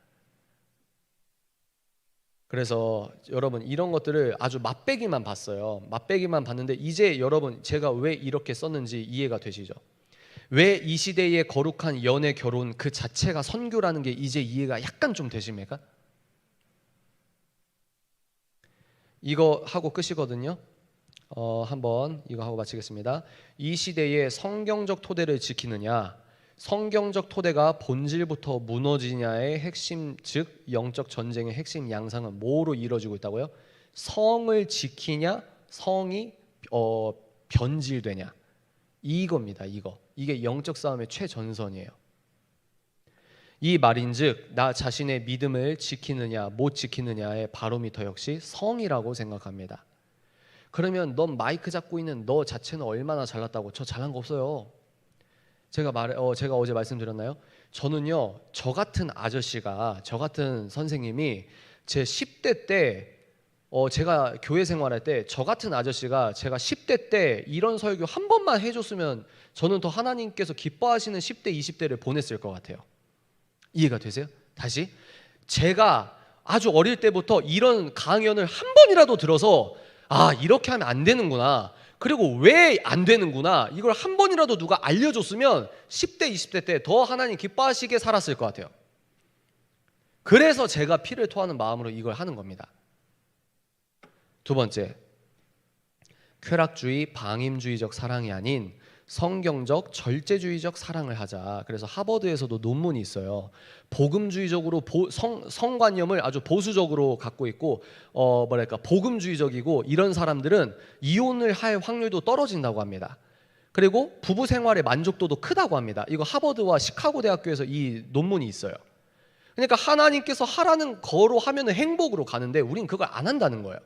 그래서 여러분 이런 것들을 아주 맛배기만 봤어요. 맛배기만 봤는데 이제 여러분 제가 왜 이렇게 썼는지 이해가 되시죠? 왜 이 시대의 거룩한 연애 결혼 그 자체가 선교라는 게 이제 이해가 약간 좀 되십니까? 이거 하고 끝이거든요. 한번 이거 하고 마치겠습니다. 이 시대의 성경적 토대를 지키느냐 성경적 토대가 본질부터 무너지냐의 핵심 즉 영적 전쟁의 핵심 양상은 뭐로 이루어지고 있다고요? 성을 지키냐 성이 변질되냐 이겁니다. 이게 영적 싸움의 최전선이에요. 이 말인즉 나 자신의 믿음을 지키느냐 못 지키느냐의 바로미터 역시 성이라고 생각합니다. 그러면 넌 마이크 잡고 있는 너 자체는 얼마나 잘났다고? 저 잘난 거 없어요. 제가 어제 말씀드렸나요? 저는요 저 같은 선생님이 제 10대 때 제가 교회 생활할 때 저 같은 아저씨가 제가 10대 때 이런 설교 한 번만 해줬으면 저는 더 하나님께서 기뻐하시는 10대 20대를 보냈을 것 같아요. 이해가 되세요? 다시 제가 아주 어릴 때부터 이런 강연을 한 번이라도 들어서 아 이렇게 하면 안 되는구나 그리고 왜 안 되는구나 이걸 한 번이라도 누가 알려줬으면 10대 20대 때 더 하나님 기뻐하시게 살았을 것 같아요. 그래서 제가 피를 토하는 마음으로 이걸 하는 겁니다. 두 번째, 쾌락주의 방임주의적 사랑이 아닌 성경적 절제주의적 사랑을 하자. 그래서 하버드에서도 논문이 있어요. 복음주의적으로 성관념을 아주 보수적으로 갖고 있고 복음주의적이고 이런 사람들은 이혼을 할 확률도 떨어진다고 합니다. 그리고 부부 생활의 만족도도 크다고 합니다. 이거 하버드와 시카고 대학교에서 이 논문이 있어요. 그러니까 하나님께서 하라는 거로 하면은 행복으로 가는데 우린 그걸 안 한다는 거예요.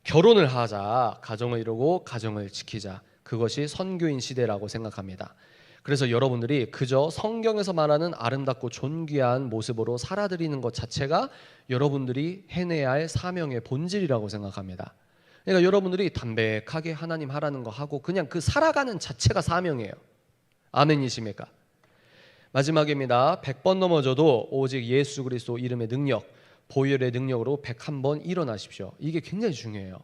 결혼을 하자, 가정을 이루고 가정을 지키자. 그것이 선교인 시대라고 생각합니다. 그래서 여러분들이 그저 성경에서 말하는 아름답고 존귀한 모습으로 살아드리는 것 자체가 여러분들이 해내야 할 사명의 본질이라고 생각합니다. 그러니까 여러분들이 담백하게 하나님 하라는 거 하고 그냥 그 살아가는 자체가 사명이에요. 아멘이십니까? 마지막입니다. 100번 넘어져도 오직 예수 그리스도 이름의 능력, 보혈의 능력으로 101번 일어나십시오. 이게 굉장히 중요해요.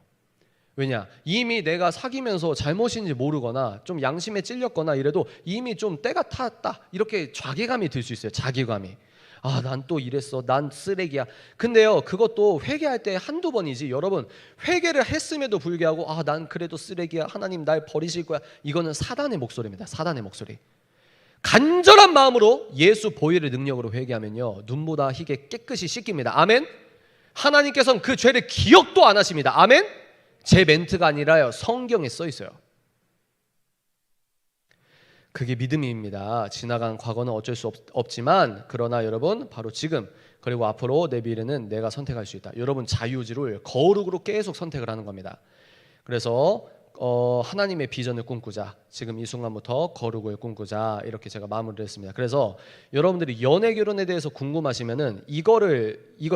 왜냐? 이미 내가 사귀면서 잘못인지 모르거나 좀 양심에 찔렸거나 이래도 이미 좀 때가 탔다 이렇게 자괴감이 들 수 있어요. 자괴감이. 아, 난 또 이랬어. 난 쓰레기야. 근데요, 그것도 회개할 때 한두 번이지. 여러분, 회개를 했음에도 불구하고 아, 난 그래도 쓰레기야. 하나님 날 버리실 거야. 이거는 사단의 목소리입니다. 사단의 목소리. 간절한 마음으로 예수 보혈의 능력으로 회개하면요, 눈보다 희게 깨끗이 씻깁니다. 아멘. 하나님께서는 그 죄를 기억도 안 하십니다. 아멘. 제 멘트가 아니라요, 성경에 써 있어요. 그게 믿음입니다. 지나간 과거는 어쩔 수 없지만 그러나 여러분 바로 지금 그리고 앞으로 내 미래는 내가 선택할 수 있다. 여러분 자유의지를 거룩으로 계속 선택을 하는 겁니다. 그래서 하나님의 비전을 꿈꾸자. 지금 이 순간부터 거룩을 꿈꾸자. 이렇게 제가 마무리를 했습니다. 그래서 여러분들이 연애 결혼에 대해서 궁금하시면은 이거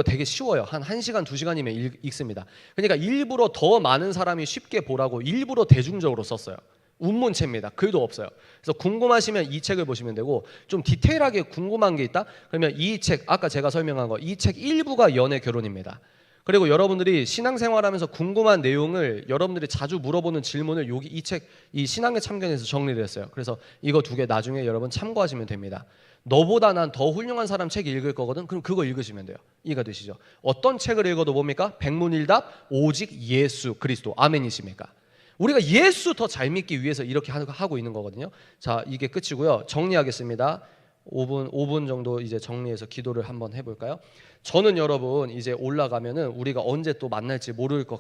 되게 쉬워요. 한 1시간 2시간이면 읽습니다. 그러니까 일부러 더 많은 사람이 쉽게 보라고 일부러 대중적으로 썼어요. 운문체입니다. 글도 없어요. 그래서 궁금하시면 이 책을 보시면 되고, 좀 디테일하게 궁금한 게 있다? 그러면 이 책, 아까 제가 설명한 거, 이 책 일부가 연애 결혼입니다. 그리고 여러분들이 신앙생활하면서 궁금한 내용을, 여러분들이 자주 물어보는 질문을 여기 이 책, 이 신앙의 참견에서 정리를 했어요. 그래서 이거 2개 나중에 여러분 참고하시면 됩니다. 너보다 난 더 훌륭한 사람 책 읽을 거거든. 그럼 그거 읽으시면 돼요. 이해가 되시죠? 어떤 책을 읽어도 뭡니까? 백문일답 오직 예수 그리스도. 아멘이십니까? 우리가 예수 더 잘 믿기 위해서 이렇게 하고 있는 거거든요. 자, 이게 끝이고요. 정리하겠습니다. 5분 정도 이제 정리해서 기도를 한번 해볼까요? 저는 여러분 이제 올라가면은 우리가 언제 또 만날지 모를 것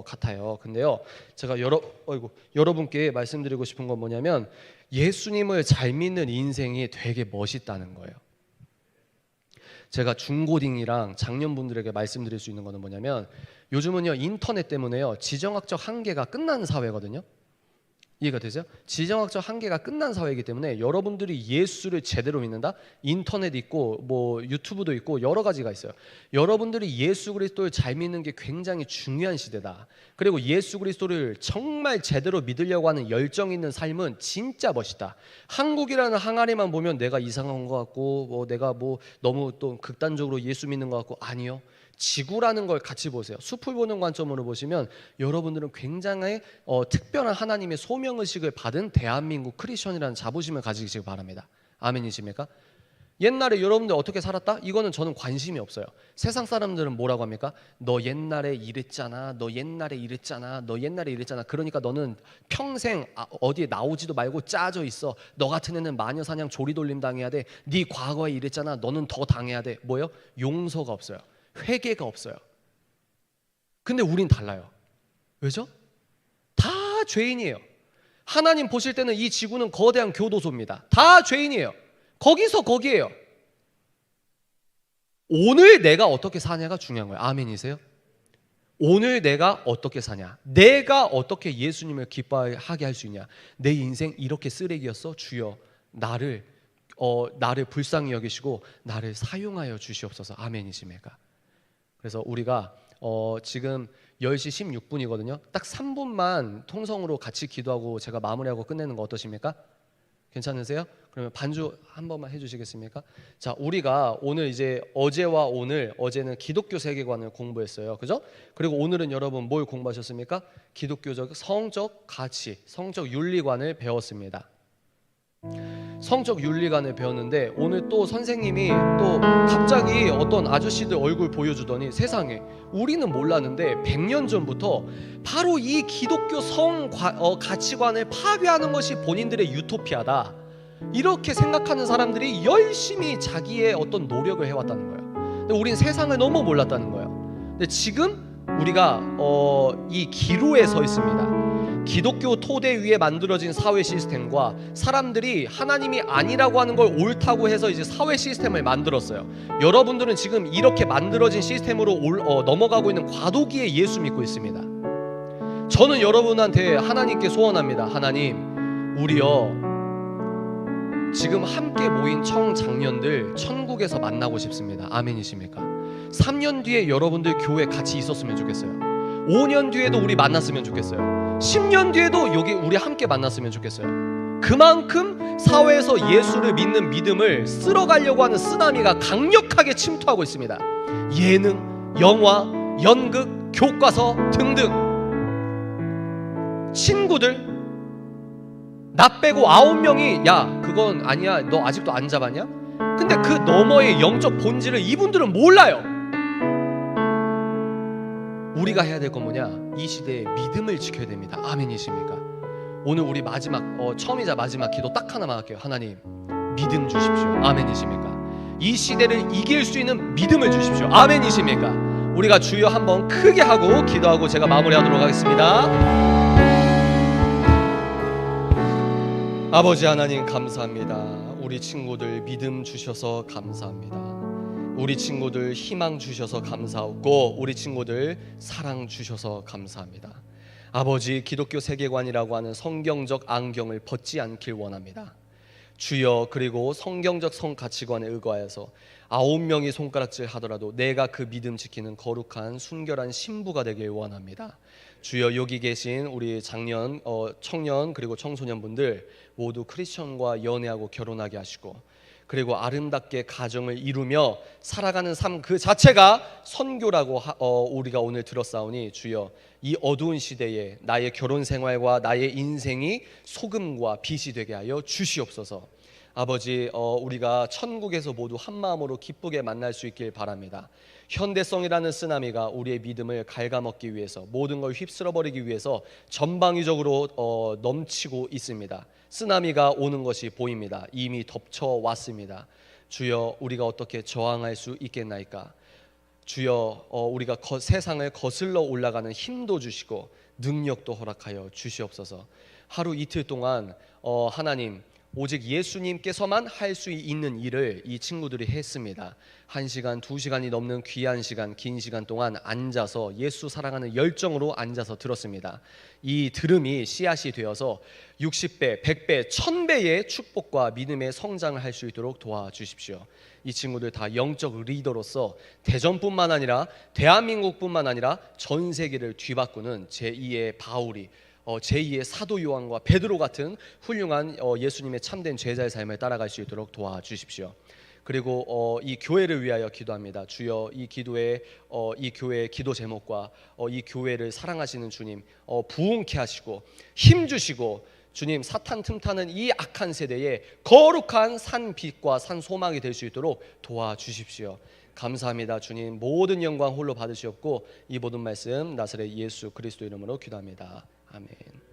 같아요. 근데요, 제가 여러분께 말씀드리고 싶은 건 뭐냐면, 예수님을 잘 믿는 인생이 되게 멋있다는 거예요. 제가 중고딩이랑 장년분들에게 말씀드릴 수 있는 거는 뭐냐면, 요즘은요 인터넷 때문에요 지정학적 한계가 끝난 사회거든요. 이해가 되세요? 지정학적 한계가 끝난 사회이기 때문에 여러분들이 예수를 제대로 믿는다? 인터넷 있고 뭐 유튜브도 있고 여러 가지가 있어요. 여러분들이 예수 그리스도를 잘 믿는 게 굉장히 중요한 시대다. 그리고 예수 그리스도를 정말 제대로 믿으려고 하는 열정 있는 삶은 진짜 멋있다. 한국이라는 항아리만 보면 내가 이상한 것 같고 뭐 내가 뭐 너무 또 극단적으로 예수 믿는 것 같고, 아니요. 지구라는 걸 같이 보세요. 숲을 보는 관점으로 보시면 여러분들은 굉장히 특별한 하나님의 소명의식을 받은 대한민국 크리스천이라는 자부심을 가지시기 바랍니다. 아멘이십니까? 옛날에 여러분들 어떻게 살았다? 이거는 저는 관심이 없어요. 세상 사람들은 뭐라고 합니까? 너 옛날에 이랬잖아. 너 옛날에 이랬잖아. 너 옛날에 이랬잖아. 그러니까 너는 평생 어디에 나오지도 말고 짜져 있어. 너 같은 애는 마녀사냥 조리돌림 당해야 돼. 네 과거에 이랬잖아. 너는 더 당해야 돼. 뭐요? 용서가 없어요. 회개가 없어요. 근데 우린 달라요. 왜죠? 다 죄인이에요. 하나님 보실 때는 이 지구는 거대한 교도소입니다. 다 죄인이에요. 거기서 거기에요. 오늘 내가 어떻게 사냐가 중요한 거예요. 아멘이세요? 오늘 내가 어떻게 사냐, 내가 어떻게 예수님을 기뻐하게 할 수 있냐. 내 인생 이렇게 쓰레기였어. 주여 나를 불쌍히 여기시고 나를 사용하여 주시옵소서. 아멘이십니까? 그래서 우리가 지금 10시 16분이거든요. 딱 3분만 통성으로 같이 기도하고 제가 마무리하고 끝내는 거 어떠십니까? 괜찮으세요? 그러면 반주 한 번만 해주시겠습니까? 자, 우리가 오늘 이제 어제와 오늘, 어제는 기독교 세계관을 공부했어요. 그죠? 그리고 오늘은 여러분 뭘 공부하셨습니까? 기독교적 성적 가치, 성적 윤리관을 배웠습니다. 성적 윤리관을 배웠는데, 오늘 또 선생님이 또 갑자기 어떤 아저씨들 얼굴 보여주더니, 세상에 우리는 몰랐는데 100년 전부터 바로 이 기독교 가치관을 파괴하는 것이 본인들의 유토피아다, 이렇게 생각하는 사람들이 열심히 자기의 어떤 노력을 해왔다는 거예요. 근데 우린 세상을 너무 몰랐다는 거예요. 근데 지금 우리가 이 기로에 서 있습니다. 기독교 토대 위에 만들어진 사회 시스템과 사람들이 하나님이 아니라고 하는 걸 옳다고 해서 이제 사회 시스템을 만들었어요. 여러분들은 지금 이렇게 만들어진 시스템으로 넘어가고 있는 과도기에 예수 믿고 있습니다. 저는 여러분한테 하나님께 소원합니다. 하나님, 우리요 지금 함께 모인 청장년들 천국에서 만나고 싶습니다. 아멘이십니까? 3년 뒤에 여러분들 교회 같이 있었으면 좋겠어요. 5년 뒤에도 우리 만났으면 좋겠어요. 10년 뒤에도 여기 우리 함께 만났으면 좋겠어요. 그만큼 사회에서 예수를 믿는 믿음을 쓸어가려고 하는 쓰나미가 강력하게 침투하고 있습니다. 예능, 영화, 연극, 교과서 등등. 친구들 나 빼고 9명이 야 그건 아니야, 너 아직도 안 잡았냐? 근데 그 너머의 영적 본질을 이분들은 몰라요. 우리가 해야 될 건 뭐냐? 이 시대에 믿음을 지켜야 됩니다. 아멘이십니까? 오늘 우리 마지막 처음이자 마지막 기도 딱 하나만 할게요. 하나님, 믿음 주십시오. 아멘이십니까? 이 시대를 이길 수 있는 믿음을 주십시오. 아멘이십니까? 우리가 주여 한번 크게 하고 기도하고 제가 마무리하도록 하겠습니다. 아버지 하나님 감사합니다. 우리 친구들 믿음 주셔서 감사합니다. 우리 친구들 희망 주셔서 감사하고 우리 친구들 사랑 주셔서 감사합니다. 아버지, 기독교 세계관이라고 하는 성경적 안경을 벗지 않길 원합니다. 주여, 그리고 성경적 가치관에 의거하여서 9명이 손가락질 하더라도 내가 그 믿음 지키는 거룩한 순결한 신부가 되길 원합니다. 주여, 여기 계신 우리 청년 그리고 청소년분들 모두 크리스천과 연애하고 결혼하게 하시고, 그리고 아름답게 가정을 이루며 살아가는 삶 그 자체가 선교라고 우리가 오늘 들었사오니, 주여, 이 어두운 시대에 나의 결혼 생활과 나의 인생이 소금과 빛이 되게 하여 주시옵소서. 아버지, 우리가 천국에서 모두 한 마음으로 기쁘게 만날 수 있길 바랍니다. 현대성이라는 쓰나미가 우리의 믿음을 갉아먹기 위해서, 모든 걸 휩쓸어버리기 위해서 전방위적으로 넘치고 있습니다. 쓰나미가 오는 것이 보입니다. 이미 덮쳐왔습니다. 주여, 우리가 어떻게 저항할 수 있겠나이까? 주여, 우리가 세상을 거슬러 올라가는 힘도 주시고 능력도 허락하여 주시옵소서. 하루 이틀 동안 하나님, 오직 예수님께서만 할 수 있는 일을 이 친구들이 했습니다. 1시간, 2시간이 넘는 귀한 시간, 긴 시간 동안 앉아서 예수 사랑하는 열정으로 앉아서 들었습니다. 이 들음이 씨앗이 되어서 60배, 100배, 1000배의 축복과 믿음의 성장을 할 수 있도록 도와주십시오. 이 친구들 다 영적 리더로서 대전뿐만 아니라 대한민국뿐만 아니라 전 세계를 뒤바꾸는 제2의 바울이, 제2의 사도 요한과 베드로 같은 훌륭한 예수님의 참된 제자의 삶을 따라갈 수 있도록 도와주십시오. 그리고 이 교회를 위하여 기도합니다. 주여, 이 교회의 기도 제목과 이 교회를 사랑하시는 주님, 부흥케 하시고 힘 주시고, 주님, 사탄 틈타는 이 악한 세대에 거룩한 산빛과 산소망이 될 수 있도록 도와주십시오. 감사합니다. 주님, 모든 영광 홀로 받으시옵고 이 모든 말씀 나사렛 예수 그리스도 이름으로 기도합니다. 아멘.